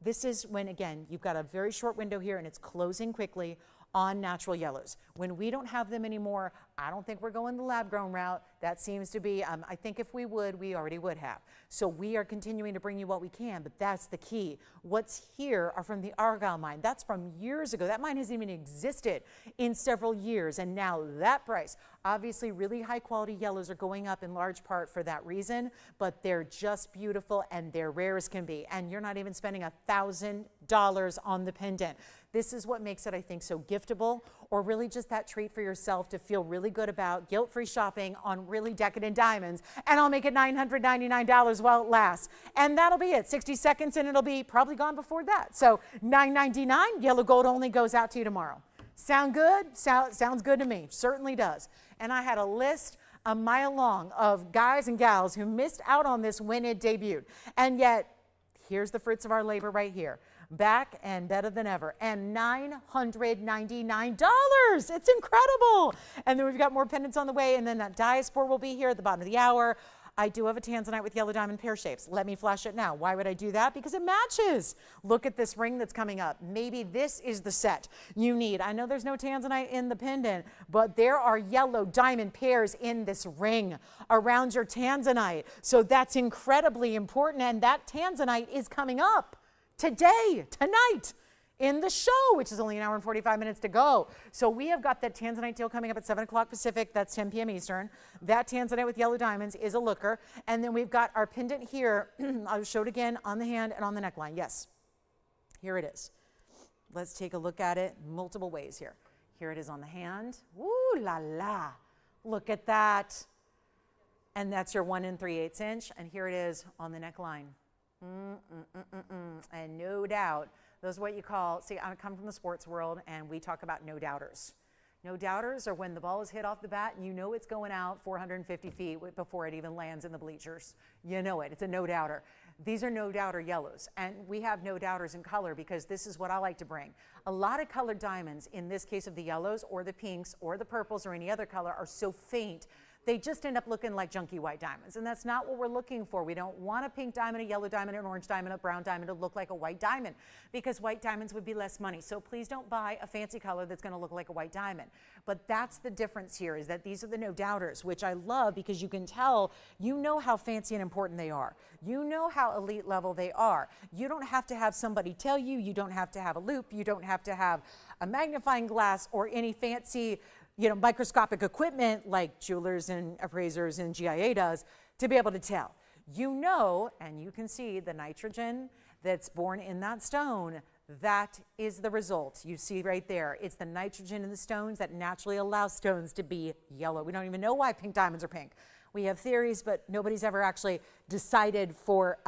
This is when, again, you've got a very short window here, and it's closing quickly on natural yellows. When we don't have them anymore, I don't think we're going the lab-grown route. That seems to be, I think if we would, we already would have. So we are continuing to bring you what we can, but that's the key. What's here are from the Argyle mine. That's from years ago. That mine hasn't even existed in several years, and now that price. Obviously, really high-quality yellows are going up in large part for that reason, but they're just beautiful, and they're rare as can be, and you're not even spending $1,000 on the pendant. This is what makes it, I think, so giftable, or really just that treat for yourself to feel really good about guilt-free shopping on really decadent diamonds. And I'll make it $999 while it lasts. And that'll be it. 60 seconds and it'll be probably gone before that. So $9.99, yellow gold only goes out to you tomorrow. Sound good? Sounds good to me. Certainly does. And I had a list a mile long of guys and gals who missed out on this when it debuted. And yet, here's the fruits of our labor right here. back and better than ever. And $999. It's incredible. And then we've got more pendants on the way, and then that Diaspore will be here at the bottom of the hour. I do have a Tanzanite with yellow diamond pear shapes. Let me flash it now. Why would I do that? Because it matches. Look at this ring that's coming up. Maybe this is the set you need. I know there's no Tanzanite in the pendant, but there are yellow diamond pairs in this ring around your Tanzanite. So that's incredibly important, and that Tanzanite is coming up today, tonight, in the show, which is only an hour and 45 minutes to go. So we have got that Tanzanite deal coming up at 7 o'clock Pacific. That's 10 p.m. Eastern. That Tanzanite with yellow diamonds is a looker. And then we've got our pendant here. I'll show it again on the hand and on the neckline. Yes, here it is. Let's take a look at it multiple ways here. Here it is on the hand. Ooh la la. Look at that. And that's your 1 3/8 inch. And here it is on the neckline. And no doubt, those are what you call, see, I come from the sports world, and we talk about no doubters. No doubters are when the ball is hit off the bat and you know it's going out 450 feet before it even lands in the bleachers. You know it. It's a no doubter. These are no doubter yellows, and we have no doubters in color because this is what I like to bring. A lot of colored diamonds, in this case of the yellows or the pinks or the purples or any other color, are so faint they just end up looking like junky white diamonds, and that's not what we're looking for. We don't want a pink diamond, a yellow diamond, an orange diamond, a brown diamond to look like a white diamond, because white diamonds would be less money. So please don't buy a fancy color that's going to look like a white diamond. But that's the difference here, is that these are the no doubters, which I love because you can tell, you know how fancy and important they are. You know how elite level they are. You don't have to have somebody tell you. You don't have to have a loop. You don't have to have a magnifying glass or any fancy, microscopic equipment like jewelers and appraisers and GIA does to be able to tell. You know, and you can see the nitrogen that's born in that stone. That is the result. You see right there. It's the nitrogen in the stones that naturally allows stones to be yellow. We don't even know why pink diamonds are pink. We have theories, but nobody's ever actually decided for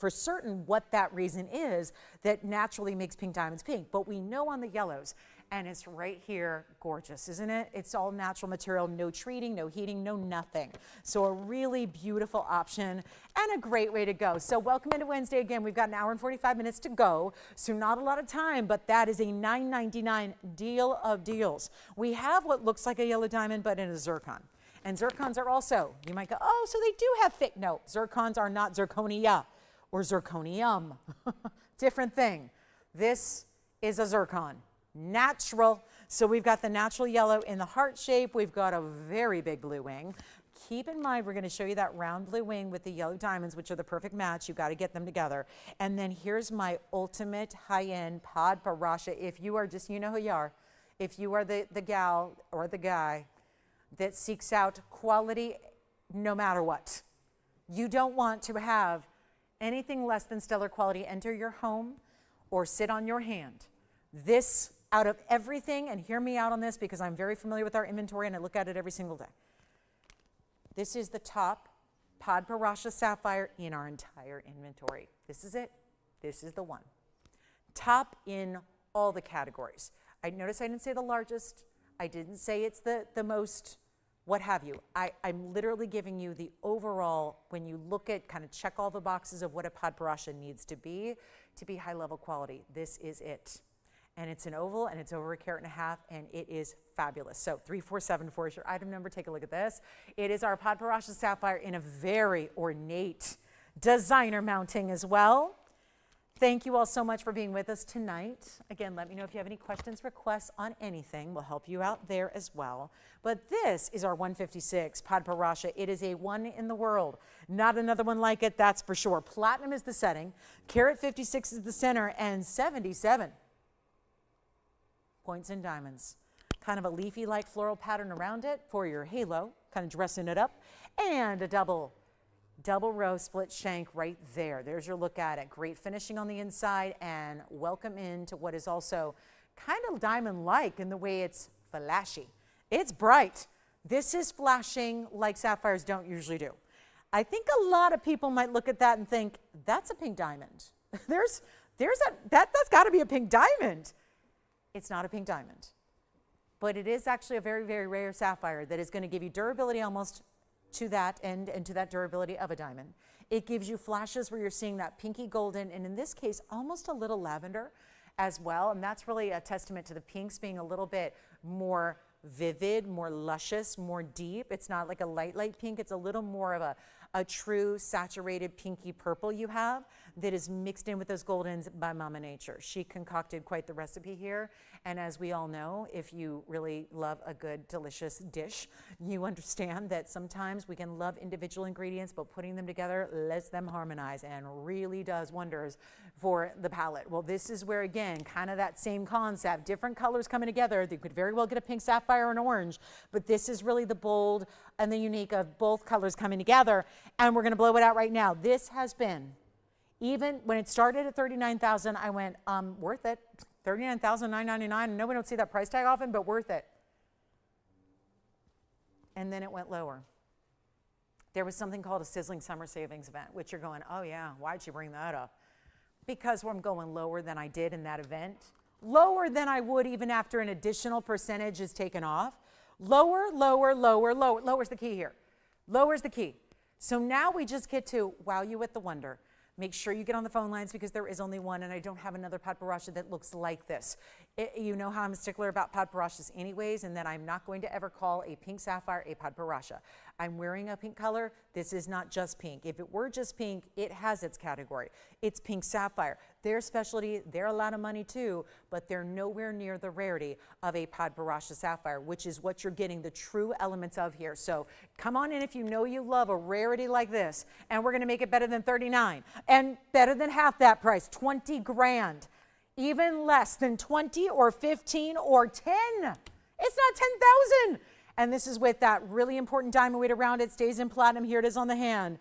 certain what that reason is that naturally makes pink diamonds pink. But we know on the yellows, and it's right here, gorgeous, isn't it? It's all natural material, no treating, no heating, no nothing. So a really beautiful option and a great way to go. So welcome into Wednesday again. We've got an hour and 45 minutes to go, so not a lot of time, but that is a $9.99 deal of deals. We have what looks like a yellow diamond, but in a zircon. And zircons are also, you might go, oh, so they do have thick. No, zircons are not zirconia or zirconium. Different thing. This is a zircon. Natural. So we've got the natural yellow in the heart shape. We've got a very big blue wing. Keep in mind, we're going to show you that round blue wing with the yellow diamonds, which are the perfect match. You've got to get them together. And then here's my ultimate high-end Padparadscha. If you are just, you know who you are. If you are the gal or the guy that seeks out quality no matter what. You don't want to have anything less than stellar quality enter your home or sit on your hand. This, out of everything, and hear me out on this because I'm very familiar with our inventory and I look at it every single day. This is the top Padparadscha sapphire in our entire inventory. This is it. This is the one. Top in all the categories. I notice I didn't say the largest. I didn't say it's the most, what have you. I'm literally giving you the overall, when you look at, kind of check all the boxes of what a Padparadscha needs to be high level quality. This is it. And it's an oval, and it's over 1.5 carats, and it is fabulous. So 3474 is your item number. Take a look at this. It is our Padparadscha sapphire in a very ornate designer mounting as well. Thank you all so much for being with us tonight. Again, let me know if you have any questions, requests on anything. We'll help you out there as well. But this is our 156 Padparadscha. It is a one in the world. Not another one like it, that's for sure. Platinum is the setting, carat 56 is the center, and 77 points in diamonds. Kind of a leafy-like floral pattern around it for your halo, kind of dressing it up, and a double row split shank right there. There's your look at it. Great finishing on the inside, and welcome into what is also kind of diamond-like in the way it's flashy. It's bright. This is flashing like sapphires don't usually do. I think a lot of people might look at that and think, that's a pink diamond. That's got to be a pink diamond. It's not a pink diamond, but it is actually a very, very rare sapphire that is going to give you durability almost to that end and to that durability of a diamond. It gives you flashes where you're seeing that pinky golden, and in this case, almost a little lavender as well. And that's really a testament to the pinks being a little bit more vivid, more luscious, more deep. It's not like a light pink. It's a little more of a true saturated pinky purple you have that is mixed in with those goldens by Mama Nature. She concocted quite the recipe here. And as we all know, if you really love a good, delicious dish, you understand that sometimes we can love individual ingredients, but putting them together lets them harmonize and really does wonders for the palette. Well, this is where, again, kind of that same concept, different colors coming together. You could very well get a pink sapphire and orange, but this is really the bold and the unique of both colors coming together. And we're going to blow it out right now. This has been, even when it started at $39,000, I went, worth it. $39,999. No, we don't see that price tag often, but worth it. And then it went lower. There was something called a sizzling summer savings event, which you're going, oh yeah, why'd you bring that up? Because I'm going lower than I did in that event. Lower than I would even after an additional percentage is taken off. Lower, lower, lower, lower. Lower's the key here. Lower's the key. So now we just get to wow you with the wonder. Make sure you get on the phone lines because there is only one, and I don't have another Padparadscha that looks like this. You know how I'm a stickler about Padparadschas anyways, and that I'm not going to ever call a pink sapphire a Padparadscha. I'm wearing a pink color. This is not just pink. If it were just pink, it has its category. It's pink sapphire. Their specialty, they're a lot of money too, but they're nowhere near the rarity of a Padparadscha sapphire, which is what you're getting the true elements of here. So come on in if you know you love a rarity like this, and we're going to make it better than 39 and better than half that price, 20 grand, even less than 20 or 15 or 10. It's not 10,000. And this is with that really important diamond weight around it, stays in platinum. Here it is on the hand.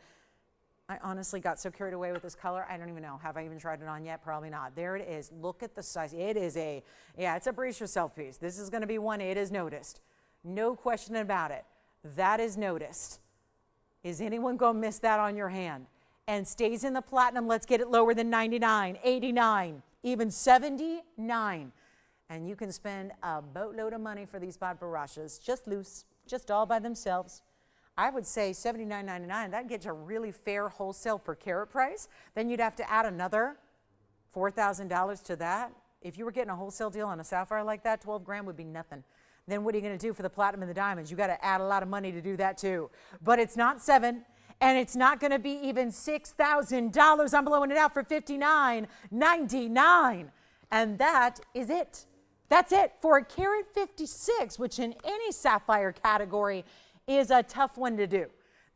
I honestly got so carried away with this color. I don't even know. Have I even tried it on yet? Probably not. There it is. Look at the size. It is it's a brace yourself piece. This is going to be one it is noticed. No question about it. That is noticed. Is anyone going to miss that on your hand? And stays in the platinum. Let's get it lower than 99, 89, even 79. And you can spend a boatload of money for these Padparadschas, just loose, just all by themselves. I would say $79.99, that gets you a really fair wholesale per carat price. Then you'd have to add another $4,000 to that. If you were getting a wholesale deal on a sapphire like that, 12 grand would be nothing. Then what are you going to do for the platinum and the diamonds? You got to add a lot of money to do that too. But it's not $7,000, and it's not going to be even $6,000. I'm blowing it out for $59.99. And that is it. That's it for a carat 56, which in any sapphire category is a tough one to do.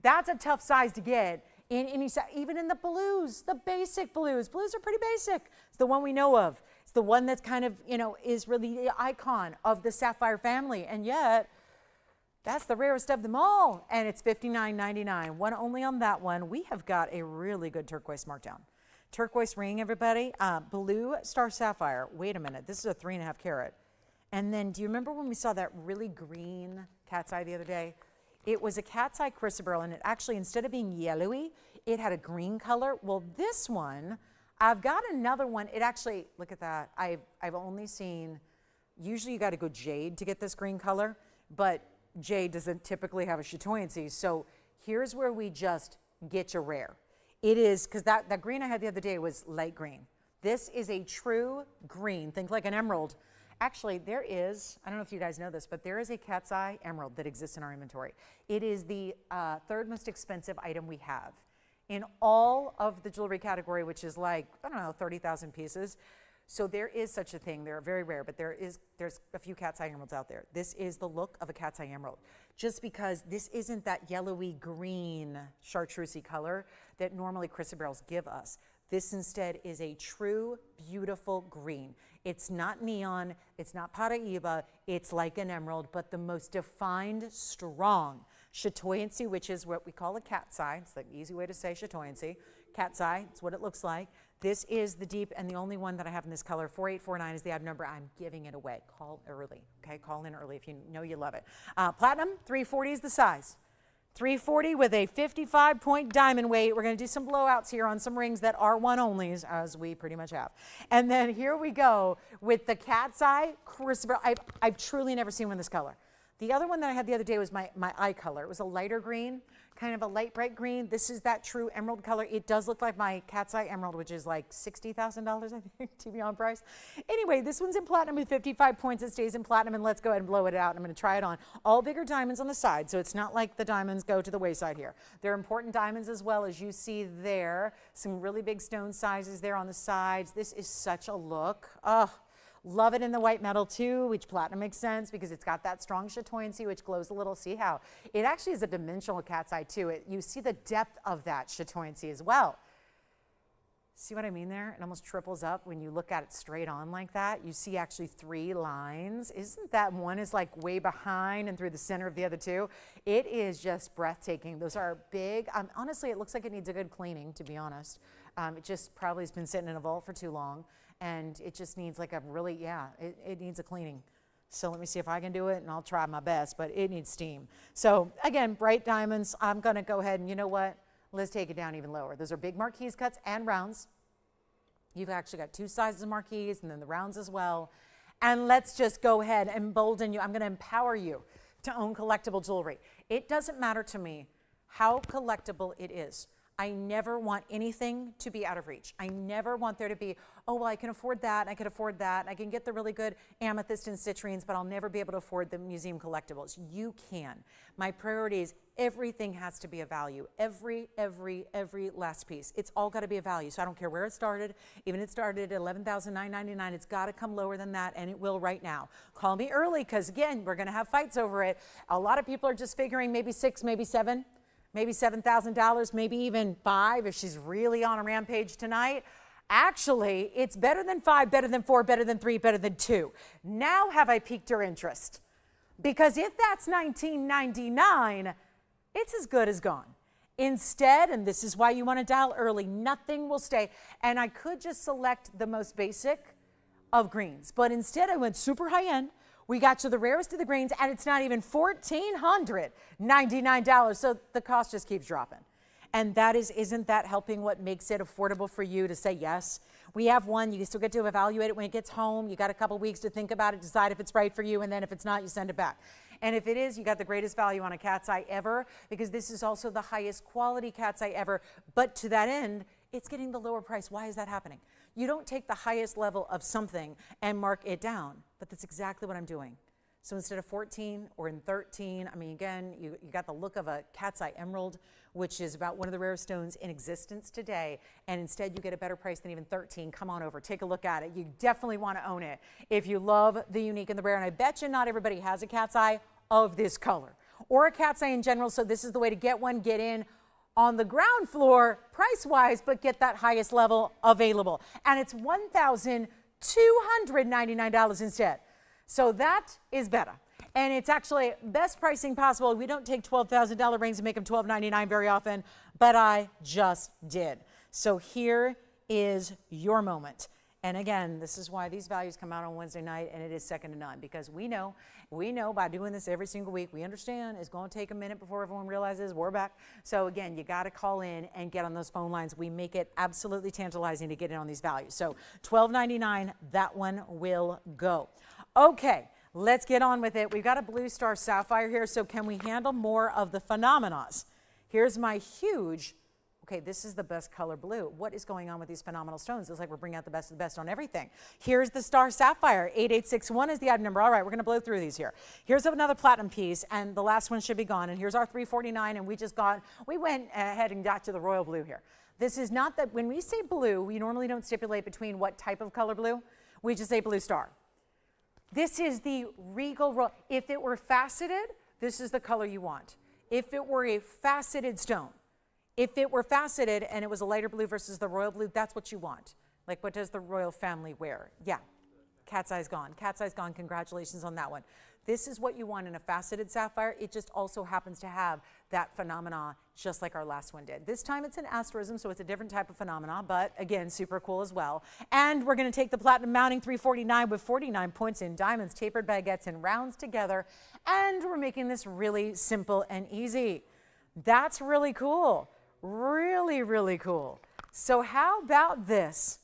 That's a tough size to get in any, even in the blues, the basic blues. Blues are pretty basic. It's the one we know of. It's the one that's kind of, is really the icon of the sapphire family. And yet, that's the rarest of them all. And it's $59.99. One only on that one. We have got a really good turquoise markdown. Turquoise ring, everybody. Blue star sapphire. Wait a minute. This is a 3.5 carat. And then, do you remember when we saw that really green cat's eye the other day? It was a cat's eye chrysoberyl, and it actually, instead of being yellowy, it had a green color. Well, this one, I've got another one. It actually, look at that. I've only seen, usually you got to go jade to get this green color, but jade doesn't typically have a chatoyancy. So here's where we just get you rare. It is, because that green I had the other day was light green. This is a true green. Think like an emerald. Actually, there is, I don't know if you guys know this, but there is a cat's eye emerald that exists in our inventory. It is the third most expensive item we have in all of the jewelry category, which is like, I don't know, 30,000 pieces. So there is such a thing. They're very rare, but there's a few cat's eye emeralds out there. This is the look of a cat's eye emerald, just because this isn't that yellowy green chartreusey color that normally chrysoberyls give us. This instead is a true, beautiful green. It's not neon, it's not Paraíba, it's like an emerald, but the most defined, strong chatoyancy, which is what we call a cat's eye. It's the easy way to say chatoyancy. Cat's eye, it's what it looks like. This is the deep and the only one that I have in this color. 4849 is the item number. I'm giving it away. Call early, okay? Call in early if you know you love it. Platinum, 340 is the size. 340 with a 55-point diamond weight. We're going to do some blowouts here on some rings that are one-onlys, as we pretty much have. And then here we go with the cat's eye chrysoberyl. I've truly never seen one this color. The other one that I had the other day was my eye color. It was a lighter green, kind of a light bright green. This is that true emerald color. It does look like my cat's eye emerald, which is like $60,000, I think, TVON price. Anyway, this one's in platinum with 55 points. It stays in platinum, and let's go ahead and blow it out. I'm going to try it on. All bigger diamonds on the side, so it's not like the diamonds go to the wayside here. They're important diamonds as well, as you see there. Some really big stone sizes there on the sides. This is such a look. Oh. Love it in the white metal too, which platinum makes sense because it's got that strong chatoyancy, which glows a little. See how it actually is a dimensional cat's eye too. You see the depth of that chatoyancy as well. See what I mean there? It almost triples up when you look at it straight on like that. You see actually 3 lines. Isn't that one is like way behind and through the center of the other two? It is just breathtaking. Those are big. Honestly, it looks like it needs a good cleaning, to be honest. It just probably has been sitting in a vault for too long. And it just needs like a really, it needs a cleaning. So let me see if I can do it, and I'll try my best, but it needs steam. So again, bright diamonds, I'm going to go ahead and you know what? Let's take it down even lower. Those are big marquise cuts and rounds. You've actually got 2 sizes of marquise and then the rounds as well. And let's just go ahead and embolden you. I'm going to empower you to own collectible jewelry. It doesn't matter to me how collectible it is. I never want anything to be out of reach. I never want there to be, oh, well, I can afford that, I can afford that, I can get the really good amethyst and citrines, but I'll never be able to afford the museum collectibles. You can. My priority is everything has to be a value. Every last piece. It's all got to be a value. So I don't care where it started. Even if it started at $11,999, it's got to come lower than that, and it will right now. Call me early because, again, we're going to have fights over it. A lot of people are just figuring maybe 6, maybe 7. Maybe $7,000, maybe even 5 if she's really on a rampage tonight. Actually, it's better than 5, better than 4, better than 3, better than 2. Now have I piqued her interest? Because if that's $19.99, it's as good as gone. Instead, and this is why you want to dial early, nothing will stay. And I could just select the most basic of greens, but instead I went super high end. We got to the rarest of the greens, and it's not even $1,499. So the cost just keeps dropping. And that isn't that helping what makes it affordable for you to say yes? We have one. You still get to evaluate it when it gets home. You got a couple weeks to think about it, decide if it's right for you, and then if it's not, you send it back. And if it is, you got the greatest value on a cat's eye ever, because this is also the highest quality cat's eye ever. But to that end, it's getting the lower price. Why is that happening? You don't take the highest level of something and mark it down, but that's exactly what I'm doing. So instead of 14 or in 13, I mean, again, you got the look of a cat's eye emerald, which is about one of the rarest stones in existence today, and instead you get a better price than even 13. Come on over, take a look at it. You definitely want to own it if you love the unique and the rare, and I bet you not everybody has a cat's eye of this color or a cat's eye in general, so this is the way to get one, get in on the ground floor price-wise, but get that highest level available. And it's $1,299 instead. So that is better. And it's actually best pricing possible. We don't take $12,000 rings and make them $12.99 very often, but I just did. So here is your moment. And again, this is why these values come out on Wednesday night, and it is second to none, because we know by doing this every single week, we understand it's going to take a minute before everyone realizes we're back. So again, you got to call in and get on those phone lines. We make it absolutely tantalizing to get in on these values. So $12.99, that one will go. Okay, let's get on with it. We've got a blue star sapphire here, so can we handle more of the phenomena? Here's my huge, okay, this is the best color blue. What is going on with these phenomenal stones? It's like we're bringing out the best of the best on everything. Here's the star sapphire. 8861 is the item number. All right, we're going to blow through these here. Here's another platinum piece, and the last one should be gone. And here's our 349, and we went ahead and got to the royal blue here. This is not that, when we say blue, we normally don't stipulate between what type of color blue. We just say blue star. This is the regal royal. If it were faceted, this is the color you want. If it were a faceted stone, if it were faceted and it was a lighter blue versus the royal blue, that's what you want. Like, what does the royal family wear? Yeah, cat's eye's gone. Cat's eye's gone. Congratulations on that one. This is what you want in a faceted sapphire. It just also happens to have that phenomena just like our last one did. This time it's an asterism, so it's a different type of phenomena, but again, super cool as well. And we're going to take the platinum mounting 349 with 49 points in diamonds, tapered baguettes, and rounds together. And we're making this really simple and easy. That's really cool. Really, really cool. So how about this?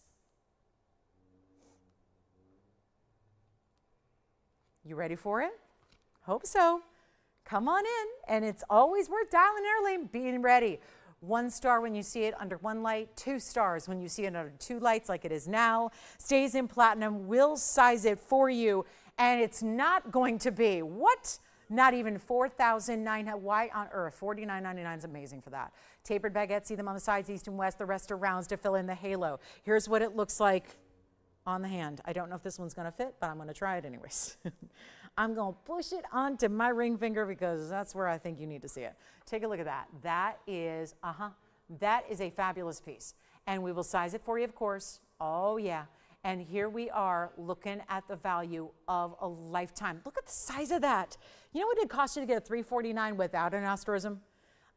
You ready for it? Hope so. come on in. And it's always worth dialing early, being ready. 1 star when you see it under 1 light, 2 stars when you see it under 2 lights like it is now. Stays in platinum, we'll size it for you, and it's not going to be, what? Not even $4,900. Why on earth? $49.99 is amazing for that. Tapered baguettes, see them on the sides, east and west. The rest are rounds to fill in the halo. Here's what it looks like on the hand. I don't know if this one's going to fit, but I'm going to try it anyways. I'm going to push it onto my ring finger because that's where I think you need to see it. Take a look at that. That is a fabulous piece. And we will size it for you, of course. Oh, yeah. And here we are looking at the value of a lifetime. Look at the size of that. You know what it cost you to get a $349 without an asterism?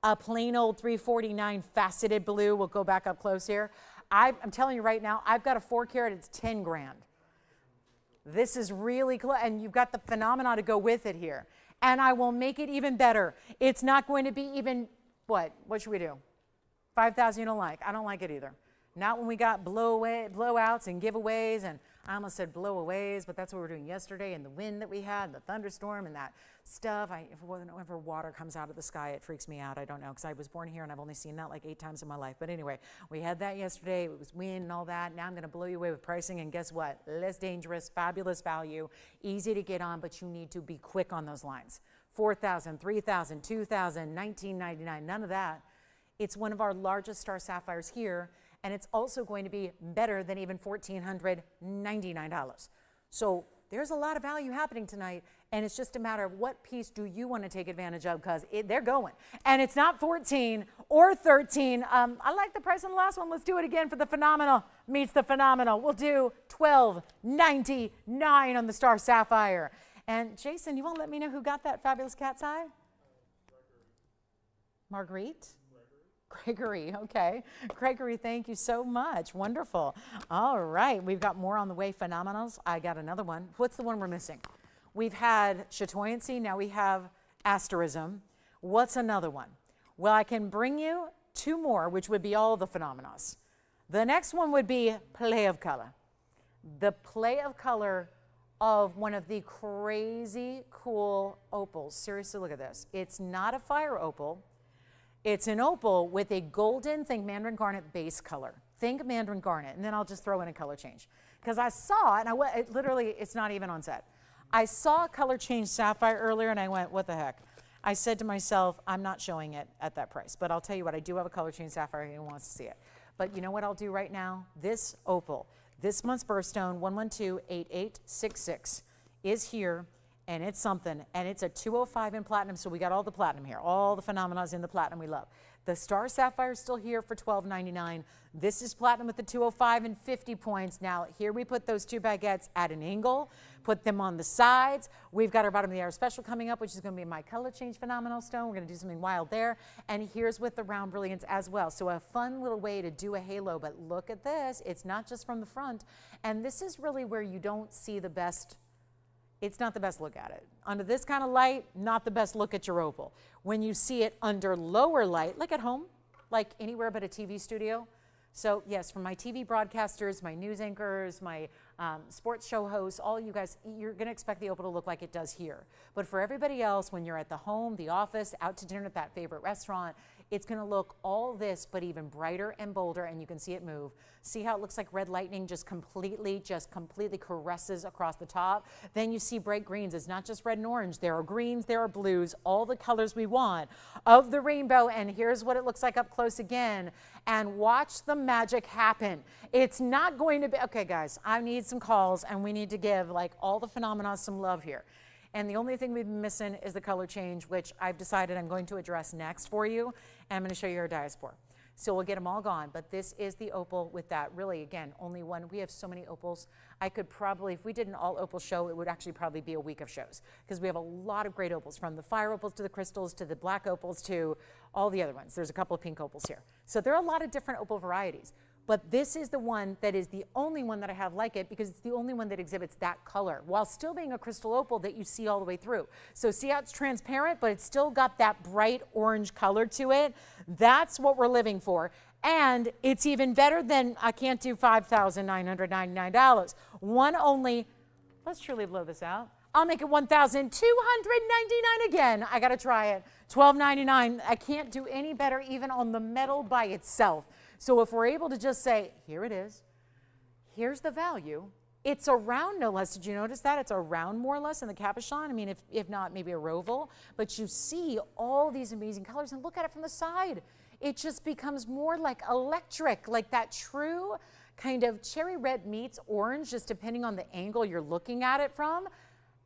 A plain old $349 faceted blue. We'll go back up close here. I'm telling you right now, I've got a 4 carat, it's 10 grand. This is really cool, and you've got the phenomena to go with it here. And I will make it even better. It's not going to be even, what should we do? 5,000 you don't like. I don't like it either. Not when we got blowouts and giveaways, and I almost said blowaways, but that's what we were doing yesterday, and the wind that we had, and the thunderstorm, and that stuff. Whenever water comes out of the sky, it freaks me out. I don't know, because I was born here, and I've only seen that like 8 times in my life. But anyway, we had that yesterday. It was wind and all that. Now I'm going to blow you away with pricing, and guess what? Less dangerous, fabulous value, easy to get on, but you need to be quick on those lines. $4,000, $3,000, $2,000, $19.99, none of that. It's one of our largest star sapphires here, and it's also going to be better than even $1,499. So there's a lot of value happening tonight, and it's just a matter of what piece do you want to take advantage of, because they're going. And it's not 14 or 13. I like the price on the last one. Let's do it again for the phenomenal meets the phenomenal. We'll do $12.99 on the star sapphire. And Jason, you won't let me know who got that fabulous cat's eye? Marguerite? Gregory, okay. Gregory, thank you so much. Wonderful. All right, we've got more on the way. Phenomenals. I got another one. What's the one we're missing? We've had chatoyancy, now we have asterism. What's another one? Well, I can bring you 2 more, which would be all the phenomenos. The next one would be play of color. The play of color of one of the crazy cool opals. Seriously, look at this. It's not a fire opal. It's an opal with a golden, think Mandarin garnet base color. Think Mandarin garnet, and then I'll just throw in a color change. Because I saw it, and literally, it's not even on set. I saw a color change sapphire earlier, and I went, what the heck? I said to myself, I'm not showing it at that price. But I'll tell you what, I do have a color change sapphire, and who wants to see it. But you know what I'll do right now? This opal, this month's birthstone, 112-8866, is here. And it's something, and it's a 205 in platinum, so we got all the platinum here. All the phenomena in the platinum we love. The star sapphire is still here for $12.99. This is platinum with the 205 and 50 points. Now, here we put those 2 baguettes at an angle, put them on the sides. We've got our bottom of the hour special coming up, which is going to be my color change phenomenal stone. We're going to do something wild there. And here's with the round brilliance as well. So a fun little way to do a halo, but look at this. It's not just from the front. And this is really where you don't see the best. It's not the best look at it. Under this kind of light, not the best look at your opal. When you see it under lower light, like at home, like anywhere but a TV studio. So yes, for my TV broadcasters, my news anchors, my sports show hosts, all you guys, you're gonna expect the opal to look like it does here. But for everybody else, when you're at the home, the office, out to dinner at that favorite restaurant, it's gonna look all this, but even brighter and bolder, and you can see it move. See how it looks like red lightning just completely caresses across the top? Then you see bright greens. It's not just red and orange. There are greens, there are blues, all the colors we want of the rainbow, and here's what it looks like up close again. And watch the magic happen. It's not going to be, okay guys, I need some calls, and we need to give like all the phenomena some love here. And the only thing we've been missing is the color change, which I've decided I'm going to address next for you. And I'm going to show you our Diaspore. So we'll get them all gone. But this is the opal with that really, again, only one. We have so many opals. I could probably, if we did an all opal show, it would actually probably be a week of shows. Because we have a lot of great opals, from the fire opals to the crystals to the black opals to all the other ones. There's a couple of pink opals here. So there are a lot of different opal varieties. But this is the one that is the only one that I have like it, because it's the only one that exhibits that color while still being a crystal opal that you see all the way through. So see how it's transparent, but it's still got that bright orange color to it. That's what we're living for. And it's even better than, I can't do $5,999. One only, let's truly blow this out. I'll make it $1,299 again. I got to try it. $12.99. I can't do any better even on the metal by itself. So if we're able to just say, here it is, here's the value. It's around no less. Did you notice that? It's around more or less in the cabochon. I mean, if not, maybe a roval. But you see all these amazing colors, and look at it from the side. It just becomes more like electric, like that true kind of cherry red meets orange, just depending on the angle you're looking at it from.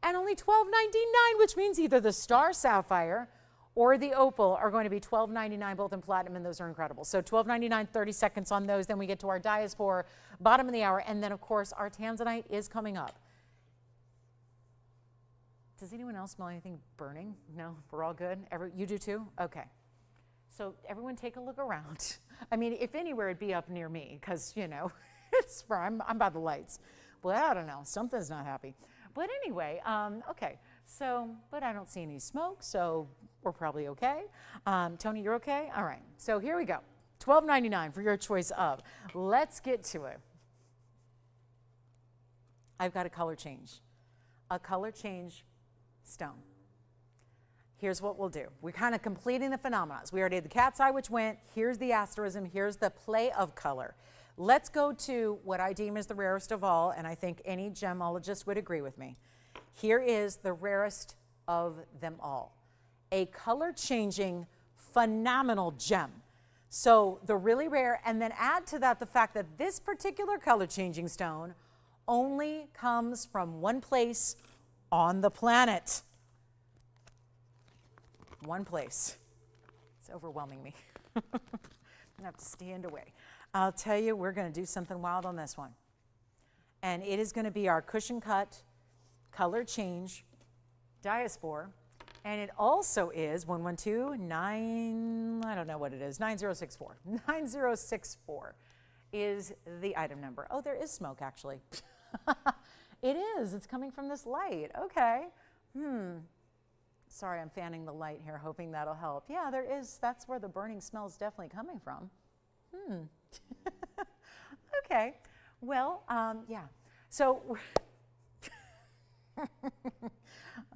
And only $12.99, which means either the star sapphire or the opal are going to be $12.99, both in platinum, and those are incredible. So $12.99, 30 seconds on those. Then we get to our Diaspore, bottom of the hour. And then, of course, our Tanzanite is coming up. Does anyone else smell anything burning? No? We're all good? You do too? Okay. So everyone take a look around. I mean, if anywhere, it'd be up near me because, you know, it's where I'm by the lights. Well, I don't know. Something's not happy. But anyway, okay. So, but I don't see any smoke, so we're probably okay. Tony, you're okay? All right. So here we go. $12.99 for your choice of. Let's get to it. I've got a color change stone. Here's what we'll do. We're kind of completing the phenomena. We already had the cat's eye, which went. Here's the asterism. Here's the play of color. Let's go to what I deem is the rarest of all, and I think any gemologist would agree with me. Here is the rarest of them all. A color-changing, phenomenal gem. So the really rare, and then add to that the fact that this particular color-changing stone only comes from one place on the planet. One place. It's overwhelming me. I'm gonna have to stand away. I'll tell you, we're gonna do something wild on this one. And it is gonna be our cushion cut, color change, Diaspore. And it also is 1129, I don't know what it is, 9064. 9064 is the item number. Oh, there is smoke actually. It is, it's coming from this light, okay. Sorry, I'm fanning the light here, hoping that'll help. Yeah, there is, that's where the burning smell is definitely coming from. Okay, well, yeah. So,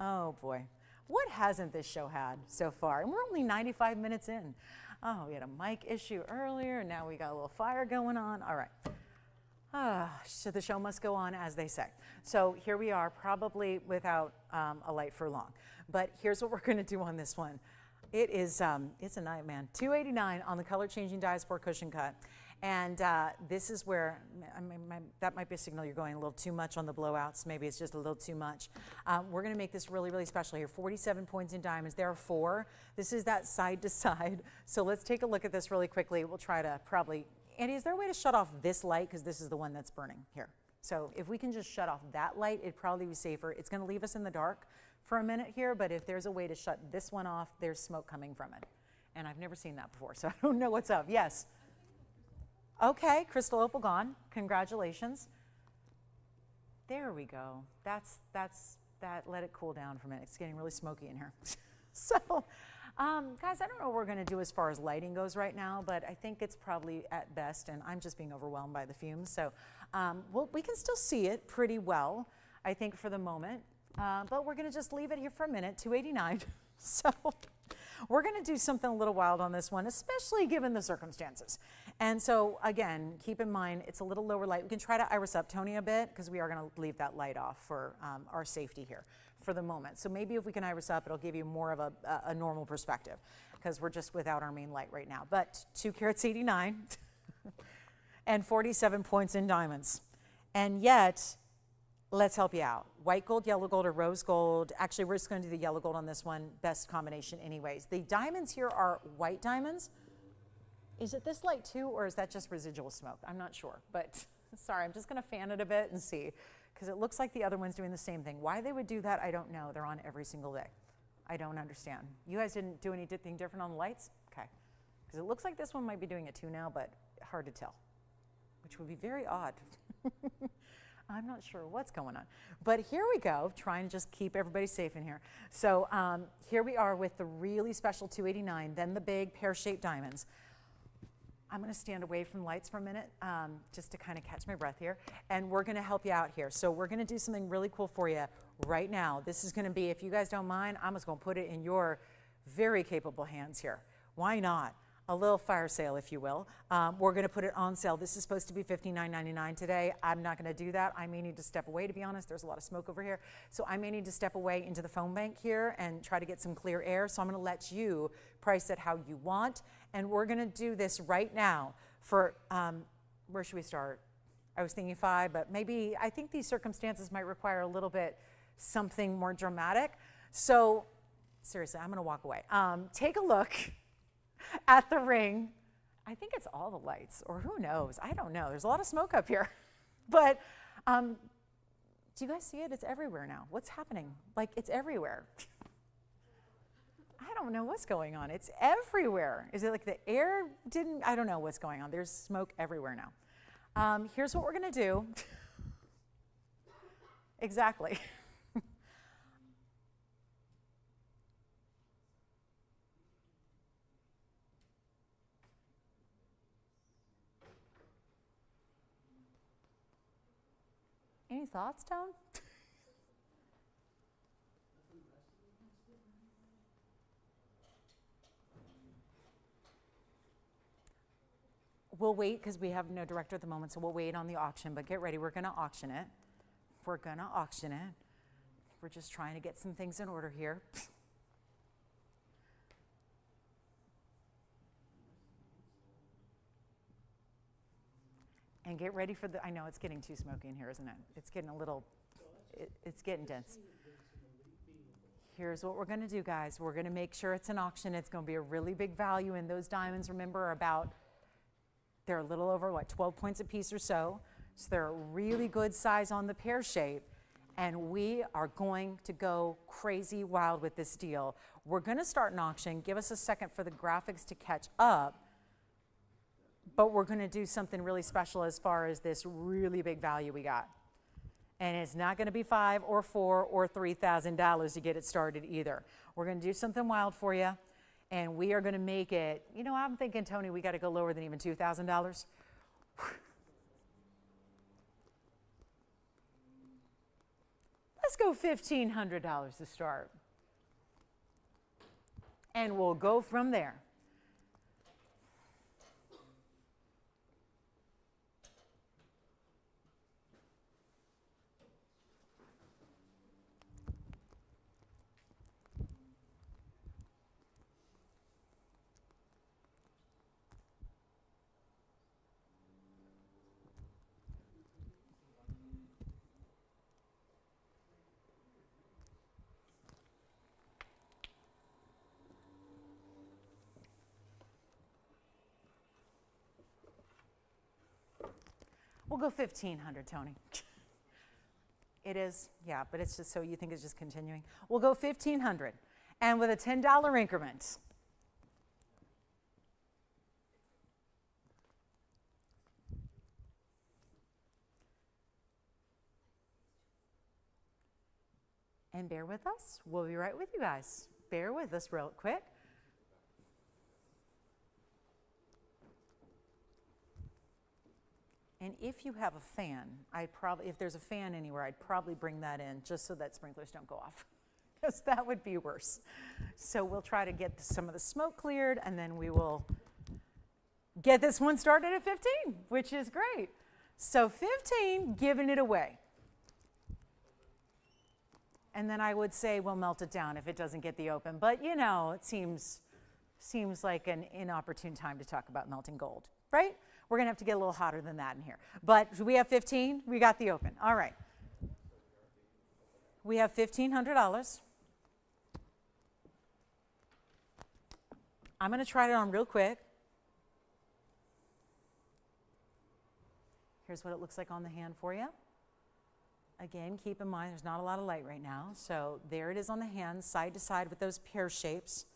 oh boy. What hasn't this show had so far? And we're only 95 minutes in. Oh, we had a mic issue earlier, and now we got a little fire going on. All right. So the show must go on, as they say. So here we are, probably without a light for long. But here's what we're going to do on this one. It is, it's a night, man. $289 on the color-changing Diaspore cushion cut. And this is where, that might be a signal you're going a little too much on the blowouts. Maybe it's just a little too much. We're going to make this really, really special here. 47 points in diamonds. There are 4. This is that side to side. So let's take a look at this really quickly. We'll try to probably, Andy, is there a way to shut off this light? Because this is the one that's burning here. So if we can just shut off that light, it'd probably be safer. It's going to leave us in the dark for a minute here, but if there's a way to shut this one off, there's smoke coming from it. And I've never seen that before, so I don't know what's up. Yes? Okay, crystal opal gone. Congratulations. There we go. That's that. Let it cool down for a minute. It's getting really smoky in here. So, guys, I don't know what we're going to do as far as lighting goes right now, but I think it's probably at best, and I'm just being overwhelmed by the fumes. So, we can still see it pretty well, I think, for the moment. But we're going to just leave it here for a minute. $289. So. We're going to do something a little wild on this one, especially given the circumstances. And so, again, keep in mind, it's a little lower light. We can try to iris up Tony a bit because we are going to leave that light off for our safety here for the moment. So maybe if we can iris up, it'll give you more of a normal perspective because we're just without our main light right now. But 2 carats 89 and 47 points in diamonds. And yet, let's help you out. White gold, yellow gold, or rose gold. Actually, we're just going to do the yellow gold on this one. Best combination anyways. The diamonds here are white diamonds. Is it this light too, or is that just residual smoke? I'm not sure, but sorry, I'm just going to fan it a bit and see, because it looks like the other one's doing the same thing. Why they would do that, I don't know. They're on every single day. I don't understand. You guys didn't do anything different on the lights? Okay. Because it looks like this one might be doing it too now, but hard to tell, which would be very odd. I'm not sure what's going on. But here we go, trying to just keep everybody safe in here. So here we are with the really special 289, then the big pear-shaped diamonds. I'm going to stand away from lights for a minute just to kind of catch my breath here. And we're going to help you out here. So we're going to do something really cool for you right now. This is going to be, if you guys don't mind, I'm just going to put it in your very capable hands here. Why not? A little fire sale, if you will. We're going to put it on sale. This is supposed to be $59.99 today. I'm not going to do that. I may need to step away, to be honest. There's a lot of smoke over here. So I may need to step away into the phone bank here and try to get some clear air. So I'm going to let you price it how you want. And we're going to do this right now for, where should we start? I was thinking 5, but maybe I think these circumstances might require a little bit something more dramatic. So seriously, I'm going to walk away. Take a look at the ring. I think it's all the lights, or who knows? I don't know. There's a lot of smoke up here. But do you guys see it? It's everywhere now. What's happening? Like, it's everywhere. I don't know what's going on. It's everywhere. Is it like the air didn't? I don't know what's going on. There's smoke everywhere now. Here's what we're going to do. Exactly. Any thoughts, Tone? We'll wait because we have no director at the moment, so we'll wait on the auction, but get ready. We're going to auction it. We're going to auction it. We're just trying to get some things in order here. And get ready for the, I know it's getting too smoky in here, isn't it? It's getting a little, it's getting dense. Here's what we're going to do, guys. We're going to make sure it's an auction. It's going to be a really big value, and those diamonds, remember, are about, they're a little over, what, 12 points a piece or so. So they're a really good size on the pear shape, and we are going to go crazy wild with this deal. We're going to start an auction. Give us a second for the graphics to catch up, but we're going to do something really special as far as this really big value we got. And it's not going to be $5 or $4 or $3,000 to get it started either. We're going to do something wild for you, and we are going to make it, you know, I'm thinking, Tony, we got to go lower than even $2,000. Let's go $1,500 to start. And we'll go from there. We'll go 1,500, Tony. It is, yeah, but it's just so you think it's just continuing. We'll go 1,500, and with a $10 increment. And bear with us. We'll be right with you guys. Bear with us real quick. And if you have a fan, if there's a fan anywhere, I'd probably bring that in just so that sprinklers don't go off, because that would be worse. So we'll try to get some of the smoke cleared, and then we will get this one started at 15, which is great. So 15, giving it away. And then I would say we'll melt it down if it doesn't get the open. But, you know, it seems like an inopportune time to talk about melting gold, right? We're going to have to get a little hotter than that in here. But we have 15. We got the open. All right. We have $1,500. I'm going to try it on real quick. Here's what it looks like on the hand for you. Again, keep in mind there's not a lot of light right now. So there it is on the hand, side to side with those pear shapes.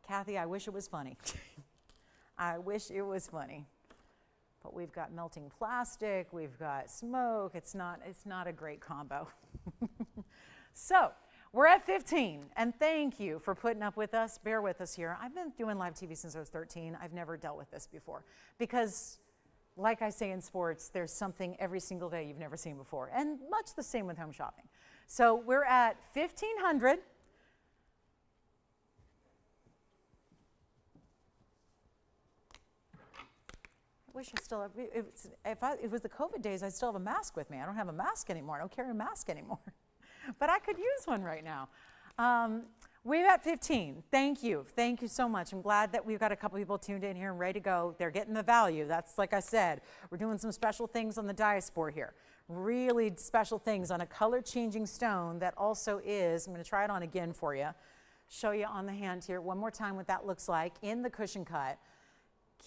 Kathy, I wish it was funny. I wish it was funny. But we've got melting plastic, we've got smoke. It's not a great combo. So We're at 15, and thank you for putting up with us. Bear with us here. I've been doing live TV since I was 13. I've never dealt with this before because, like I say in sports, there's something every single day you've never seen before, and much the same with home shopping. So we're at 1,500. I wish I still have, if it was the COVID days, I'd still have a mask with me. I don't have a mask anymore. I don't carry a mask anymore. But I could use one right now. We're at 15. Thank you. Thank you so much. I'm glad that we've got a couple people tuned in here and ready to go. They're getting the value. That's, like I said, we're doing some special things on the Diaspore here. Really special things on a color-changing stone that also is, I'm going to try it on again for you, show you on the hand here one more time what that looks like in the cushion cut.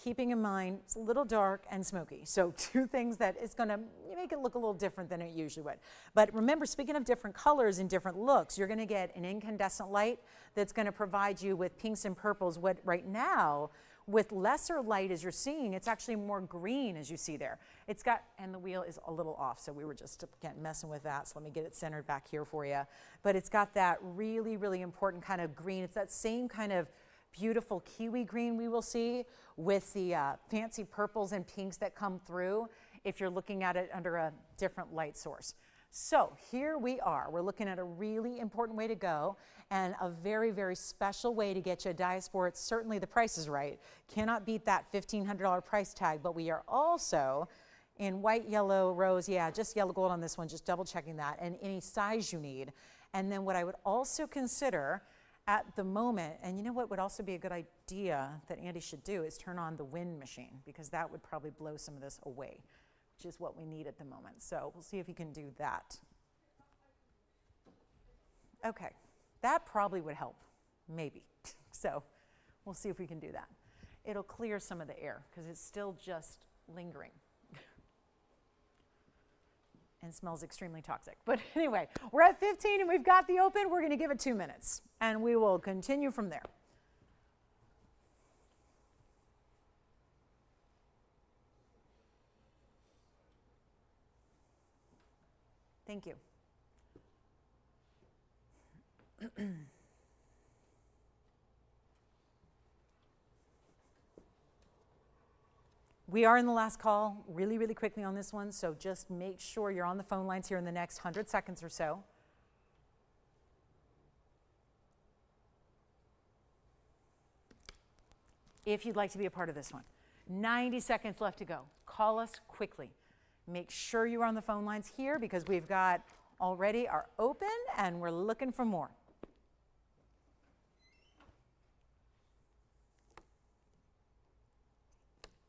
Keeping in mind, it's a little dark and smoky. So two things that is going to make it look a little different than it usually would. But remember, speaking of different colors and different looks, you're going to get an incandescent light that's going to provide you with pinks and purples. What right now, with lesser light as you're seeing, it's actually more green as you see there. It's got, and the wheel is a little off, so we were just again messing with that. So let me get it centered back here for you. But it's got that really, really important kind of green. It's that same kind of beautiful kiwi green we will see with the fancy purples and pinks that come through if you're looking at it under a different light source. So here we are. We're looking at a really important way to go and a very, very special way to get you a Diaspore. It's certainly the price is right. Cannot beat that $1,500 price tag, but we are also in white, yellow, rose, yeah, just yellow gold on this one, just double checking that, and any size you need. And then what I would also consider at the moment, and you know what would also be a good idea that Andy should do is turn on the wind machine, because that would probably blow some of this away, which is what we need at the moment. So we'll see if he can do that. Okay, that probably would help, maybe. So we'll see if we can do that. It'll clear some of the air because it's still just lingering. And smells extremely toxic. But anyway, we're at 15 and we've got the open. We're going to give it 2 minutes and we will continue from there. Thank you. We are in the last call really, really quickly on this one, so just make sure you're on the phone lines here in the next 100 seconds or so. If you'd like to be a part of this one. 90 seconds left to go. Call us quickly. Make sure you're on the phone lines here because we've got already our open and we're looking for more.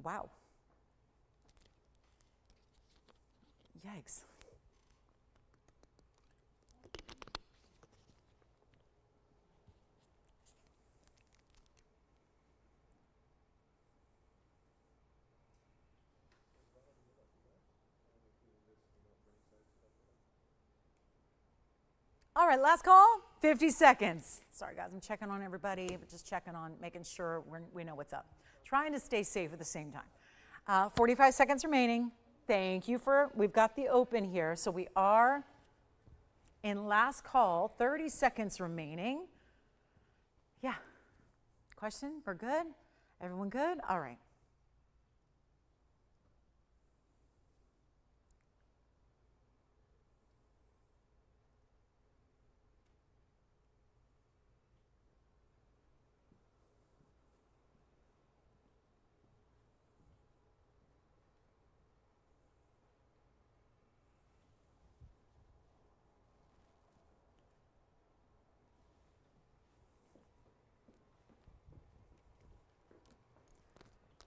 Wow. Yikes. All right, last call, 50 seconds. Sorry guys, I'm checking on everybody, but just checking on, making sure we know what's up. Trying to stay safe at the same time. 45 seconds remaining. Thank you we've got the open here. So we are in last call, 30 seconds remaining. Yeah. Question? We're good? Everyone good? All right.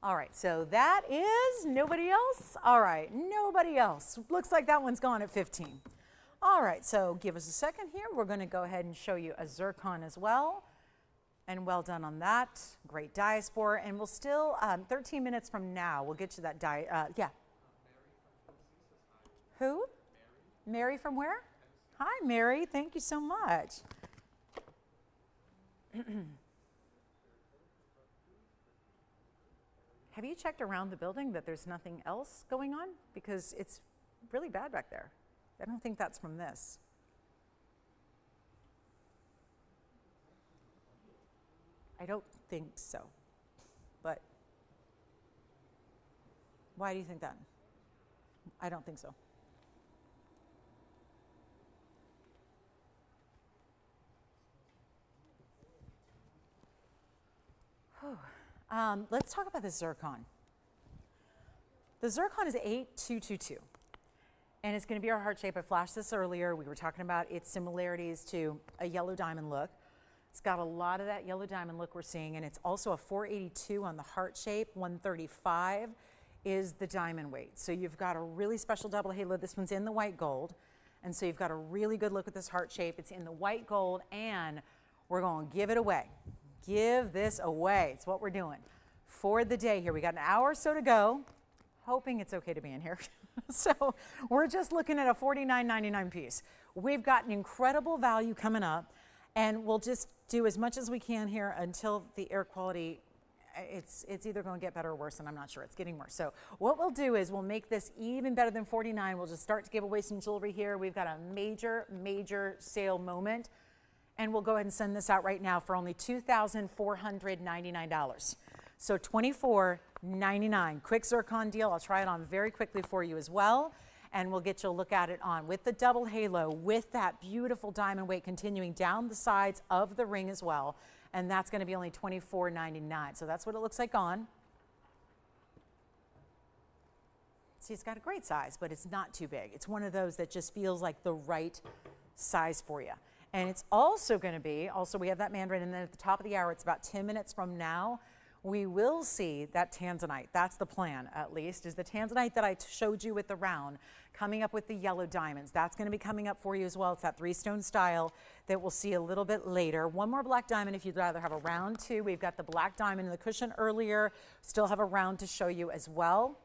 All right, so that is nobody else? All right, nobody else. Looks like that one's gone at 15. All right, so give us a second here. We're going to go ahead and show you a Zircon as well. And well done on that. Great Diaspore. And we'll still, 13 minutes from now, we'll get to that yeah. Who? Mary from where? Hi, Mary. Thank you so much. Have you checked around the building that there's nothing else going on? Because it's really bad back there. I don't think that's from this. I don't think so. But why do you think that? I don't think so. Let's talk about the Zircon. The Zircon is 8222, and it's going to be our heart shape. I flashed this earlier. We were talking about its similarities to a yellow diamond look. It's got a lot of that yellow diamond look we're seeing, and it's also a 482 on the heart shape. 135 is the diamond weight. So you've got a really special double halo. This one's in the white gold, and so you've got a really good look at this heart shape. It's in the white gold, and we're going to give it away. Give this away. It's what we're doing for the day here. We got an hour or so to go. Hoping it's okay to be in here. So we're just looking at a $49.99 piece. We've got an incredible value coming up, and we'll just do as much as we can here until the air quality, it's either going to get better or worse, and I'm not sure. It's getting worse. So what we'll do is we'll make this even better than $49. We'll just start to give away some jewelry here. We've got a major, major sale moment, and we'll go ahead and send this out right now for only $2,499. So $24.99, quick Zircon deal. I'll try it on very quickly for you as well, and we'll get you a look at it on with the double halo, with that beautiful diamond weight continuing down the sides of the ring as well, and that's going to be only $24.99. So that's what it looks like on. See, it's got a great size, but it's not too big. It's one of those that just feels like the right size for you. And it's also going to be, we have that Mandarin, and then at the top of the hour, it's about 10 minutes from now, we will see that Tanzanite. That's the plan, at least, is the Tanzanite that I showed you with the round coming up with the yellow diamonds. That's going to be coming up for you as well. It's that 3-stone style that we'll see a little bit later. One more black diamond if you'd rather have a round too. We've got the black diamond in the cushion earlier. Still have a round to show you as well.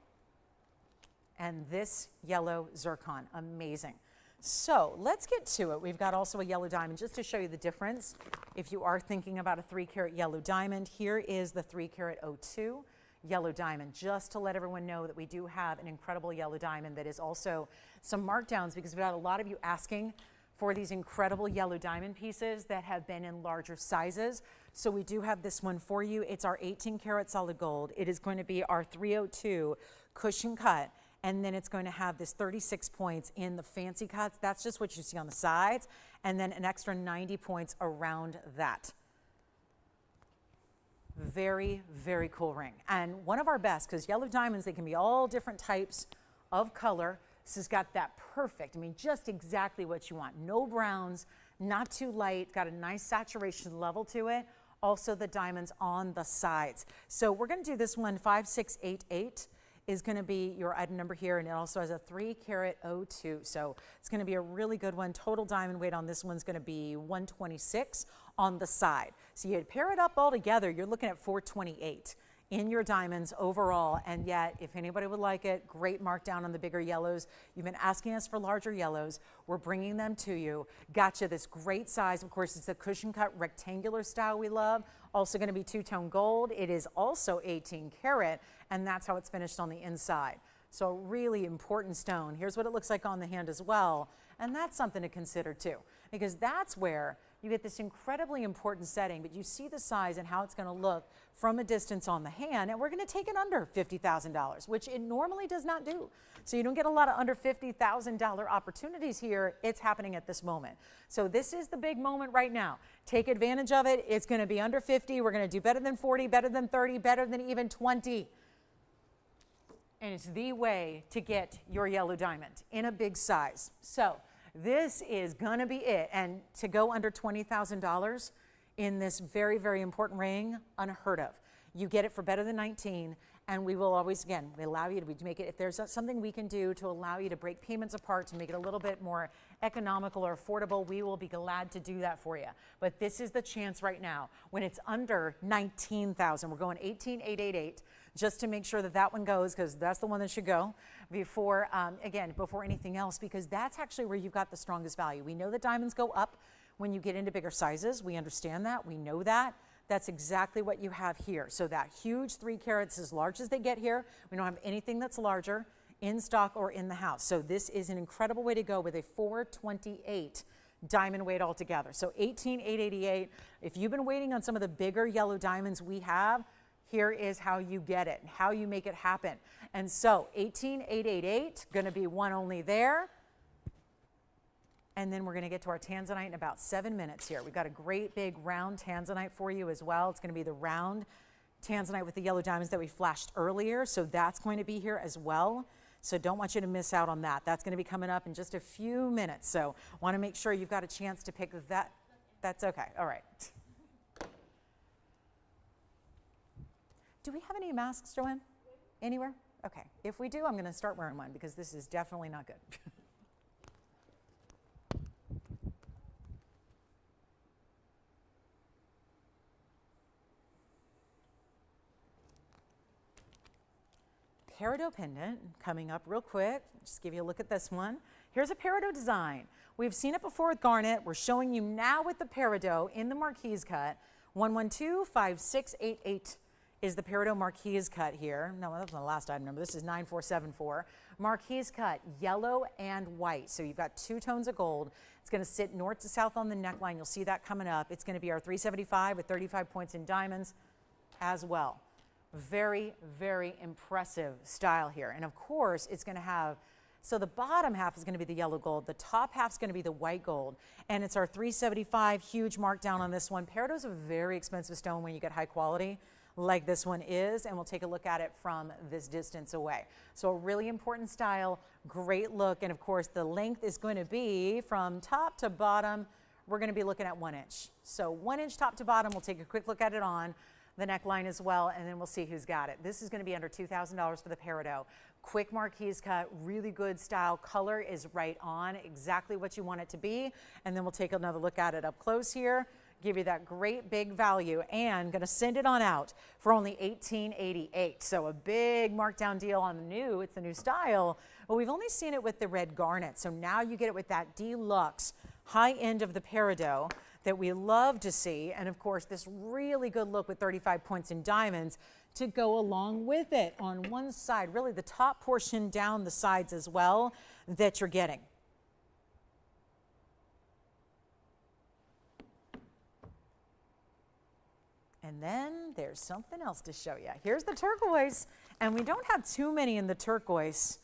And this yellow Zircon, amazing. So let's get to it. We've got also a yellow diamond just to show you the difference. If you are thinking about a 3-carat yellow diamond, here is the 3-carat 02 yellow diamond, just to let everyone know that we do have an incredible yellow diamond that is also some markdowns, because we've got a lot of you asking for these incredible yellow diamond pieces that have been in larger sizes. So we do have this one for you. It's our 18-carat solid gold. It is going to be our 302 cushion cut. And then it's going to have this 36 points in the fancy cuts. That's just what you see on the sides. And then an extra 90 points around that. Very, very cool ring. And one of our best, because yellow diamonds, they can be all different types of color. This has got that perfect, I mean, just exactly what you want. No browns, not too light, got a nice saturation level to it. Also the diamonds on the sides. So we're going to do this one, 5688. Is going to be your item number here, and it also has a 3-carat 02. So it's going to be a really good one. Total diamond weight on this one's going to be 126 on the side. So you pair it up all together, you're looking at 428 in your diamonds overall. And yet, if anybody would like it, great markdown on the bigger yellows. You've been asking us for larger yellows. We're bringing them to you. Got you this great size. Of course, it's a cushion cut rectangular style we love. Also going to be 2-tone gold. It is also 18 karat, and that's how it's finished on the inside. So a really important stone. Here's what it looks like on the hand as well. And that's something to consider too, because that's where you get this incredibly important setting, but you see the size and how it's going to look from a distance on the hand, and we're going to take it under $50,000, which it normally does not do. So you don't get a lot of under $50,000 opportunities here. It's happening at this moment. So this is the big moment right now. Take advantage of it. It's going to be under 50. We're going to do better than 40, better than 30, better than even 20. And it's the way to get your yellow diamond in a big size. So this is going to be it. And to go under $20,000 in this very, very important ring, unheard of. You get it for better than 19, and we will always, again, we allow you to make it, if there's something we can do to allow you to break payments apart to make it a little bit more economical or affordable, we will be glad to do that for you. But this is the chance right now. When it's under 19,000, we're going 18,888, just to make sure that that one goes, because that's the one that should go before, again, before anything else, because that's actually where you've got the strongest value. We know that diamonds go up when you get into bigger sizes. We understand that. We know that. That's exactly what you have here. So that huge 3 carats, as large as they get here. We don't have anything that's larger in stock or in the house. So this is an incredible way to go with a 428 diamond weight altogether. So 18,888. If you've been waiting on some of the bigger yellow diamonds we have, here is how you get it, how you make it happen. And so 18,888, going to be one only there. And then we're going to get to our Tanzanite in about 7 minutes here. We've got a great big round Tanzanite for you as well. It's going to be the round Tanzanite with the yellow diamonds that we flashed earlier. So that's going to be here as well. So don't want you to miss out on that. That's going to be coming up in just a few minutes. So want to make sure you've got a chance to pick that. That's okay. All right. Do we have any masks, Joanne? Anywhere? Okay. If we do, I'm going to start wearing one because this is definitely not good. Peridot pendant coming up real quick. Just give you a look at this one. Here's a peridot design. We've seen it before with garnet. We're showing you now with the peridot in the marquise cut. 1125688 is the peridot marquise cut here. No, that's not the last item number. This is 9474. Marquise cut, yellow and white. So you've got two tones of gold. It's going to sit north to south on the neckline. You'll see that coming up. It's going to be our 375 with 35 points in diamonds as well. Very, very impressive style here. And of course, it's going to have, so the bottom half is going to be the yellow gold. The top half is going to be the white gold. And it's our 375, huge markdown on this one. Peridot's a very expensive stone when you get high quality like this one is. And we'll take a look at it from this distance away. So a really important style, great look. And of course, the length is going to be from top to bottom. We're going to be looking at 1 inch. So 1 inch top to bottom. We'll take a quick look at it on the neckline as well, and then we'll see who's got it. This is going to be under $2,000 for the peridot. Quick marquise cut, really good style. Color is right on, exactly what you want it to be. And then we'll take another look at it up close here, give you that great big value, and going to send it on out for only $18.88. So a big markdown deal on the new, it's the new style, but we've only seen it with the red garnet. So now you get it with that deluxe high end of the peridot that we love to see, and of course this really good look with 35 points in diamonds to go along with it on one side, really the top portion down the sides as well that you're getting. And then there's something else to show you. Here's the turquoise, and we don't have too many in the turquoise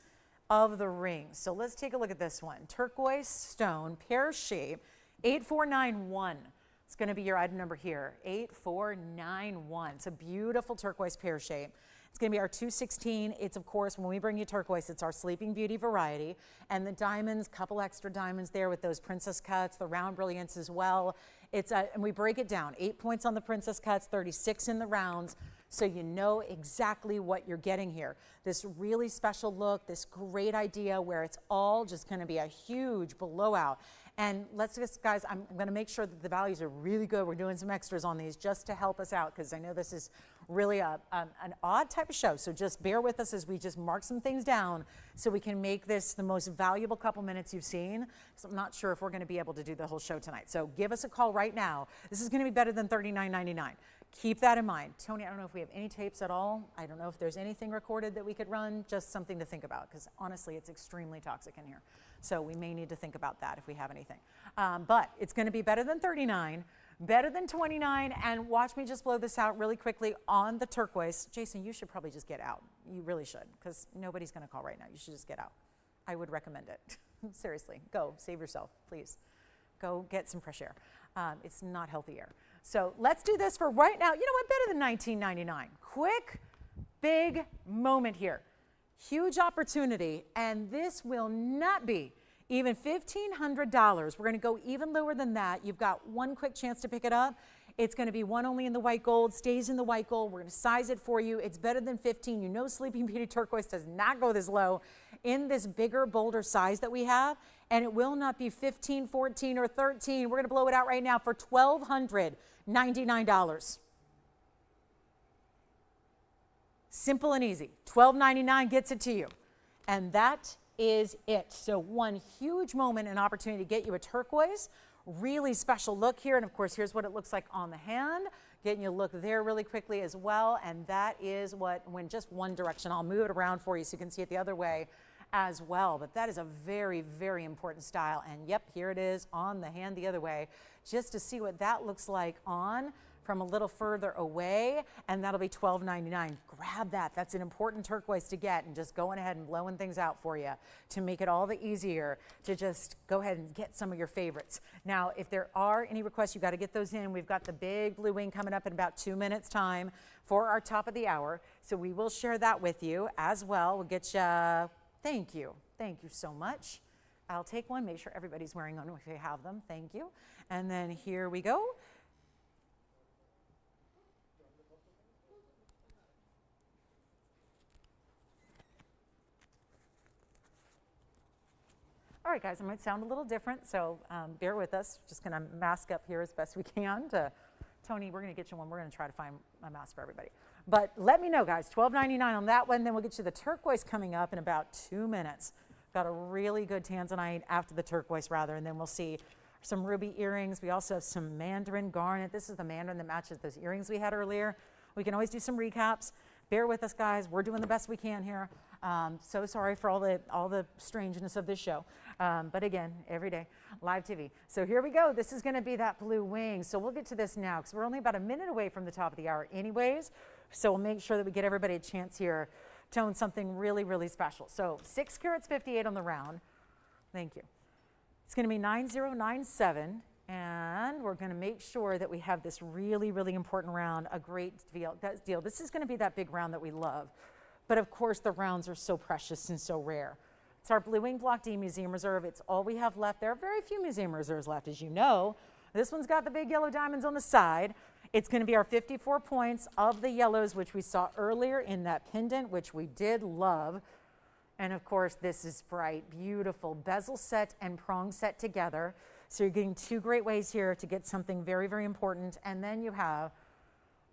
of the ring. So let's take a look at this one. Turquoise stone, pear shape, 8491. It's going to be your item number here, 8491. It's a beautiful turquoise pear shape. It's going to be our 216. It's, of course, when we bring you turquoise, it's our Sleeping Beauty variety. And the diamonds, couple extra diamonds there with those princess cuts, the round brilliance as well. It's and we break it down, 8 points on the princess cuts, 36 in the rounds, so you know exactly what you're getting here. This really special look, this great idea where it's all just going to be a huge blowout. And let's just, guys, I'm going to make sure that the values are really good. We're doing some extras on these just to help us out because I know this is really an odd type of show. So just bear with us as we just mark some things down so we can make this the most valuable couple minutes you've seen. So I'm not sure if we're going to be able to do the whole show tonight. So give us a call right now. This is going to be better than $39.99. Keep that in mind. Tony, I don't know if we have any tapes at all. I don't know if there's anything recorded that we could run, just something to think about because honestly, it's extremely toxic in here. So we may need to think about that if we have anything. But it's going to be better than 39, better than 29, and watch me just blow this out really quickly on the turquoise. Jason, you should probably just get out. You really should because nobody's going to call right now. You should just get out. I would recommend it. Seriously, go save yourself, please. Go get some fresh air. It's not healthy air. So let's do this for right now. You know what? Better than $19.99. Quick, big moment here. Huge opportunity, and this will not be even $1,500. We're going to go even lower than that. You've got one quick chance to pick it up. It's going to be one only in the white gold, stays in the white gold. We're going to size it for you. It's better than 15. You know Sleeping Beauty turquoise does not go this low in this bigger, bolder size that we have, and it will not be 15, 14, or 13. We're going to blow it out right now for $1,299. Simple and easy. $12.99 gets it to you. And that is it. So one huge moment and opportunity to get you a turquoise. Really special look here. And of course, here's what it looks like on the hand. Getting you a look there really quickly as well. And that is what, when just one direction, I'll move it around for you so you can see it the other way as well. But that is a very, very important style. And yep, here it is on the hand the other way, just to see what that looks like on from a little further away, and that'll be $12.99. Grab that. That's an important turquoise to get, and just going ahead and blowing things out for you to make it all the easier to just go ahead and get some of your favorites. Now, if there are any requests, you got to get those in. We've got the big blue wing coming up in about 2 minutes time for our top of the hour, so we will share that with you as well. We'll get you, thank you so much. I'll take one, make sure everybody's wearing them if they have them, thank you. And then here we go. All right, guys, it might sound a little different, so bear with us. Just going to mask up here as best we can. Tony, we're going to get you one. We're going to try to find a mask for everybody. But let me know, guys, $12.99 on that one. Then we'll get you the turquoise coming up in about 2 minutes. Got a really good Tanzanite after the turquoise, rather, and then we'll see some ruby earrings. We also have some Mandarin garnet. This is the Mandarin that matches those earrings we had earlier. We can always do some recaps. Bear with us, guys. We're doing the best we can here. So sorry for all the strangeness of this show. But again, every day, live TV. So here we go. This is going to be that blue wing. So we'll get to this now because we're only about a minute away from the top of the hour anyways. So we'll make sure that we get everybody a chance here to own something really, really special. So 6 carats 58 on the round. Thank you. It's going to be 9097. And we're going to make sure that we have this really, really important round, a great deal. This is going to be that big round that we love. But of course, the rounds are so precious and so rare. It's our Blue Wing Block D Museum Reserve. It's all we have left. There are very few museum reserves left, as you know. This one's got the big yellow diamonds on the side. It's going to be our 54 points of the yellows, which we saw earlier in that pendant, which we did love. And of course, this is bright, beautiful bezel set and prong set together. So you're getting 2 great ways here to get something very, very important. And then you have,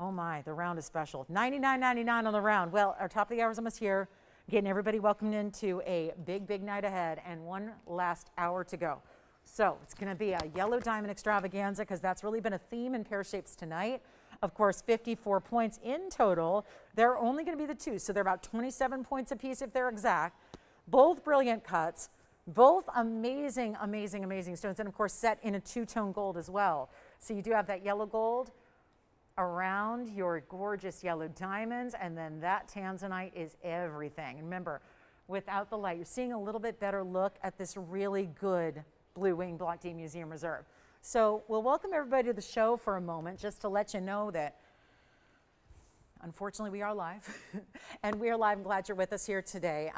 oh my, the round is special. $99.99 on the round. Well, our top of the hour is almost here. Getting everybody welcomed into a big, big night ahead and one last hour to go. So it's going to be a yellow diamond extravaganza because that's really been a theme in pear shapes tonight. Of course, 54 points in total. They're only going to be the 2, so they're about 27 points apiece if they're exact. Both brilliant cuts. Both amazing, amazing, amazing stones, and of course set in a 2-tone gold as well. So you do have that yellow gold around your gorgeous yellow diamonds, and then that Tanzanite is everything. And remember, without the light, you're seeing a little bit better look at this really good Blue Wing Block D Museum Reserve. So we'll welcome everybody to the show for a moment, just to let you know that unfortunately, we are live, and we are live. I'm glad you're with us here today.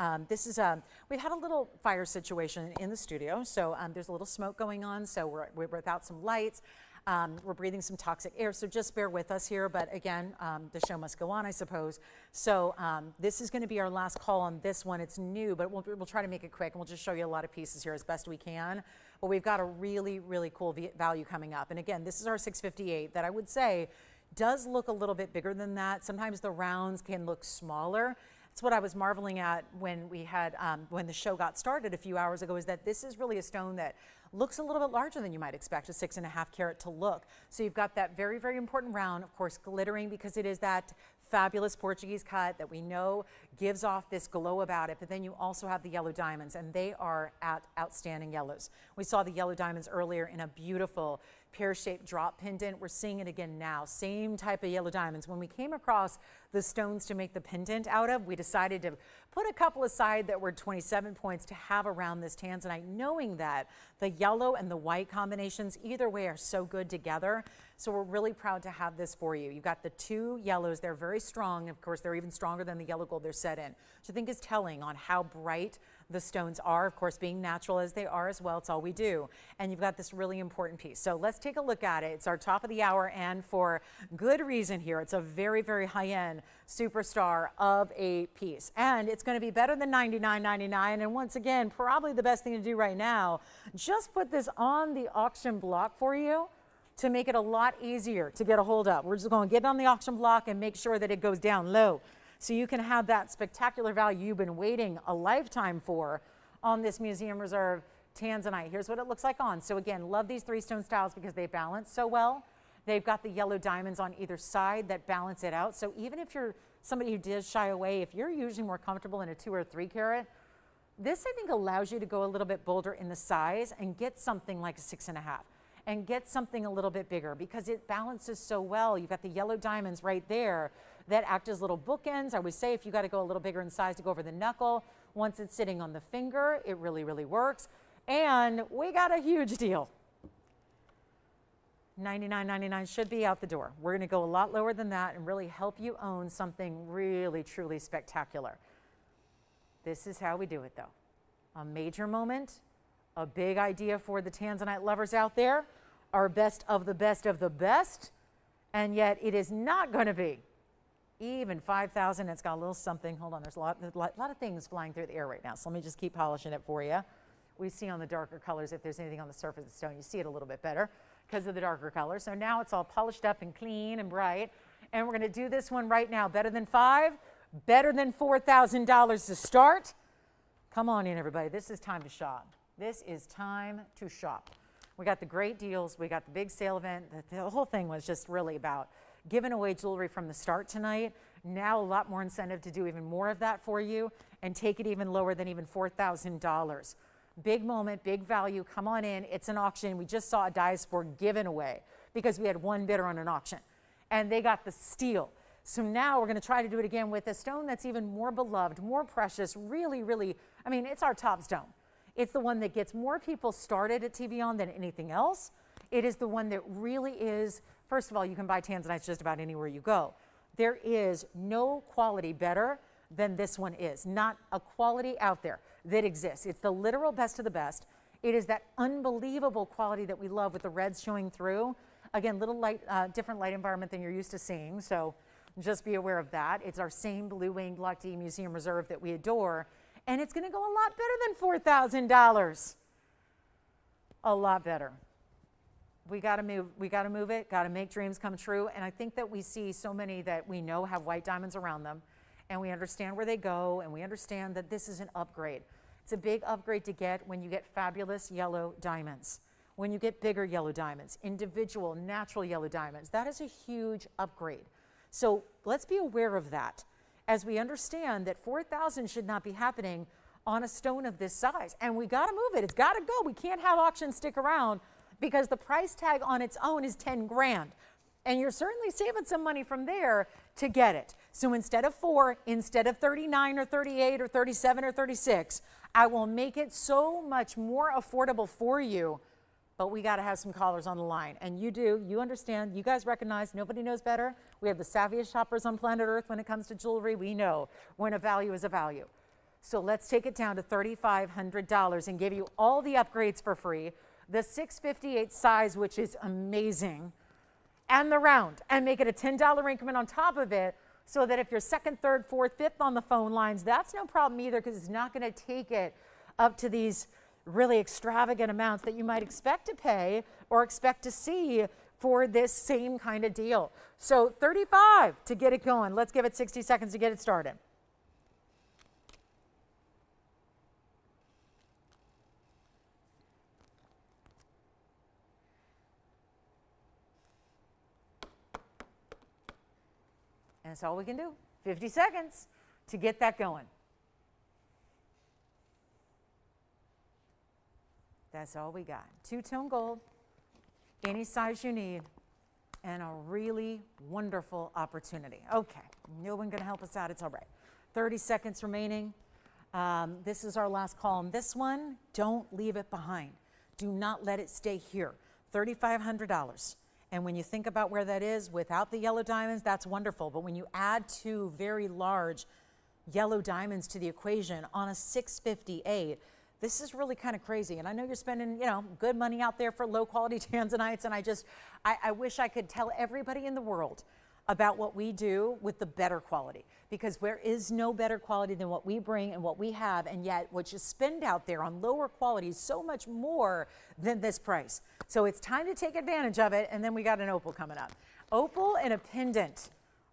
We've had a little fire situation in the studio, so there's a little smoke going on, so we're without some lights. We're breathing some toxic air, so just bear with us here. But again, the show must go on, I suppose. So this is going to be our last call on this one. It's new, but we'll try to make it quick, and we'll just show you a lot of pieces here as best we can. But we've got a really, really cool value coming up. And again, this is our 658 that I would say does look a little bit bigger than that. Sometimes the rounds can look smaller. That's what I was marveling at when we had when the show got started a few hours ago, is that this is really a stone that looks a little bit larger than you might expect a 6.5 carat to look. So you've got that very, very important round, of course, glittering because it is that fabulous Portuguese cut that we know gives off this glow about it, but then you also have the yellow diamonds, and they are outstanding yellows. We saw the yellow diamonds earlier in a beautiful pear-shaped drop pendant. We're seeing it again now, same type of yellow diamonds. When we came across the stones to make the pendant out of, we decided to put a couple aside that were 27 points to have around this Tanzanite, knowing that the yellow and the white combinations either way are so good together. So we're really proud to have this for you. You've got the 2 yellows. They're very strong. Of course, they're even stronger than the yellow gold they're set in, which I think is telling on how bright the stones are, of course, being natural as they are as well. It's all we do. And you've got this really important piece. So let's take a look at it. It's our top of the hour, and for good reason here. It's a very, very high-end superstar of a piece. And it's going to be better than $99.99. And once again, probably the best thing to do right now, just put this on the auction block for you to make it a lot easier to get a hold of. We're just going to get it on the auction block and make sure that it goes down low, so you can have that spectacular value you've been waiting a lifetime for on this Museum Reserve Tanzanite. Here's what it looks like on. So again, love these 3 stone styles because they balance so well. They've got the yellow diamonds on either side that balance it out. So even if you're somebody who does shy away, if you're usually more comfortable in a 2 or 3 carat, This, I think, allows you to go a little bit bolder in the size and get something like a 6.5 and get something a little bit bigger because it balances so well. You've got the yellow diamonds right there that act as little bookends. I would say if you got to go a little bigger in size to go over the knuckle, once it's sitting on the finger, it really, really works. And we got a huge deal. $99.99 should be out the door. We're going to go a lot lower than that and really help you own something really, truly spectacular. This is how we do it, though. A major moment, a big idea for the Tanzanite lovers out there, our best of the best of the best, and yet it is not going to be even 5,000. It's got a little something. Hold on, there's a lot of things flying through the air right now, so let me just keep polishing it for you. We see on the darker colors if there's anything on the surface of the stone, you see it a little bit better because of the darker color. So now it's all polished up and clean and bright, and we're going to do this one right now. Better than 5, better than $4,000 to start. Come on in, everybody. This is time to shop. This is time to shop. We got the great deals. We got the big sale event. The whole thing was just really about giving away jewelry from the start tonight. Now a lot more incentive to do even more of that for you and take it even lower than even $4,000. Big moment, big value. Come on in. It's an auction. We just saw a Diaspore given away because we had one bidder on an auction and they got the steal. So now we're going to try to do it again with a stone that's even more beloved, more precious, really, really, I mean, it's our top stone. It's the one that gets more people started at TVON than anything else. It is the one that really is, first of all, you can buy Tanzanite just about anywhere you go. There is no quality better than this one is. Not a quality out there that exists. It's the literal best of the best. It is that unbelievable quality that we love with the reds showing through. Again, little light, different light environment than you're used to seeing, so just be aware of that. It's our same blue winged Block D Museum Reserve that we adore, and it's going to go a lot better than $4,000. A lot better. We got to move. We got to move it. Got to make dreams come true. And I think that we see so many that we know have white diamonds around them, and we understand where they go, and we understand that this is an upgrade. It's a big upgrade to get when you get fabulous yellow diamonds, when you get bigger yellow diamonds, individual natural yellow diamonds. That is a huge upgrade. So let's be aware of that as we understand that $4,000 should not be happening on a stone of this size. And we got to move it. It's got to go. We can't have auctions stick around because the price tag on its own is 10 grand. And you're certainly saving some money from there to get it. So instead of 4, instead of 39 or 38 or 37 or 36, I will make it so much more affordable for you. But we got to have some callers on the line. And you do. You understand. You guys recognize nobody knows better. We have the savviest shoppers on planet Earth when it comes to jewelry. We know when a value is a value. So let's take it down to $3,500 and give you all the upgrades for free. The 658 size, which is amazing, and the round, and make it a $10 increment on top of it so that if you're second, third, fourth, fifth on the phone lines, that's no problem either because it's not going to take it up to these really extravagant amounts that you might expect to pay or expect to see for this same kind of deal. So 35 to get it going. Let's give it 60 seconds to get it started. And that's all we can do. 50 seconds to get that going. That's all we got. Two-tone gold, any size you need, and a really wonderful opportunity. Okay, no one gonna help us out, it's all right. 30 seconds remaining. This is our last call on this one. Don't leave it behind. Do not let it stay here. $3,500. And when you think about where that is without the yellow diamonds, that's wonderful. But when you add 2 very large yellow diamonds to the equation on a 658, this is really kind of crazy. And I know you're spending, you know, good money out there for low quality Tanzanites. And I wish I could tell everybody in the world about what we do with the better quality, because there is no better quality than what we bring and what we have. And yet what you spend out there on lower quality is so much more than this price. So it's time to take advantage of it. And then we got an opal coming up. Opal and a pendant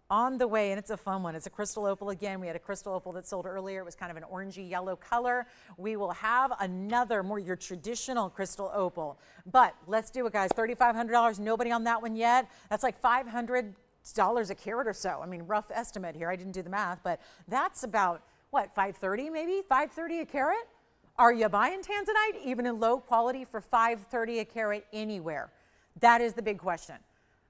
on the way, and it's a fun one. It's a crystal opal again. We had a crystal opal that sold earlier. It was kind of an orangey yellow color. We will have another more your traditional crystal opal. But let's do it, guys. $3,500. Nobody on that one yet. That's like $500 a carat or so. I mean, rough estimate here. I didn't do the math, but that's about what, $530 maybe? $530 a carat? Are you buying Tanzanite even in low quality for $5.30 a carat anywhere? That is the big question.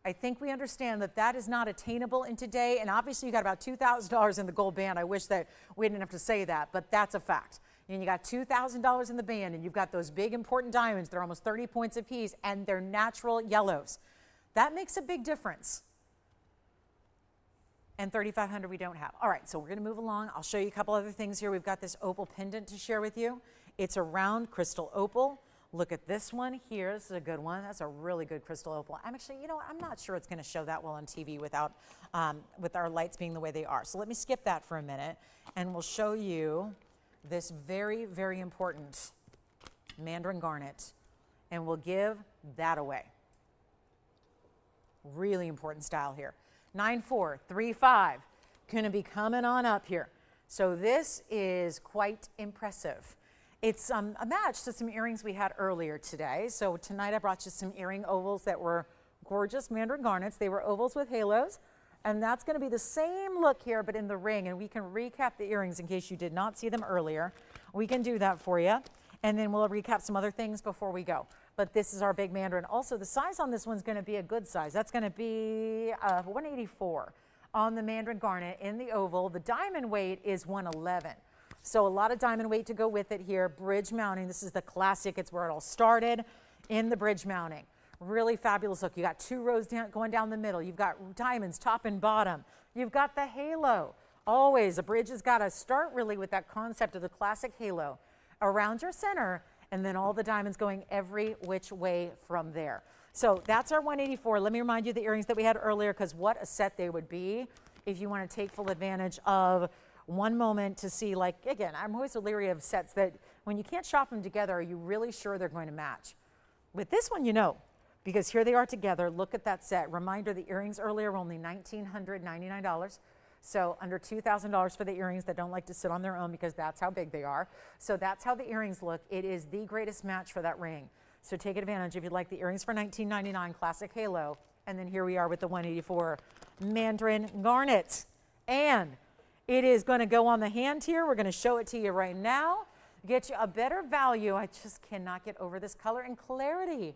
I think we understand that that is not attainable in today, and obviously you got about $2,000 in the gold band. I wish that we didn't have to say that, but that's a fact. And you got $2,000 in the band, and you've got those big important diamonds. They're almost 30 points apiece, and they're natural yellows. That makes a big difference. And 3,500 we don't have. All right, so we're going to move along. I'll show you a couple other things here. We've got this opal pendant to share with you. It's a round crystal opal. Look at this one here. This is a good one. That's a really good crystal opal. I'm actually, you know, I'm not sure it's going to show that well on TV without, with our lights being the way they are. So let me skip that for a minute, and we'll show you this very, very important Mandarin garnet, and we'll give that away. Really important style here. 9435, going to be coming on up here. So this is quite impressive. It's a match to some earrings we had earlier today. So tonight I brought you some earring ovals that were gorgeous Mandarin garnets. They were ovals with halos. And that's going to be the same look here, but in the ring. And we can recap the earrings in case you did not see them earlier. We can do that for you. And then we'll recap some other things before we go. But this is our big Mandarin. Also, the size on this one's going to be a good size. That's going to be 184 on the Mandarin garnet in the oval. The diamond weight is 111. So a lot of diamond weight to go with it here. Bridge mounting. This is the classic. It's where it all started in the bridge mounting. Really fabulous look. You got two rows going down the middle. You've got diamonds top and bottom. You've got the halo. Always, a bridge has got to start really with that concept of the classic halo around your center, and then all the diamonds going every which way from there. So that's our 184. Let me remind you the earrings that we had earlier, because what a set they would be if you want to take full advantage of one moment to see, like, again, I'm always leery of sets that when you can't shop them together, are you really sure they're going to match? With this one, you know, because here they are together. Look at that set. Reminder, the earrings earlier were only $1,999. So under $2,000 for the earrings that don't like to sit on their own, because that's how big they are. So that's how the earrings look. It is the greatest match for that ring. So take advantage if you'd like the earrings for $19.99, classic halo. And then here we are with the 184 Mandarin garnet. And it is going to go on the hand here. We're going to show it to you right now. Get you a better value. I just cannot get over this color and clarity.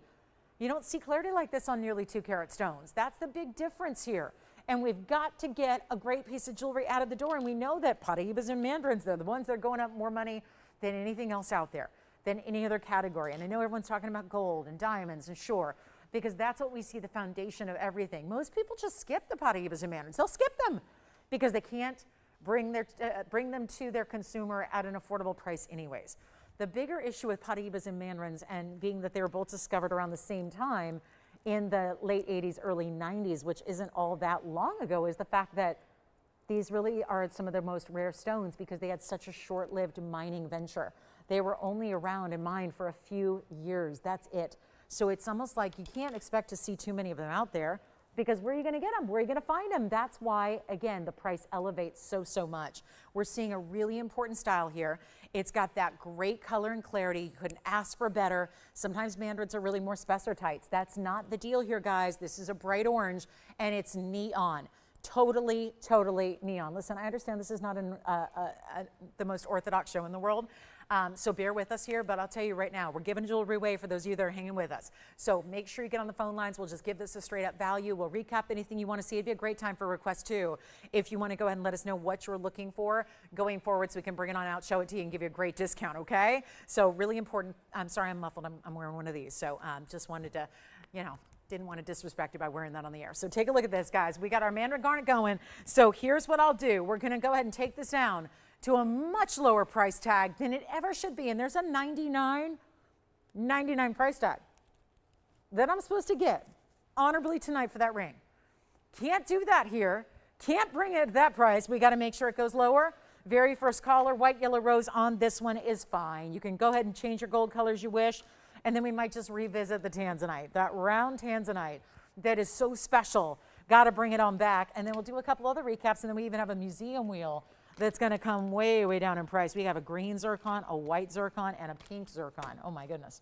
You don't see clarity like this on nearly 2-carat stones. That's the big difference here. And we've got to get a great piece of jewelry out of the door. And we know that Padparadscha and Mandarins, they're the ones that are going up more money than anything else out there, than any other category. And I know everyone's talking about gold and diamonds, and sure, because that's what we see, the foundation of everything. Most people just skip the Padparadscha and Mandarins. They'll skip them because they can't bring them to their consumer at an affordable price anyways. The bigger issue with Padparadscha and Mandarins, and being that they were both discovered around the same time in the late 80s, early 90s, which isn't all that long ago, is the fact that these really are some of the most rare stones because they had such a short-lived mining venture. They were only around and mined for a few years. That's it. So it's almost like you can't expect to see too many of them out there, because where are you going to get them? Where are you going to find them? That's why, again, the price elevates so much. We're seeing a really important style here. It's got that great color and clarity. You couldn't ask for better. Sometimes Mandarins are really more spessartites. That's not the deal here, guys. This is a bright orange, and it's neon. Totally neon. Listen, I understand this is not the most orthodox show in the world, so bear with us here, but I'll tell you right now, we're giving jewelry away for those of you that are hanging with us. So make sure you get on the phone lines. We'll just give this a straight up value. We'll recap anything you want to see. It'd be a great time for requests too. If you want to go ahead and let us know what you're looking for going forward, so we can bring it on out, show it to you, and give you a great discount, okay? So really important. I'm sorry I'm muffled. I'm wearing one of these. So just wanted to, you know, didn't want to disrespect you by wearing that on the air. So take a look at this, guys. We got our Mandarin garnet going. So here's what I'll do. We're going to go ahead and take this down to a much lower price tag than it ever should be. And there's a $99 price tag that I'm supposed to get honorably tonight for that ring. Can't do that here. Can't bring it at that price. We got to make sure it goes lower. Very first caller, white, yellow, rose on this one is fine. You can go ahead and change your gold colors you wish. And then we might just revisit the Tanzanite, that round Tanzanite that is so special. Got to bring it on back. And then we'll do a couple other recaps. And then we even have a museum wheel that's going to come way down in price. We have a green zircon, a white zircon, and a pink zircon. Oh, my goodness.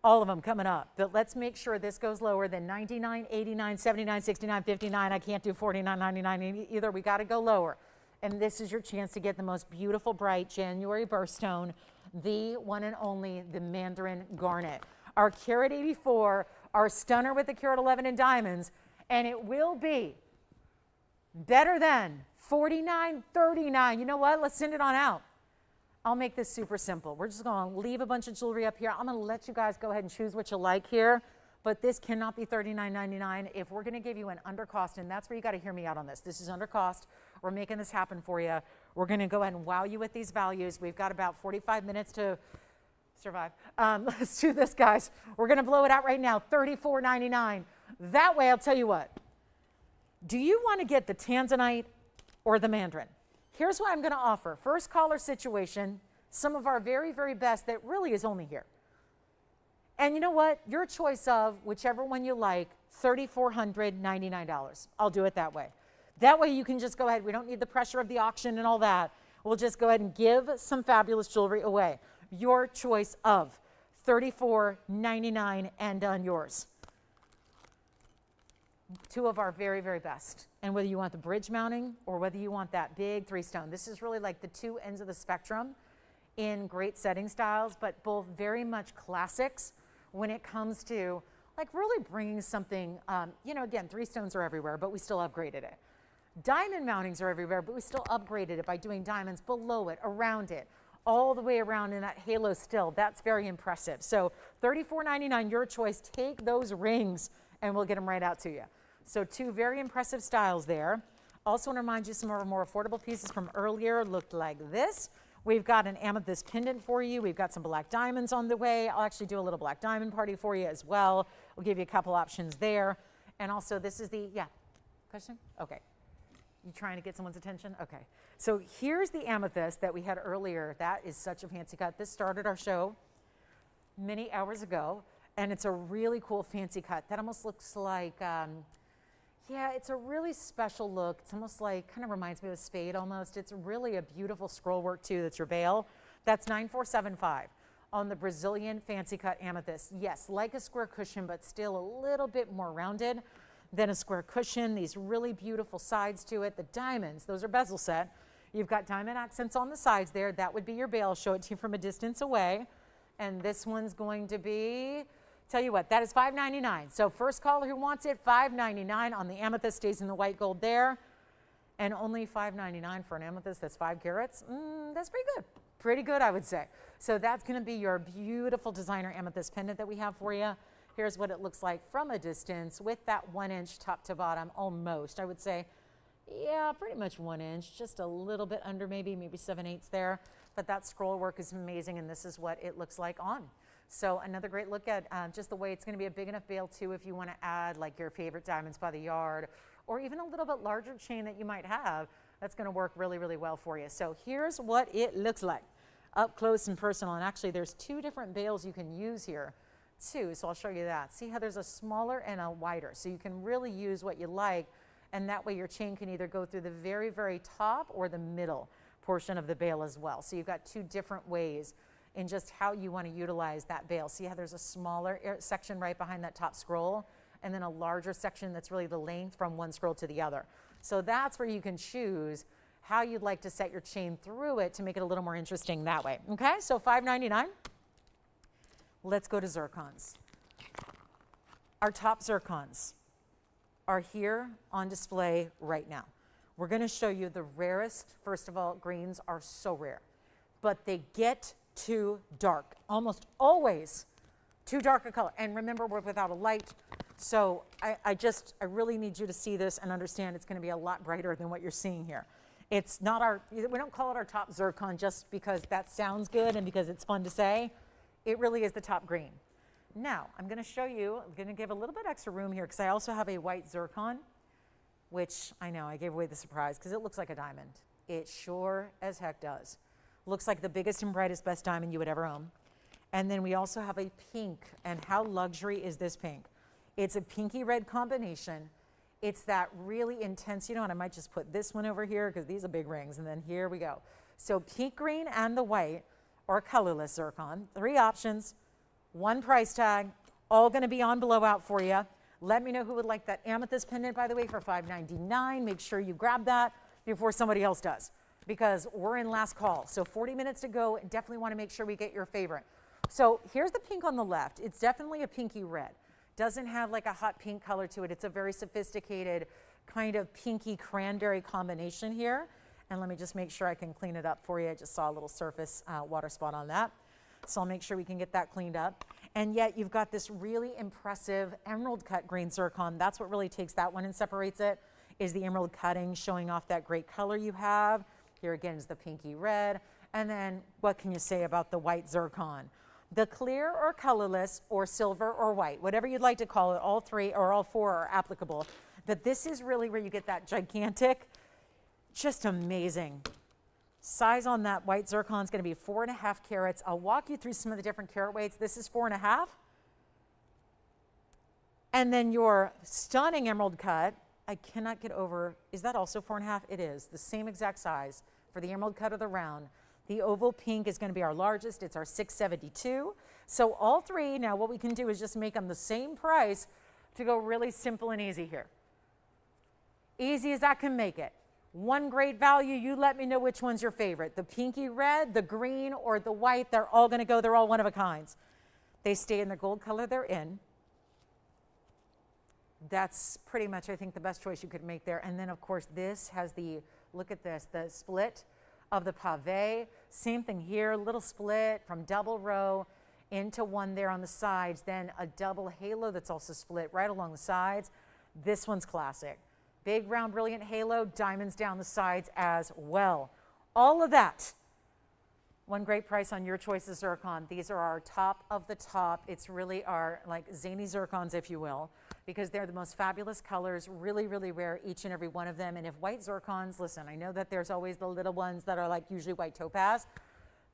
All of them coming up. But let's make sure this goes lower than $99, $89, $79, $69, $59. I can't do $49.99 either. We got to go lower. And this is your chance to get the most beautiful, bright January birthstone the one and only, the Mandarin garnet. Our carat 84, our stunner with the carat 11 in diamonds, and it will be better than $49.39. You know what? Let's send it on out. I'll make this super simple. We're just going to leave a bunch of jewelry up here. I'm going to let you guys go ahead and choose what you like here, but this cannot be $39.99 if we're going to give you an under cost, and that's where you got to hear me out on this. This is under cost. We're making this happen for you. We're going to go ahead and wow you with these values. We've got about 45 minutes to survive. Let's do this, guys. We're going to blow it out right now, $34.99. That way, I'll tell you what. Do you want to get the Tanzanite or the Mandarin? Here's what I'm going to offer. First caller situation, some of our very, very best that really is only here. And you know what? Your choice of whichever one you like, $3,499. I'll do it that way. That way you can just go ahead. We don't need the pressure of the auction and all that. We'll just go ahead and give some fabulous jewelry away. Your choice of $34.99 and done yours. Two of our very, very best. And whether you want the bridge mounting or whether you want that big 3-stone, this is really like the two ends of the spectrum in great setting styles, but both very much classics when it comes to like really bringing something, you know, again, 3 stones are everywhere, but we still upgraded it. Diamond mountings are everywhere, but we still upgraded it by doing diamonds below it, around it, all the way around in that halo still. That's very impressive. So $34.99, your choice. Take those rings and we'll get them right out to you. So two very impressive styles there. Also want to remind you some of our more affordable pieces from earlier looked like this. We've got an amethyst pendant for you. We've got some black diamonds on the way. I'll actually do a little black diamond party for you as well. We'll give you a couple options there. And also this is the, yeah, question? Okay. You trying to get someone's attention? Okay. So here's the amethyst that we had earlier. That is such a fancy cut. This started our show many hours ago, and it's a really cool fancy cut. That almost looks like, yeah, it's a really special look. It's almost like, kind of reminds me of a spade almost. It's really a beautiful scroll work too. That's your bail. That's $9,475 on the Brazilian fancy cut amethyst. Yes, like a square cushion, but still a little bit more rounded than a square cushion. These really beautiful sides to it. The diamonds, those are bezel set. You've got diamond accents on the sides there. That would be your bail. I'll show it to you from a distance away. And this one's going to be, tell you what, that is $5.99. So first caller who wants it, $5.99 on the amethyst, stays in the white gold there. And only $5.99 for an amethyst that's 5 carats. That's pretty good. Pretty good, I would say. So that's going to be your beautiful designer amethyst pendant that we have for you. Here's what it looks like from a distance with that 1 inch top to bottom, almost. I would say, yeah, pretty much 1 inch, just a little bit under maybe 7/8 there. But that scroll work is amazing, and this is what it looks like on. So another great look at just the way it's going to be a big enough bail too if you want to add like your favorite diamonds by the yard or even a little bit larger chain that you might have. That's going to work really, really well for you. So here's what it looks like up close and personal. And actually there's 2 different bails you can use here too. So I'll show you that. See how there's a smaller and a wider. So you can really use what you like, and that way your chain can either go through the very, very top or the middle portion of the bail as well. So you've got 2 different ways in just how you want to utilize that bail. See how there's a smaller section right behind that top scroll, and then a larger section that's really the length from one scroll to the other. So that's where you can choose how you'd like to set your chain through it to make it a little more interesting that way. Okay, so $5.99. Let's go to zircons. Our top zircons are here on display right now. We're going to show you the rarest. First of all, greens are so rare, but they get too dark, almost always too dark a color. And remember, we're without a light, so I really need you to see this and understand it's going to be a lot brighter than what you're seeing here. It's not we don't call it our top zircon just because that sounds good and because it's fun to say. It really is the top green. Now, I'm going to show you, I'm going to give a little bit extra room here because I also have a white zircon, which I know I gave away the surprise because it looks like a diamond. It sure as heck does. Looks like the biggest and brightest, best diamond you would ever own. And then we also have a pink, and how luxury is this pink? It's a pinky red combination. It's that really intense, you know, and I might just put this one over here because these are big rings, and then here we go. So pink green and the white or colorless zircon, 3 options, 1 price tag, all going to be on blowout for you. Let me know who would like that amethyst pendant, by the way, for $5.99. Make sure you grab that before somebody else does. because we're in last call. So 40 minutes to go, and definitely want to make sure we get your favorite. So here's the pink on the left. It's definitely a pinky red. Doesn't have like a hot pink color to it. It's a very sophisticated kind of pinky cranberry combination here. And let me just make sure I can clean it up for you. I just saw a little surface water spot on that. So I'll make sure we can get that cleaned up. And yet you've got this really impressive emerald cut green zircon. That's what really takes that one and separates it, is the emerald cutting, showing off that great color you have. Here again is the pinky red. And then what can you say about the white zircon? The clear or colorless or silver or white, whatever you'd like to call it, all three or all four are applicable. But this is really where you get that gigantic, just amazing. Size on that white zircon is going to be 4.5 carats. I'll walk you through some of the different carat weights. This is 4.5. And then your stunning emerald cut, I cannot get over, is that also 4.5? It is, the same exact size for the emerald cut of the round. The oval pink is going to be our largest. It's our 672. So all three, now what we can do is just make them the same price to go really simple and easy here. Easy as I can make it. One great value, you let me know which one's your favorite. The pinky red, the green, or the white, they're all going to go. They're all one of a kinds. They stay in the gold color they're in. That's pretty much, I think, the best choice you could make there. And then, of course, this has the, look at this, the split of the pave. Same thing here, little split from double row into one there on the sides, then a double halo that's also split right along the sides. This one's classic. Big, round, brilliant halo, diamonds down the sides as well. All of that. One great price on your choice of zircon. These are our top of the top. It's really our like zany zircons, if you will, because they're the most fabulous colors, really, really rare, each and every one of them. And if white zircons, listen, I know that there's always the little ones that are like usually white topaz.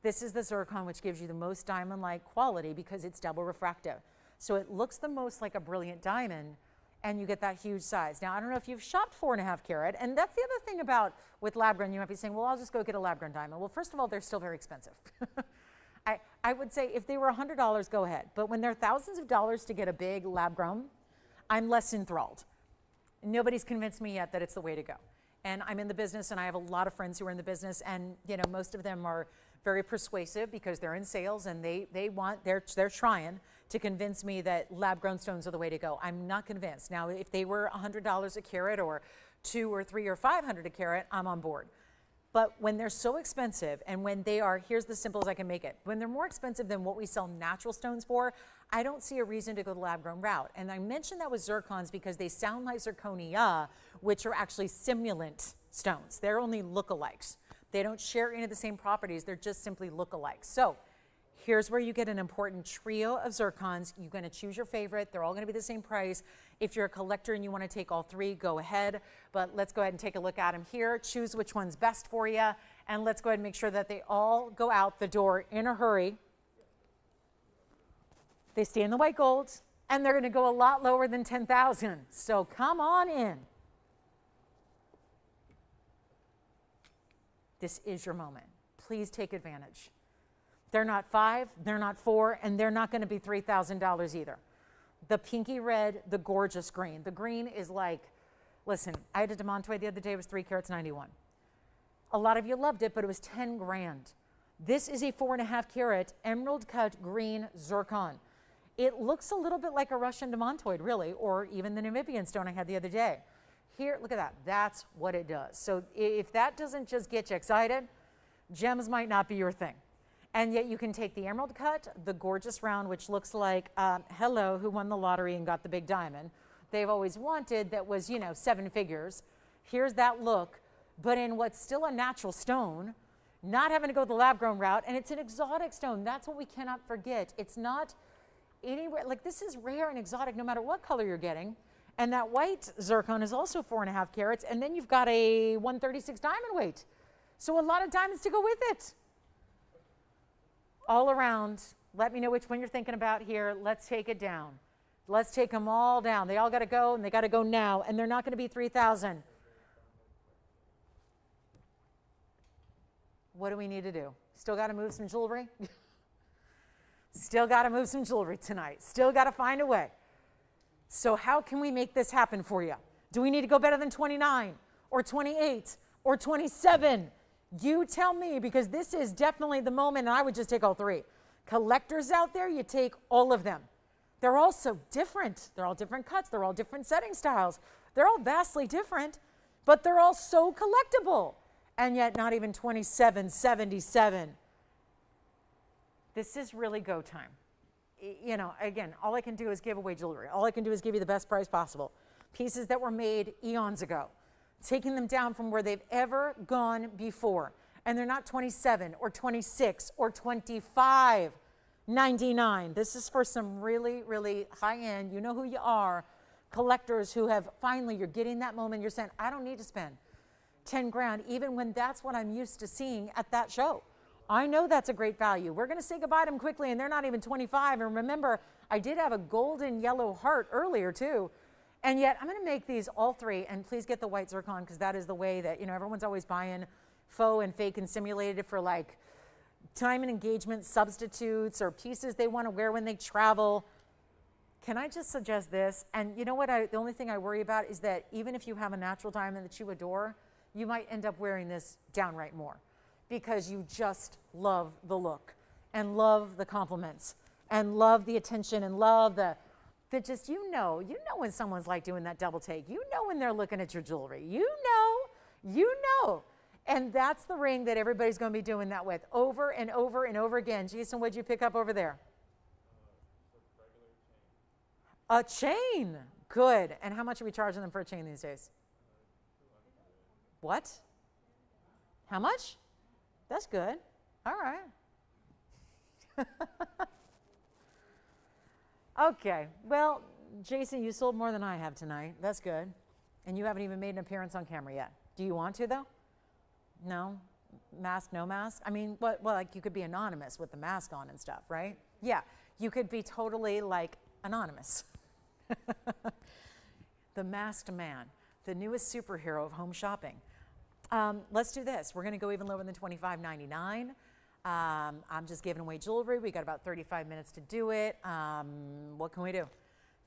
This is the zircon which gives you the most diamond-like quality because it's double refractive. So it looks the most like a brilliant diamond, and you get that huge size. Now, I don't know if you've shopped 4.5 carat, and that's the other thing about with lab-grown. You might be saying, well, I'll just go get a lab-grown diamond. Well, first of all, they're still very expensive. I would say if they were $100, go ahead. But when they're thousands of dollars to get a big lab-grown, I'm less enthralled. Nobody's convinced me yet that it's the way to go. And I'm in the business, and I have a lot of friends who are in the business, and you know, most of them are very persuasive because they're in sales, and they're trying to convince me that lab-grown stones are the way to go. I'm not convinced. Now, if they were $100 a carat or $200 or $300 or $500 a carat, I'm on board. But when they're so expensive, and when they are, here's the simple as I can make it, when they're more expensive than what we sell natural stones for, I don't see a reason to go the lab-grown route. And I mentioned that with zircons because they sound like zirconia, which are actually simulant stones. They're only lookalikes. They don't share any of the same properties. They're just simply lookalikes. So here's where you get an important trio of zircons. You're going to choose your favorite. They're all going to be the same price. If you're a collector and you want to take all three, go ahead. But let's go ahead and take a look at them here. Choose which one's best for you. And let's go ahead and make sure that they all go out the door in a hurry. They stay in the white gold, and they're going to go a lot lower than 10,000. So come on in. This is your moment. Please take advantage. They're not $5, they're not $4, and they're not going to be $3,000 either. The pinky red, the gorgeous green. The green is like, listen, I had a demontoid the other day. It was 3 carats 91. A lot of you loved it, but it was 10 grand. This is a 4.5 carat emerald cut green zircon. It looks a little bit like a Russian demontoid, really, or even the Namibian stone I had the other day. Here, look at that. That's what it does. So if that doesn't just get you excited, gems might not be your thing. And yet you can take the emerald cut, the gorgeous round, which looks like, hello, who won the lottery and got the big diamond. They've always wanted that was, you know, 7 figures. Here's that look, but in what's still a natural stone, not having to go the lab-grown route, and it's an exotic stone. That's what we cannot forget. It's not anywhere, like this is rare and exotic no matter what color you're getting. And that white zircon is also 4.5 carats, and then you've got a 136 diamond weight. So a lot of diamonds to go with it. All around, let me know which one you're thinking about here. Let's take it down. Let's take them all down. They all got to go, and they got to go now, and they're not going to be 3,000. What do we need to do? Still got to move some jewelry? Still got to move some jewelry tonight. Still got to find a way. So how can we make this happen for you? Do we need to go better than 29 or 28 or 27? You tell me, because this is definitely the moment, and I would just take all three. Collectors out there, you take all of them. They're all so different. They're all different cuts. They're all different setting styles. They're all vastly different, but they're all so collectible. And yet not even $27.77. This is really go time. You know, again, all I can do is give away jewelry. All I can do is give you the best price possible. Pieces that were made eons ago, taking them down from where they've ever gone before. And they're not 27 or 26 or 25.99. This is for some really, really high-end, you know who you are, collectors who have finally, you're getting that moment, you're saying, I don't need to spend 10 grand, even when that's what I'm used to seeing at that show. I know that's a great value. We're going to say goodbye to them quickly, and they're not even 25. And remember, I did have a golden yellow heart earlier, too. And yet, I'm going to make these all three, and please get the white zircon, because that is the way that, you know, everyone's always buying faux and fake and simulated for, like, time and engagement substitutes or pieces they want to wear when they travel. Can I just suggest this? And you know what? The only thing I worry about is that even if you have a natural diamond that you adore, you might end up wearing this downright more, because you just love the look and love the compliments and love the attention and love the just, you know when someone's like doing that double take. You know when they're looking at your jewelry. You know. And that's the ring that everybody's going to be doing that with over and over and over again. Jason, what'd you pick up over there? A chain. Good. And how much are we charging them for a chain these days? What? How much? That's good. All right. Okay. Well, Jason, you sold more than I have tonight. That's good. And you haven't even made an appearance on camera yet. Do you want to, though? No? Mask, no mask? I mean, well, like you could be anonymous with the mask on and stuff, right? Yeah. You could be totally, like, anonymous. The masked man, the newest superhero of home shopping. Let's do this. We're going to go even lower than $25.99. I'm just giving away jewelry. We got about 35 minutes to do it. What can we do?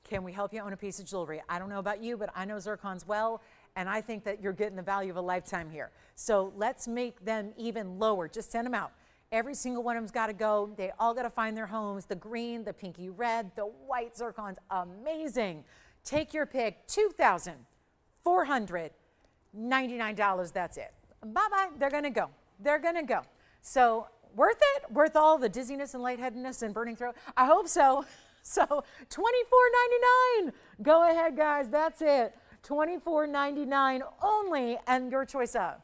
Can we help you own a piece of jewelry? I don't know about you, but I know zircons well, and I think that you're getting the value of a lifetime here. So let's make them even lower. Just send them out. Every single one of them's got to go. They all got to find their homes. The green, the pinky red, the white zircons, amazing. Take your pick. $2,499. That's it. Bye-bye. They're going to go. They're going to go. So worth it? Worth all the dizziness and lightheadedness and burning throat? I hope so. So $24.99. Go ahead, guys. That's it. $24.99 only, and your choice of.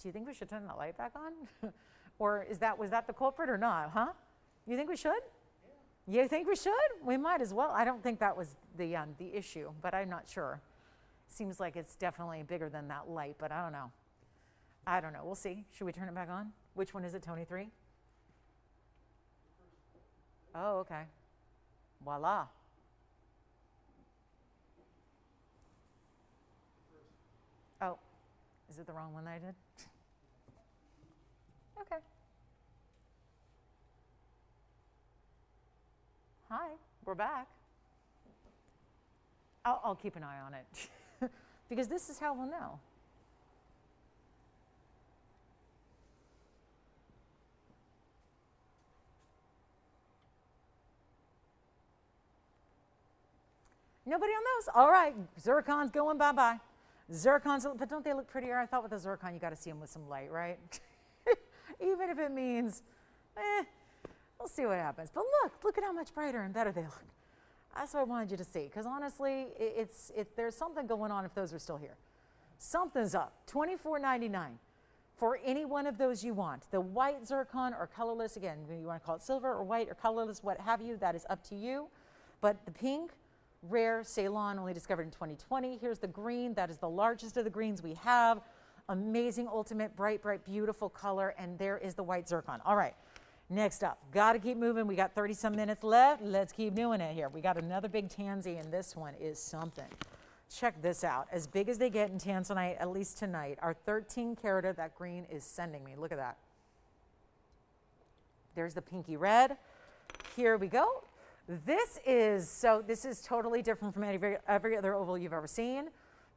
Do you think we should turn the light back on? Or was that the culprit or not, huh? You think we should? Yeah. You think we should? We might as well. I don't think that was the issue, but I'm not sure. Seems like it's definitely bigger than that light, but I don't know. I don't know. We'll see. Should we turn it back on? Which one is it, Tony 3? Oh, okay. Voila. Oh, is it the wrong one that I did? Okay. Hi, we're back. I'll keep an eye on it because this is how we'll know. Nobody on those? All right, zircon's going bye-bye. Zircons, but don't they look prettier? I thought with the zircon, you got to see them with some light, right? Even if it means, we'll see what happens. But look at how much brighter and better they look. That's what I wanted you to see, because honestly, there's something going on if those are still here. Something's up. $24.99 for any one of those you want. The white zircon or colorless, again, you want to call it silver or white or colorless, what have you, that is up to you. But the pink, rare Ceylon, only discovered in 2020. Here's the green. That is the largest of the greens we have. Amazing, ultimate, bright, bright, beautiful color. And there is the white zircon. All right, next up. Got to keep moving. We got 30-some minutes left. Let's keep doing it here. We got another big tansy, and this one is something. Check this out. As big as they get in Tanzanite, at least tonight, our 13 carat, that green is sending me. Look at that. There's the pinky red. Here we go. This is totally different from every other oval you've ever seen,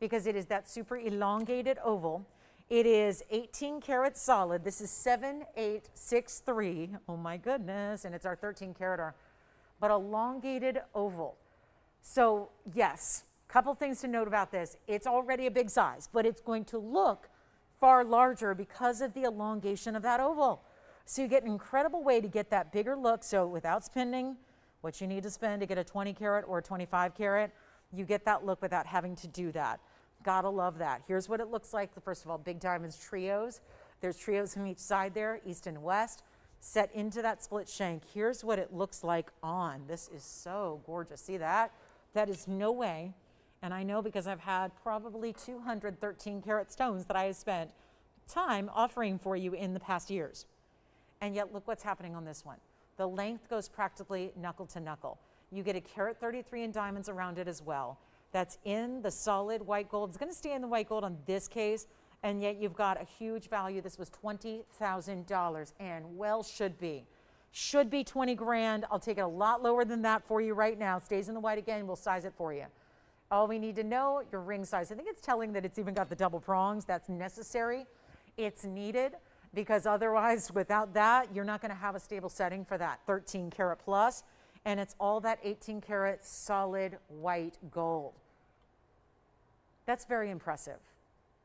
because it is that super elongated oval. It is 18 karat solid. This is 7863. Oh my goodness. And it's our 13 karat, but elongated oval. So yes, couple things to note about this. It's already a big size, but it's going to look far larger because of the elongation of that oval. So you get an incredible way to get that bigger look. So without spending what you need to spend to get a 20 karat or 25 karat, you get that look without having to do that. Gotta love that. Here's what it looks like. First of all, big diamonds trios. There's trios from each side there, east and west, set into that split shank. Here's what it looks like on. This is so gorgeous. See that? That is no way. And I know because I've had probably 213 karat stones that I have spent time offering for you in the past years. And yet look what's happening on this one. The length goes practically knuckle to knuckle. You get a carat 33 in diamonds around it as well. That's in the solid white gold. It's going to stay in the white gold on this case, and yet you've got a huge value. This was $20,000 and well should be. Should be 20 grand. I'll take it a lot lower than that for you right now. Stays in the white again. We'll size it for you. All we need to know, your ring size. I think it's telling that it's even got the double prongs. That's necessary. It's needed because otherwise, without that, you're not going to have a stable setting for that 13 karat plus. And it's all that 18 karat solid white gold. That's very impressive.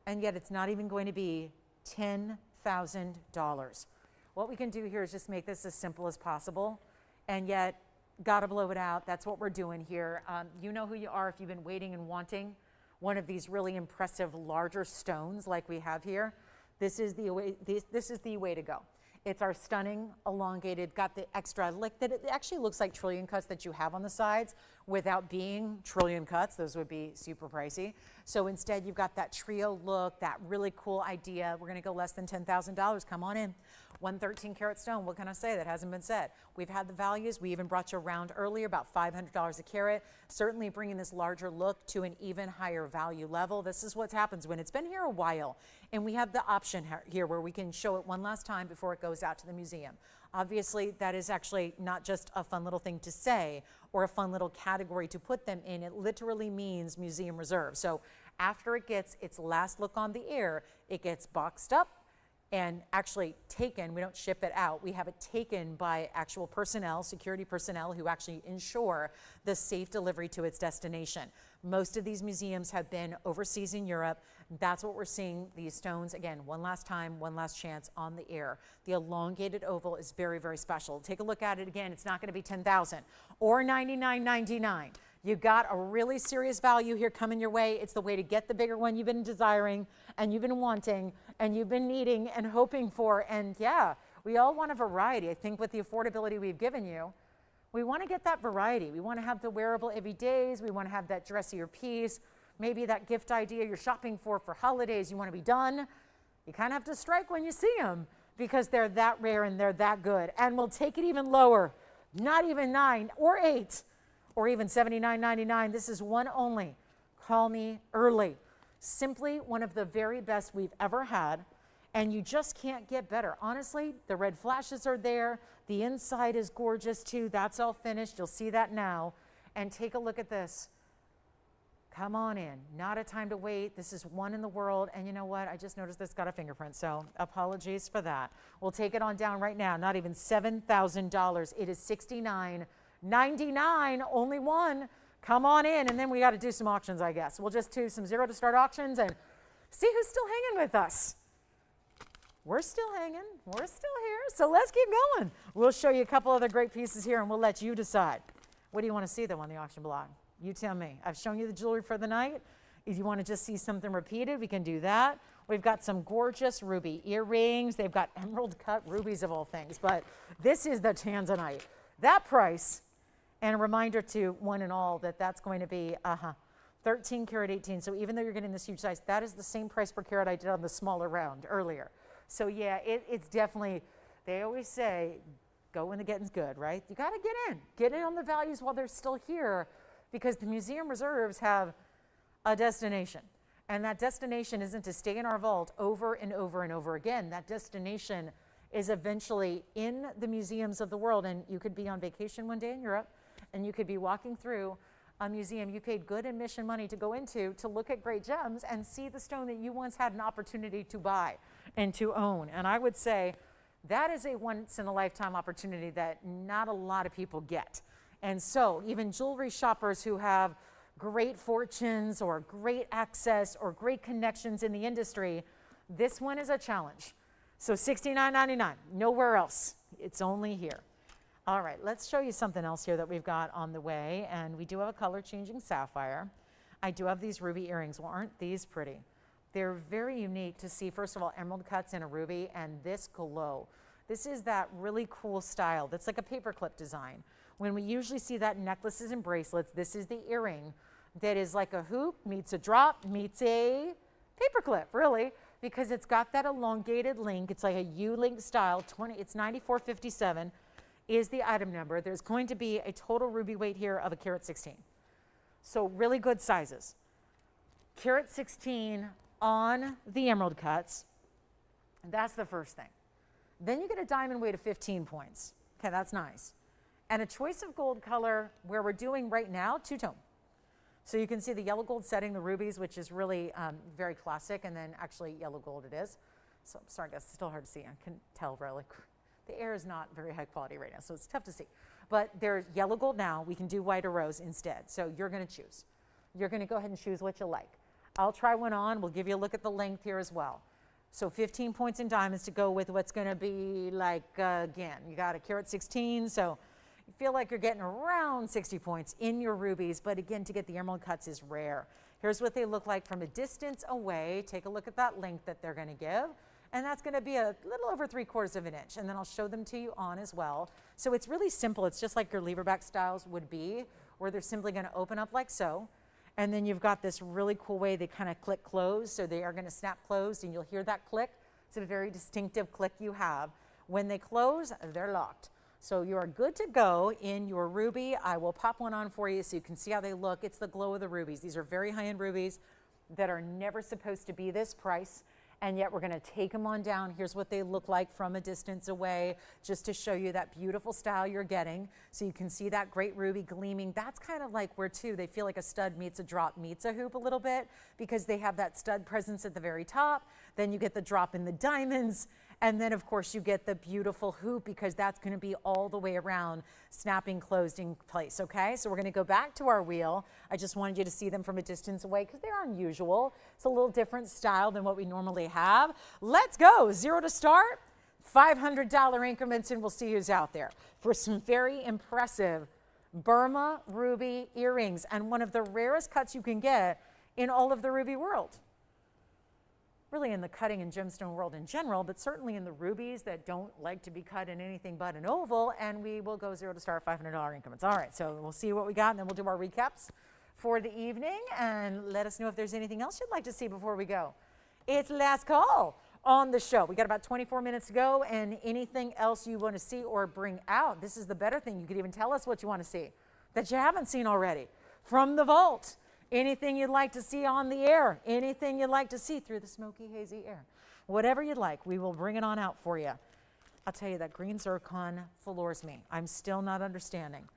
And yet it's not even going to be $10,000. What we can do here is just make this as simple as possible, and yet gotta blow it out. That's what we're doing here. You know who you are if you've been waiting and wanting one of these really impressive larger stones like we have here. This is the way, this is the way to go. It's our stunning, elongated, got the extra lick that it actually looks like trillion cuts that you have on the sides without being trillion cuts. Those would be super pricey. So instead you've got that trio look, that really cool idea. We're gonna go less than $10,000, come on in. 113 karat stone, what can I say that hasn't been said? We've had the values, we even brought you around earlier, about $500 a carat, certainly bringing this larger look to an even higher value level. This is what happens when it's been here a while, and we have the option here where we can show it one last time before it goes out to the museum. Obviously, that is actually not just a fun little thing to say or a fun little category to put them in. It literally means museum reserve. So after it gets its last look on the air, it gets boxed up and actually taken. We don't ship it out. We have it taken by actual personnel, security personnel, who actually ensure the safe delivery to its destination. Most of these museums have been overseas in Europe. That's what we're seeing these stones. Again, one last time, one last chance on the air. The elongated oval is very, very special. Take a look at it again. It's not going to be $10,000 or $99.99. You've got a really serious value here coming your way. It's the way to get the bigger one you've been desiring and you've been wanting and you've been needing and hoping for. And yeah, we all want a variety. I think with the affordability we've given you, we want to get that variety. We want to have the wearable everydays. We want to have that dressier piece. Maybe that gift idea you're shopping for holidays. You want to be done. You kind of have to strike when you see them because they're that rare and they're that good. And we'll take it even lower, not even 9 or 8. Or even $79.99. This is one only. Call me early. Simply one of the very best we've ever had, and you just can't get better. Honestly, the red flashes are there. The inside is gorgeous too. That's all finished. You'll see that now. And take a look at this. Come on in. Not a time to wait. This is one in the world. And you know what? I just noticed this got a fingerprint, so apologies for that. We'll take it on down right now. Not even $7,000. It is $69.99, only one. Come on in, and then we got to do some auctions, I guess. We'll just do some zero to start auctions and see who's still hanging with us. We're still hanging. We're still here, so let's keep going. We'll show you a couple other great pieces here, and we'll let you decide. What do you want to see, though, on the auction block? You tell me. I've shown you the jewelry for the night. If you want to just see something repeated, we can do that. We've got some gorgeous ruby earrings. They've got emerald cut rubies of all things, but this is the Tanzanite. That price, and a reminder to one and all that that's going to be 13 karat 18. So even though you're getting this huge size, that is the same price per carat I did on the smaller round earlier. So yeah, it's definitely, they always say, go when the getting's good, right? You got to get in on the values while they're still here, because the museum reserves have a destination. And that destination isn't to stay in our vault over and over and over again. That destination is eventually in the museums of the world. And you could be on vacation one day in Europe, and you could be walking through a museum you paid good admission money to go into to look at great gems and see the stone that you once had an opportunity to buy and to own. And I would say that is a once in a lifetime opportunity that not a lot of people get. And so even jewelry shoppers who have great fortunes or great access or great connections in the industry, this one is a challenge. So $69.99, nowhere else. It's only here. All right, let's show you something else here that we've got on the way. And we do have a color changing sapphire. I do have these ruby earrings. Well, aren't these pretty? They're very unique to see, first of all, emerald cuts in a ruby and this glow. This is that really cool style that's like a paperclip design. When we usually see that in necklaces and bracelets, this is the earring that is like a hoop meets a drop meets a paperclip, really, because it's got that elongated link. It's like a U-link style. It's 9457 is the item number. There's going to be a total ruby weight here of a carat 16. So really good sizes. Carat 16 on the emerald cuts. That's the first thing. Then you get a diamond weight of 15 points. Okay, that's nice. And a choice of gold color where we're doing right now, two-tone. So you can see the yellow gold setting the rubies, which is really very classic, and then actually yellow gold it is. So sorry guys, it's still hard to see. I can tell really. The air is not very high quality right now, so it's tough to see. But there's yellow gold now. We can do white or rose instead. So you're going to choose. You're going to go ahead and choose what you like. I'll try one on. We'll give you a look at the length here as well. So 15 points in diamonds to go with what's going to be like, again, you got a carat 16, so you feel like you're getting around 60 points in your rubies, but again, to get the emerald cuts is rare. Here's what they look like from a distance away. Take a look at that length that they're going to give. And that's going to be a little over 3/4 of an inch. And then I'll show them to you on as well. So it's really simple. It's just like your leverback styles would be, where they're simply going to open up like so. And then you've got this really cool way they kind of click closed. So they are going to snap closed and you'll hear that click. It's a very distinctive click you have. When they close, they're locked. So you are good to go in your ruby. I will pop one on for you so you can see how they look. It's the glow of the rubies. These are very high-end rubies that are never supposed to be this price. And yet we're going to take them on down. Here's what they look like from a distance away, just to show you that beautiful style you're getting. So you can see that great ruby gleaming. That's kind of like where, too, they feel like a stud meets a drop meets a hoop a little bit, because they have that stud presence at the very top. Then you get the drop in the diamonds. And then, of course, you get the beautiful hoop, because that's going to be all the way around, snapping closed in place, okay? So we're going to go back to our wheel. I just wanted you to see them from a distance away because they're unusual. It's a little different style than what we normally have. Let's go. 0 to start, $500 increments, and we'll see who's out there for some very impressive Burma ruby earrings, and one of the rarest cuts you can get in all of the ruby world. Really in the cutting and gemstone world in general, but certainly in the rubies that don't like to be cut in anything but an oval. And we will go 0 to start, $500 increments. All right, so we'll see what we got, and then we'll do our recaps for the evening, and let us know if there's anything else you'd like to see before we go. It's last call on the show. We got about 24 minutes to go, and anything else you want to see or bring out. This is the better thing. You could even tell us what you want to see that you haven't seen already from the vault. Anything you'd like to see on the air, anything you'd like to see through the smoky, hazy air. Whatever you'd like, we will bring it on out for you. I'll tell you, that green zircon floors me. I'm still not understanding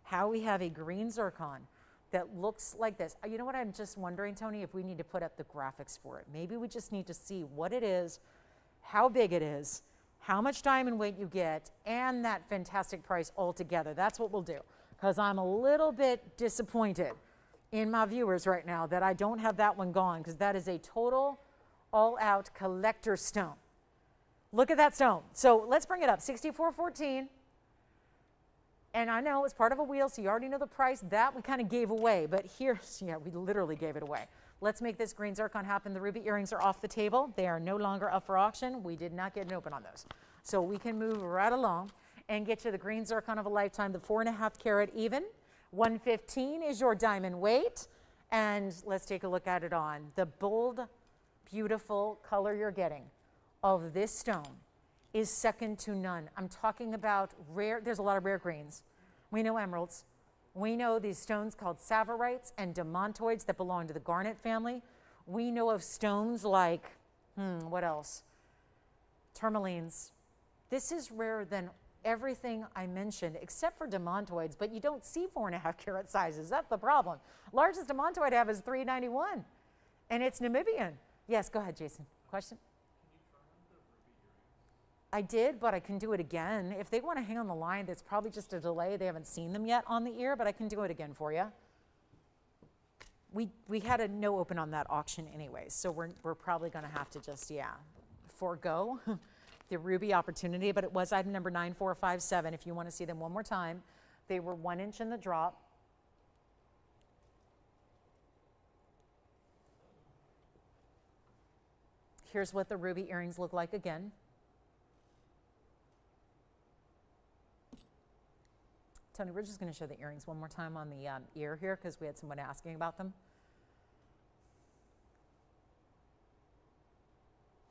how we have a green zircon that looks like this. You know what I'm just wondering, Tony, if we need to put up the graphics for it. Maybe we just need to see what it is, how big it is, how much diamond weight you get, and that fantastic price altogether. That's what we'll do, because I'm a little bit disappointed in my viewers right now that I don't have that one gone, because that is a total all-out collector stone. Look at that stone. So let's bring it up. 6414. And I know it's part of a wheel, so you already know the price. That we kind of gave away, but here, yeah, we literally gave it away. Let's make this green zircon happen. The ruby earrings are off the table. They are no longer up for auction. We did not get an open on those. So we can move right along and get you the green zircon of a lifetime, the 4.5 carat even. 115 is your diamond weight, and let's take a look at it on. The bold, beautiful color you're getting of this stone is second to none. I'm talking about rare, there's a lot of rare greens. We know emeralds. We know these stones called savarites and demontoids that belong to the garnet family. We know of stones like, what else? Tourmalines. This is rarer than everything I mentioned except for demontoids, but you don't see 4.5 carat sizes. That's the problem. Largest demontoid I have is 391, and it's Namibian. Yes, go ahead, Jason. Question? I did, but I can do it again. If they want to hang on the line, there's probably just a delay. They haven't seen them yet on the ear, but I can do it again for you. We had a no open on that auction anyway, so we're probably going to have to just, forego the ruby opportunity, but it was item number 9457. If you want to see them one more time, they were 1 inch in the drop. Here's what the ruby earrings look like again. Tony, we're just going to show the earrings one more time on the ear here because we had someone asking about them.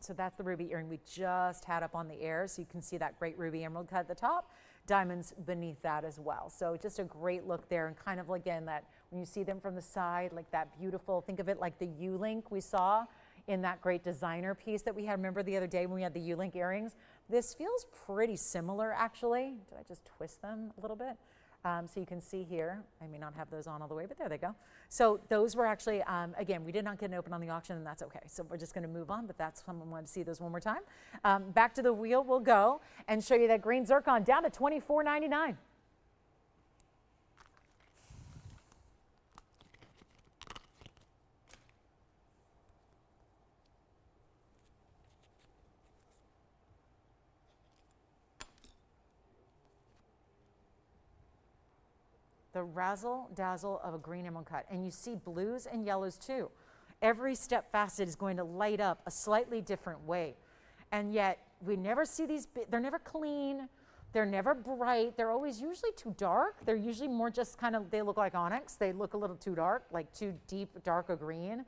So that's the ruby earring we just had up on the air. So you can see that great ruby emerald cut at the top, diamonds beneath that as well. So just a great look there, and kind of again that when you see them from the side, like that beautiful, think of it like the U-link we saw in that great designer piece that we had. Remember the other day when we had the U-link earrings? This feels pretty similar actually. Did I just twist them a little bit? So you can see here, I may not have those on all the way, but there they go. So those were actually, again, we did not get an open on the auction, and that's okay. So we're just going to move on, but that's someone wanted to see those one more time. Back to the wheel we'll go and show you that green zircon down to $24.99. The razzle dazzle of a green emerald cut, and you see blues and yellows too. Every step facet is going to light up a slightly different way, and yet we never see these. They're never clean, they're never bright, they're always usually too dark. They're usually more just kind of, they look like onyx, they look a little too dark, like too deep dark a green,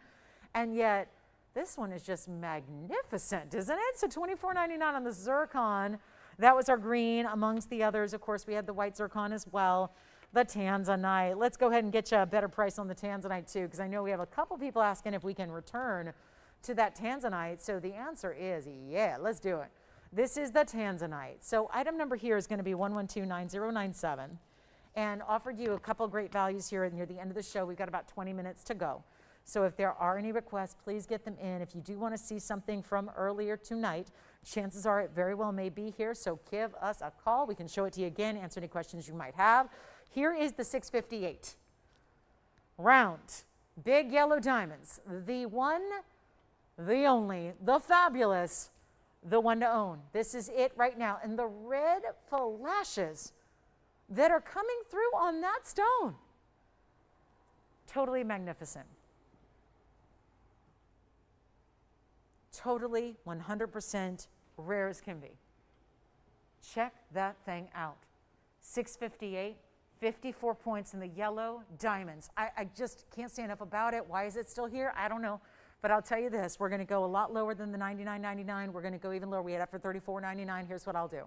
and yet this one is just magnificent, isn't it? So $24.99 on the zircon. That was our green. Amongst the others, of course, we had the white zircon as well. The Tanzanite. Let's go ahead and get you a better price on the Tanzanite too, because I know we have a couple people asking if we can return to that Tanzanite. So the answer is yeah, let's do it. This is the Tanzanite. So item number here is going to be 1129097, and offered you a couple great values here near the end of the show. We've got about 20 minutes to go. So if there are any requests, please get them in. If you do want to see something from earlier tonight, chances are it very well may be here. So give us a call. We can show it to you again, answer any questions you might have. Here is the 658. Round, big yellow diamonds. The one, the only, the fabulous, the one to own. This is it right now. And the red flashes that are coming through on that stone. Totally magnificent. Totally 100% rare as can be. Check that thing out. 658. 54 points in the yellow diamonds. I just can't say enough about it. Why is it still here? I don't know. But I'll tell you this, we're going to go a lot lower than the $99.99. We're going to go even lower. We had it for $34.99. Here's what I'll do.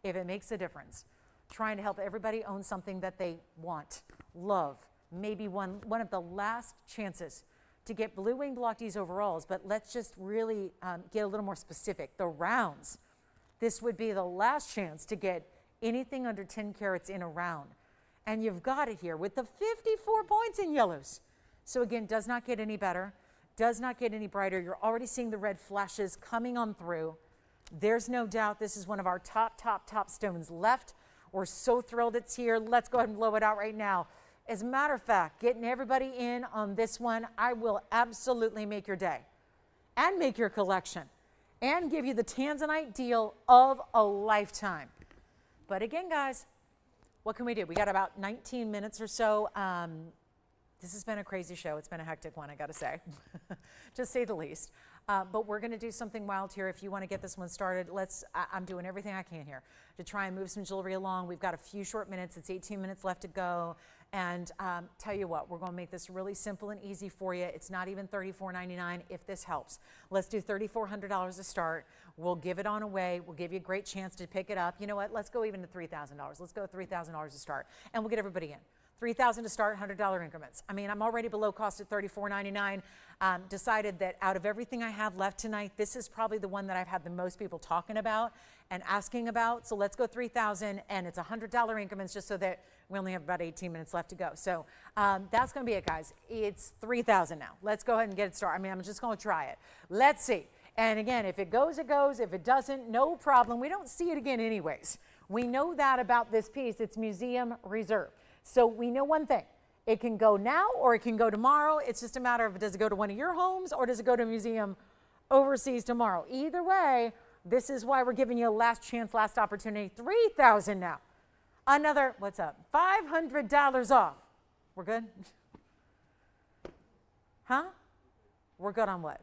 If it makes a difference, trying to help everybody own something that they want, love, maybe one of the last chances to get blue wing block D's overalls, but let's just really get a little more specific. The rounds, this would be the last chance to get anything under 10 carats in a round. And you've got it here with the 54 points in yellows. So again, does not get any better, does not get any brighter. You're already seeing the red flashes coming on through. There's no doubt this is one of our top stones left. We're so thrilled it's here. Let's go ahead and blow it out right now. As a matter of fact, getting everybody in on this one, I will absolutely make your day and make your collection and give you the Tanzanite deal of a lifetime. But again, guys, what can we do? We got about 19 minutes or so. This has been a crazy show. It's been a hectic one, I got to say, to say the least. But we're going to do something wild here. If you want to get this one started, I'm doing everything I can here to try and move some jewelry along. We've got a few short minutes. It's 18 minutes left to go. And tell you what, we're going to make this really simple and easy for you. It's not even $34.99 if this helps. Let's do $3,400 to start. We'll give it on away. We'll give you a great chance to pick it up. You know what? Let's go even to $3,000. Let's go $3,000 to start. And we'll get everybody in. $3,000 to start, $100 increments. I mean, I'm already below cost at $34.99. Decided that out of everything I have left tonight, this is probably the one that I've had the most people talking about and asking about. So let's go $3,000, and it's $100 increments just so that we only have about 18 minutes left to go. So that's going to be it, guys. It's $3,000 now. Let's go ahead and get it started. I mean, I'm just going to try it. Let's see. And again, if it goes, it goes. If it doesn't, no problem. We don't see it again anyways. We know that about this piece. It's museum reserve. So we know one thing. It can go now or it can go tomorrow. It's just a matter of, does it go to one of your homes or does it go to a museum overseas tomorrow? Either way, this is why we're giving you a last chance, last opportunity. $3,000 now. Another, what's up? $500 off. We're good? Huh? We're good on what?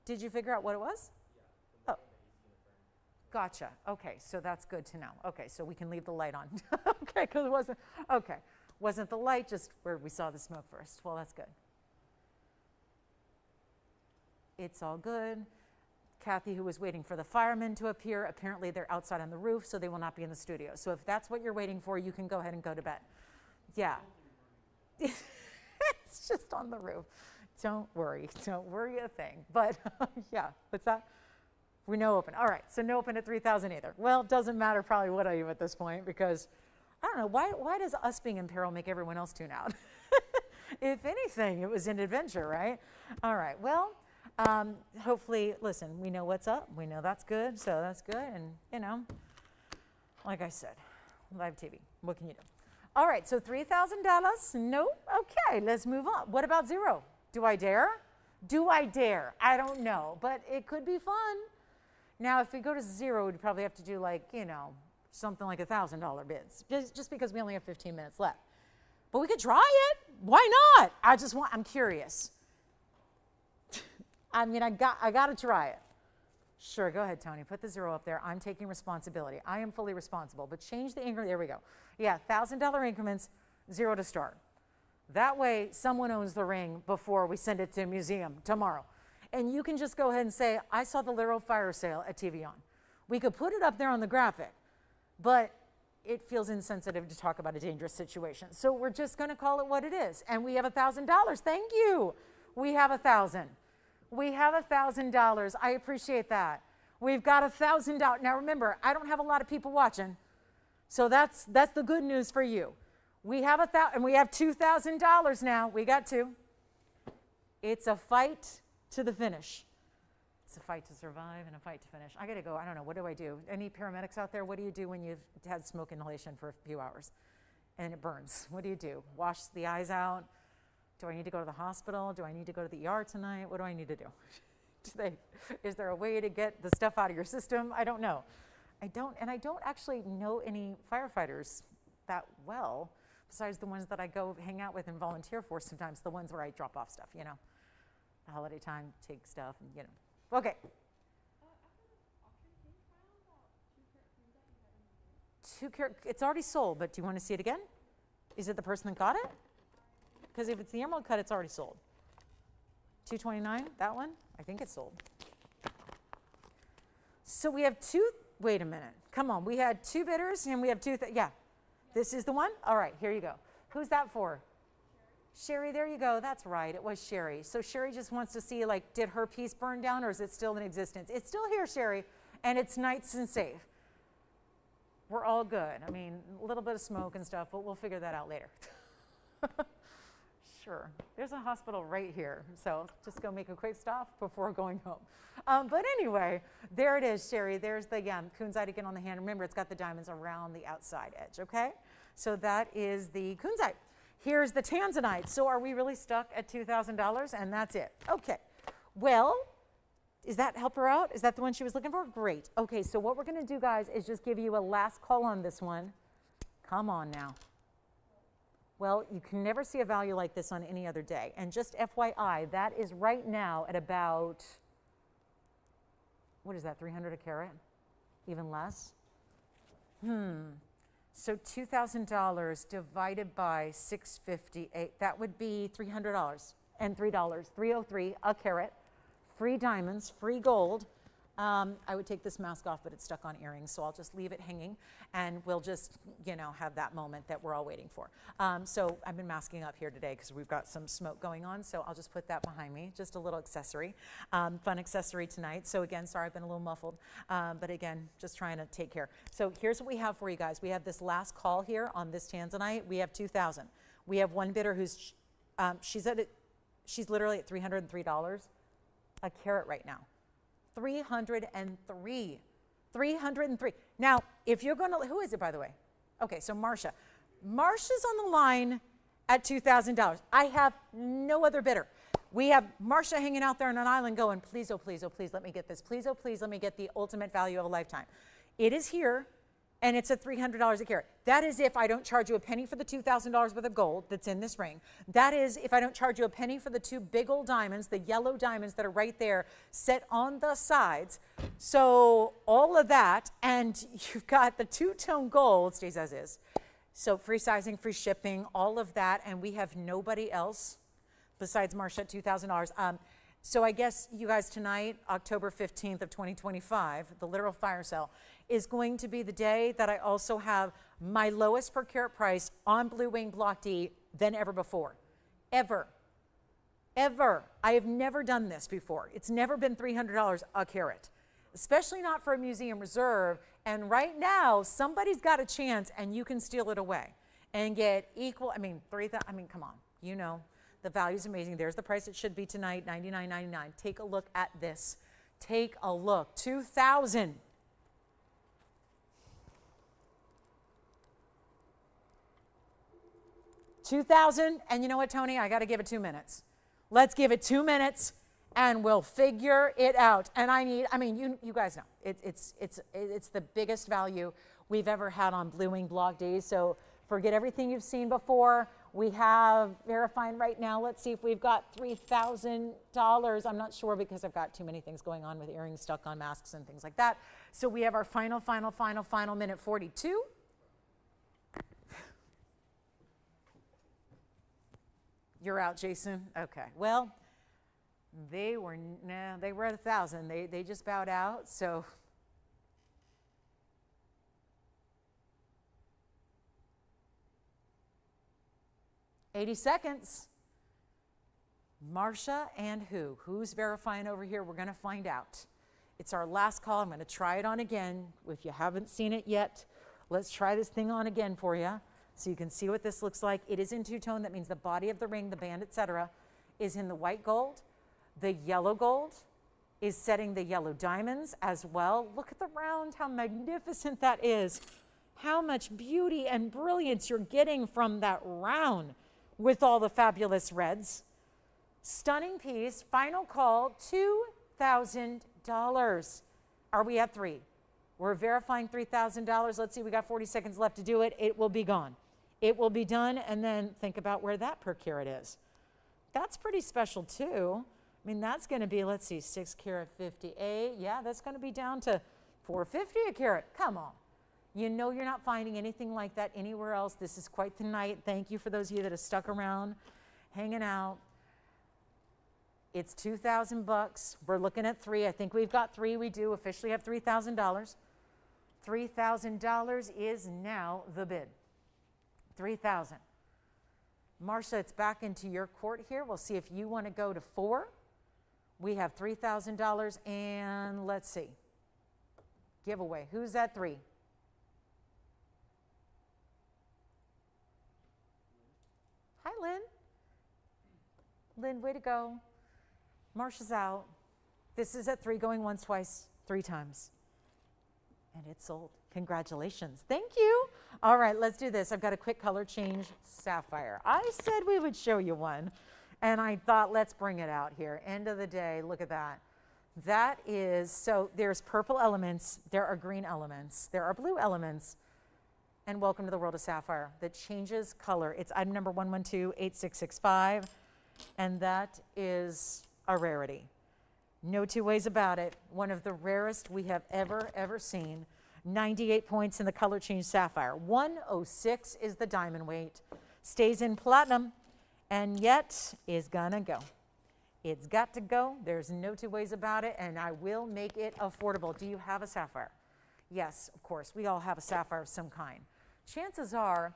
Did you figure out what it was? Oh. Gotcha. Okay, so that's good to know. Okay, so we can leave the light on. Okay, because it wasn't, okay. Wasn't the light, just where we saw the smoke first. Well, that's good. It's all good. Kathy, who was waiting for the firemen to appear, apparently they're outside on the roof, so they will not be in the studio. So if that's what you're waiting for, you can go ahead and go to bed. Yeah. It's just on the roof. Don't worry a thing. But yeah, what's that? We no open. All right, so no open at $3,000 either. Well, it doesn't matter probably what I am at this point because I don't know, why does us being in peril make everyone else tune out? If anything, it was an adventure, right? All right, well, hopefully, listen, we know what's up. We know that's good, so that's good. And, you know, like I said, live TV, what can you do? All right, so $3,000, nope, okay, let's move on. What about zero? Do I dare? Do I dare? I don't know, but it could be fun. Now, if we go to zero, we'd probably have to do like, you know, something like $1,000 bids, just because we only have 15 minutes left. But we could try it. Why not? I'm curious. I mean, I got to try it. Sure, go ahead, Tony. Put the zero up there. I'm taking responsibility. I am fully responsible, but change the increment. There we go. Yeah, $1,000 increments, zero to start. That way, someone owns the ring before we send it to a museum tomorrow. And you can just go ahead and say, I saw the Lero fire sale at TVON. We could put it up there on the graphic, but it feels insensitive to talk about a dangerous situation. So we're just going to call it what it is. And we have $1,000. Thank you. We have $1,000. We have $1,000. I appreciate that. We've got $1,000. Now remember, I don't have a lot of people watching. So that's the good news for you. We have $1,000, and we have $2,000 now. We got two. It's a fight to the finish. It's a fight to survive and a fight to finish. I got to go. I don't know. What do I do? Any paramedics out there? What do you do when you've had smoke inhalation for a few hours and it burns? What do you do? Wash the eyes out? Do I need to go to the hospital? Do I need to go to the ER tonight? What do I need to do? Is there a way to get the stuff out of your system? I don't know. I don't actually know any firefighters that well, besides the ones that I go hang out with and volunteer for sometimes, the ones where I drop off stuff, you know. The holiday time, take stuff, and, you know. Okay. It's already sold, but do you want to see it again? Is it the person that got it? Because if it's the emerald cut, it's already sold. $229, that one? I think it's sold. So we have two, wait a minute. Come on, we had two bidders and we have two, yeah. This is the one? All right, here you go. Who's that for? Sherry, there you go. That's right, it was Sherry. So Sherry just wants to see, like, did her piece burn down or is it still in existence? It's still here, Sherry, and it's nice and safe. We're all good. I mean, a little bit of smoke and stuff, but we'll figure that out later. Sure. There's a hospital right here, so just go make a quick stop before going home. But anyway, there it is, Sherry. There's the Kunzite again on the hand. Remember, it's got the diamonds around the outside edge, okay? So that is the Kunzite. Here's the Tanzanite. So are we really stuck at $2,000? And that's it. Okay. Well, is that help her out? Is that the one she was looking for? Great. Okay, so what we're going to do, guys, is just give you a last call on this one. Come on now. Well, you can never see a value like this on any other day. And just FYI, that is right now at about, what is that, 300 a carat? Even less? So $2,000 divided by 658, that would be $300 and $3, 303 a carat, free diamonds, free gold. I would take this mask off, but it's stuck on earrings, so I'll just leave it hanging, and we'll just, you know, have that moment that we're all waiting for. So I've been masking up here today because we've got some smoke going on, so I'll just put that behind me, just a little accessory, fun accessory tonight. So again, sorry I've been a little muffled, but again, just trying to take care. So here's what we have for you guys. We have this last call here on this Tanzanite. We have 2,000. We have one bidder who's, she's literally at $303 a carat right now. 303. 303. Now, if you're going to, who is it, by the way? Okay, so Marcia. Marcia's on the line at $2,000. I have no other bidder. We have Marcia hanging out there on an island going, please, oh, please, let me get this. Please, oh, please, let me get the ultimate value of a lifetime. It is here, and it's at $300 a carat. That is if I don't charge you a penny for the $2,000 worth of gold that's in this ring. That is if I don't charge you a penny for the two big old diamonds, the yellow diamonds that are right there set on the sides. So all of that, and you've got the two-tone gold, stays as is. So free sizing, free shipping, all of that, and we have nobody else besides Marcia at $2,000. So I guess you guys tonight, October 15th of 2025, the literal fire sale, is going to be the day that I also have my lowest per carat price on Blue Wing Block D than ever before. Ever. I have never done this before. It's never been $300 a carat, especially not for a museum reserve. And right now, somebody's got a chance and you can steal it away and get equal, come on, you know. The value's amazing. There's the price it should be tonight, $99.99. Take a look at this. Take a look. 2,000. $2,000, and you know what, Tony? I got to give it 2 minutes. Let's give it 2 minutes, and we'll figure it out. And you guys know it's the biggest value we've ever had on Blue Wing Block D. So forget everything you've seen before. We have verifying right now. Let's see if we've got $3,000. I'm not sure because I've got too many things going on with earrings stuck on masks and things like that. So we have our final minute 42. You're out, Jason. Okay. Well, they were at 1,000. They just bowed out. So. $80 seconds. Marcia and who? Who's verifying over here? We're going to find out. It's our last call. I'm going to try it on again. If you haven't seen it yet, let's try this thing on again for you so you can see what this looks like. It is in two-tone. That means the body of the ring, the band, etc., is in the white gold. The yellow gold is setting the yellow diamonds as well. Look at the round, how magnificent that is. How much beauty and brilliance you're getting from that round with all the fabulous reds. Stunning piece. Final call, $2,000. Are we at 3? We're verifying $3,000. Let's see, we got 40 seconds left to do it. It will be gone. It will be done, and then think about where that per carat is. That's pretty special too. I mean, that's going to be, let's see, 6 carat 58. Yeah, that's going to be down to $450 a carat. Come on. You know you're not finding anything like that anywhere else. This is quite the night. Thank you for those of you that have stuck around, hanging out. It's $2,000. We're looking at 3. I think we've got 3. We do officially have $3,000. $3,000 is now the bid. $3,000. Marcia, it's back into your court here. We'll see if you want to go to 4. We have $3,000, and let's see. Giveaway. Who's at 3? Hi, Lynn. Lynn, way to go. Marcia's out. This is at 3, going once, twice, 3 times. And it's sold. Congratulations. Thank you. All right, let's do this. I've got a quick color change. Sapphire. I said we would show you one, and I thought let's bring it out here. End of the day, look at that. That is, so there's purple elements, there are green elements, there are blue elements, and welcome to the world of Sapphire that changes color. It's item number 1128665, and that is a rarity. No two ways about it. One of the rarest we have ever seen. 98 points in the color change Sapphire. 106 is the diamond weight. Stays in platinum, and yet is gonna go. It's got to go. There's no two ways about it, and I will make it affordable. Do you have a sapphire? Yes, of course. We all have a sapphire of some kind. Chances are,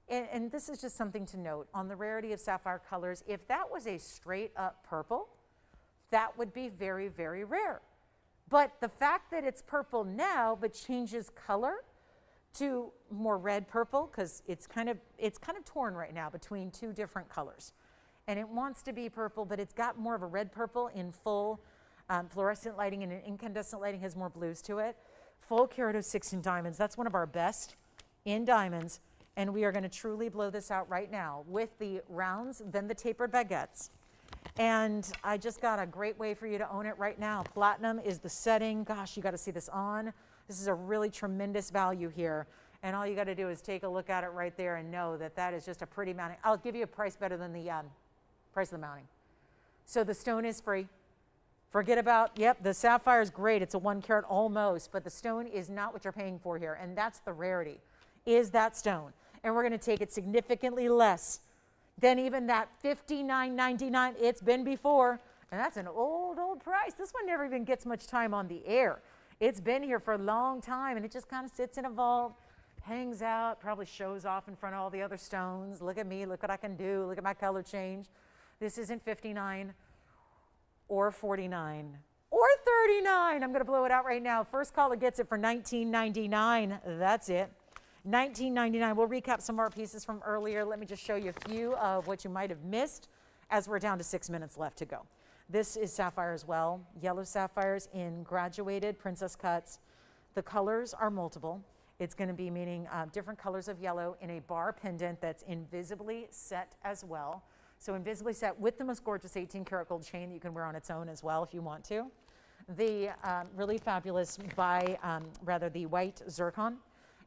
and this is just something to note, on the rarity of sapphire colors, if that was a straight up purple, that would be very, very rare. But the fact that it's purple now, but changes color to more red purple, because it's kind of torn right now between two different colors. And it wants to be purple, but it's got more of a red purple in full fluorescent lighting, and in incandescent lighting has more blues to it. Full carat of 6 in diamonds. That's one of our best in diamonds. And we are going to truly blow this out right now with the rounds, then the tapered baguettes. And I just got a great way for you to own it right now. Platinum is the setting. Gosh, you got to see this on. This is a really tremendous value here. And all you got to do is take a look at it right there and know that that is just a pretty mounting. I'll give you a price better than the price of the mounting. So the stone is free. Forget about, yep, the sapphire is great. It's a 1 carat almost, but the stone is not what you're paying for here. And that's the rarity, is that stone. And we're going to take it significantly less than even that $59.99 it's been before. And that's an old, old price. This one never even gets much time on the air. It's been here for a long time, and it just kind of sits in a vault, hangs out, probably shows off in front of all the other stones. Look at me, look what I can do, look at my color change. This isn't 59 or 49 or 39. I'm going to blow it out right now. First caller gets it for $19.99. That's it. $19.99. We'll recap some of our pieces from earlier. Let me just show you a few of what you might have missed as we're down to 6 minutes left to go. This is sapphire as well. Yellow sapphires in graduated princess cuts. The colors are multiple. It's going to be meaning different colors of yellow in a bar pendant that's invisibly set as well. So invisibly set with the most gorgeous 18 karat gold chain that you can wear on its own as well if you want to. The really fabulous the white zircon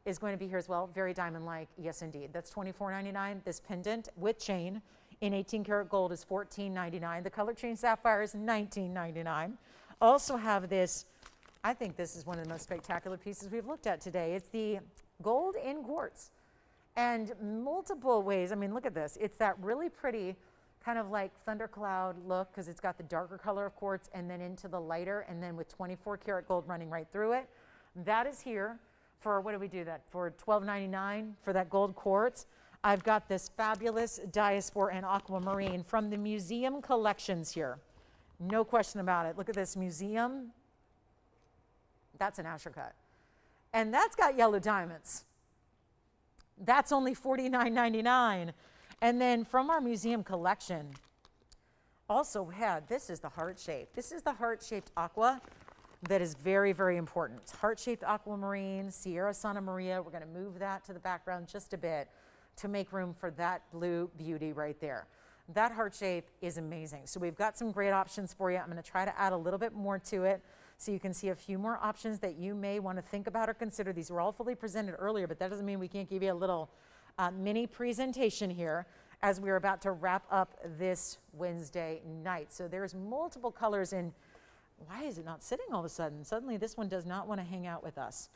is going to be here as well. Very diamond-like, yes indeed. That's $24.99. This pendant with chain in 18 karat gold is $14.99. The color chain sapphire is $19.99. Also have this, I think this is one of the most spectacular pieces we've looked at today. It's the gold in quartz. And multiple ways, I mean, look at this. It's that really pretty kind of like thundercloud look, because it's got the darker color of quartz and then into the lighter, and then with 24 karat gold running right through it. That is here for, what do we do that for? $12.99 for that gold quartz. I've got this fabulous Diaspore and Aquamarine from the museum collections here. No question about it. Look at this museum. That's an Asher cut. And that's got yellow diamonds. That's only $49.99. And then from our museum collection, also had, this is the heart shape. This is the heart-shaped aqua that is very, very important. Heart-shaped aquamarine, Sierra Santa Maria. We're going to move that to the background just a bit to make room for that blue beauty right there. That heart shape is amazing. So we've got some great options for you. I'm going to try to add a little bit more to it so you can see a few more options that you may want to think about or consider. These were all fully presented earlier, but that doesn't mean we can't give you a little mini presentation here as we're about to wrap up this Wednesday night. So there's multiple colors in. Why is it not sitting all of a sudden? Suddenly this one does not want to hang out with us.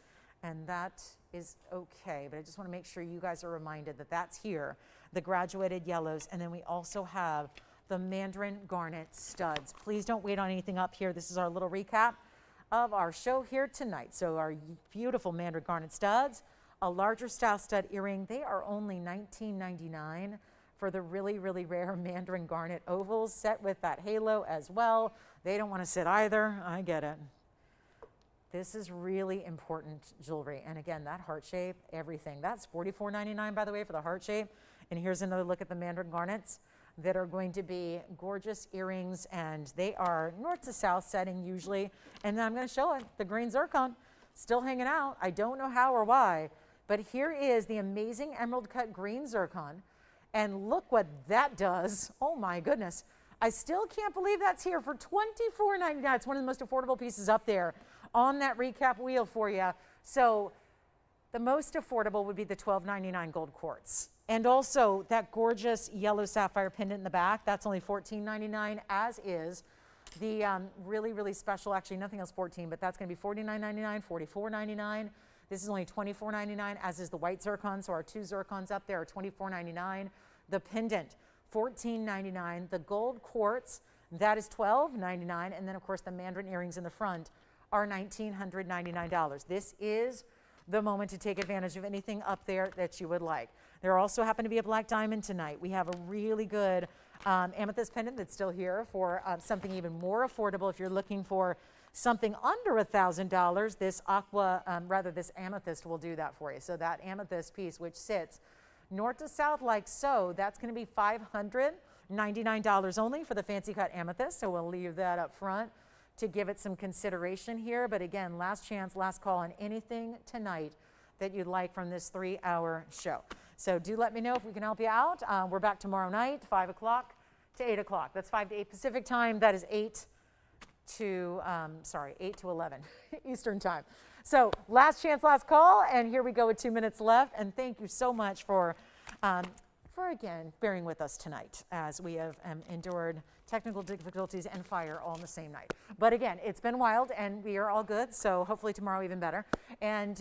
And that is okay, but I just want to make sure you guys are reminded that that's here, the graduated yellows, and then we also have the Mandarin garnet studs. Please don't wait on anything up here. This is our little recap of our show here tonight. So our beautiful Mandarin garnet studs, a larger style stud earring, they are only $19.99 for the really, really rare Mandarin garnet ovals set with that halo as well. They don't want to sit either. I get it. This is really important jewelry. And again, that heart shape, everything. That's $44.99, by the way, for the heart shape. And here's another look at the Mandarin garnets that are going to be gorgeous earrings. And they are north to south setting usually. And then I'm going to show it, the green zircon, still hanging out. I don't know how or why. But here is the amazing emerald cut green zircon. And look what that does. Oh my goodness. I still can't believe that's here for $24.99. It's one of the most affordable pieces up there on that recap wheel for you. So the most affordable would be the $12.99 gold quartz. And also that gorgeous yellow sapphire pendant in the back, that's only $14.99, as is the really, really special, actually nothing else $14, but that's gonna be $49.99, $44.99. This is only $24.99, as is the white zircon. So our two zircons up there are $24.99. The pendant, $14.99. The gold quartz, That is $12.99. And then, of course, the Mandarin earrings in the front are $1,999. This is the moment to take advantage of anything up there that you would like. There also happen to be a black diamond tonight. We have a really good amethyst pendant that's still here for something even more affordable. If you're looking for something under $1,000, this amethyst will do that for you. So that amethyst piece, which sits north to south like so, that's going to be $599 only for the fancy cut amethyst. So we'll leave that up front to give it some consideration here. But again, last chance, last call on anything tonight that you'd like from this 3-hour show. So do let me know if we can help you out. We're back tomorrow night, 5 o'clock to 8 o'clock. That's 5 to 8 Pacific time. That is 8 to 11 Eastern time. So last chance, last call. And here we go with 2 minutes left. And thank you so much for again, bearing with us tonight as we have endured technical difficulties and fire all in the same night. But again, it's been wild and we are all good. So hopefully tomorrow even better. And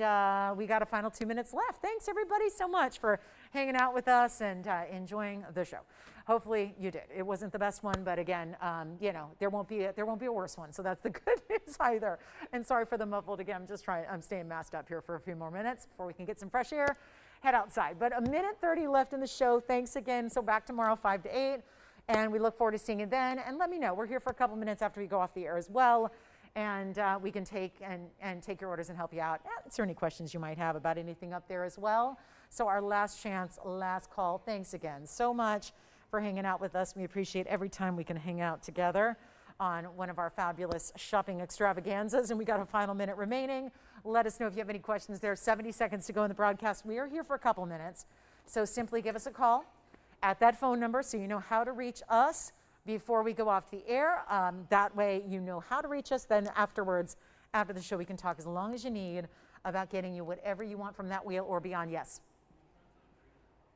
we got a final 2 minutes left. Thanks everybody so much for hanging out with us and enjoying the show. Hopefully you did. It wasn't the best one, but again, you know, there won't be a worse one. So that's the good news either. And sorry for the muffled again. I'm staying masked up here for a few more minutes before we can get some fresh air. Head outside. But a minute 30 left in the show. Thanks again. So back tomorrow, 5 to 8. And we look forward to seeing you then. And let me know. We're here for a couple minutes after we go off the air as well. And we can take your orders and help you out. Answer any questions you might have about anything up there as well. So our last chance, last call. Thanks again so much for hanging out with us. We appreciate every time we can hang out together on one of our fabulous shopping extravaganzas. And we got a final minute remaining. Let us know if you have any questions. There are 70 seconds to go in the broadcast. We are here for a couple minutes. So simply give us a call at that phone number so you know how to reach us before we go off the air. That way you know how to reach us. Then afterwards, after the show, we can talk as long as you need about getting you whatever you want from that wheel or beyond. Yes.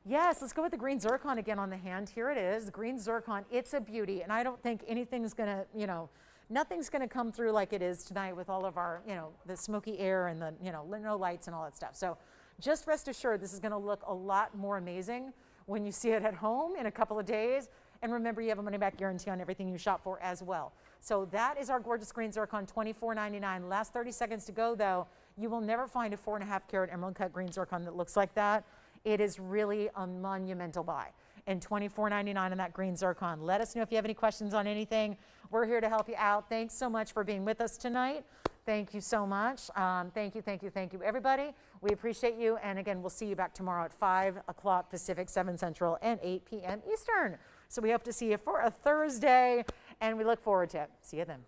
Yes, let's go with the green zircon again on the hand. Here it is, the green zircon. It's a beauty, and I don't think anything's going to, you know, nothing's going to come through like it is tonight with all of our, you know, the smoky air and the, you know, no lights and all that stuff. So just rest assured this is going to look a lot more amazing when you see it at home in a couple of days. And remember, you have a money-back guarantee on everything you shop for as well. So that is our gorgeous green zircon, $24.99. Last 30 seconds to go, though. You will never find a 4.5 carat emerald cut green zircon that looks like that. It is really a monumental buy. And $24.99 on that green zircon. Let us know if you have any questions on anything. We're here to help you out. Thanks so much for being with us tonight. Thank you so much. Thank you, everybody. We appreciate you. And again, we'll see you back tomorrow at 5 o'clock Pacific, 7 Central, and 8 p.m. Eastern. So we hope to see you for a Thursday, and we look forward to it. See you then.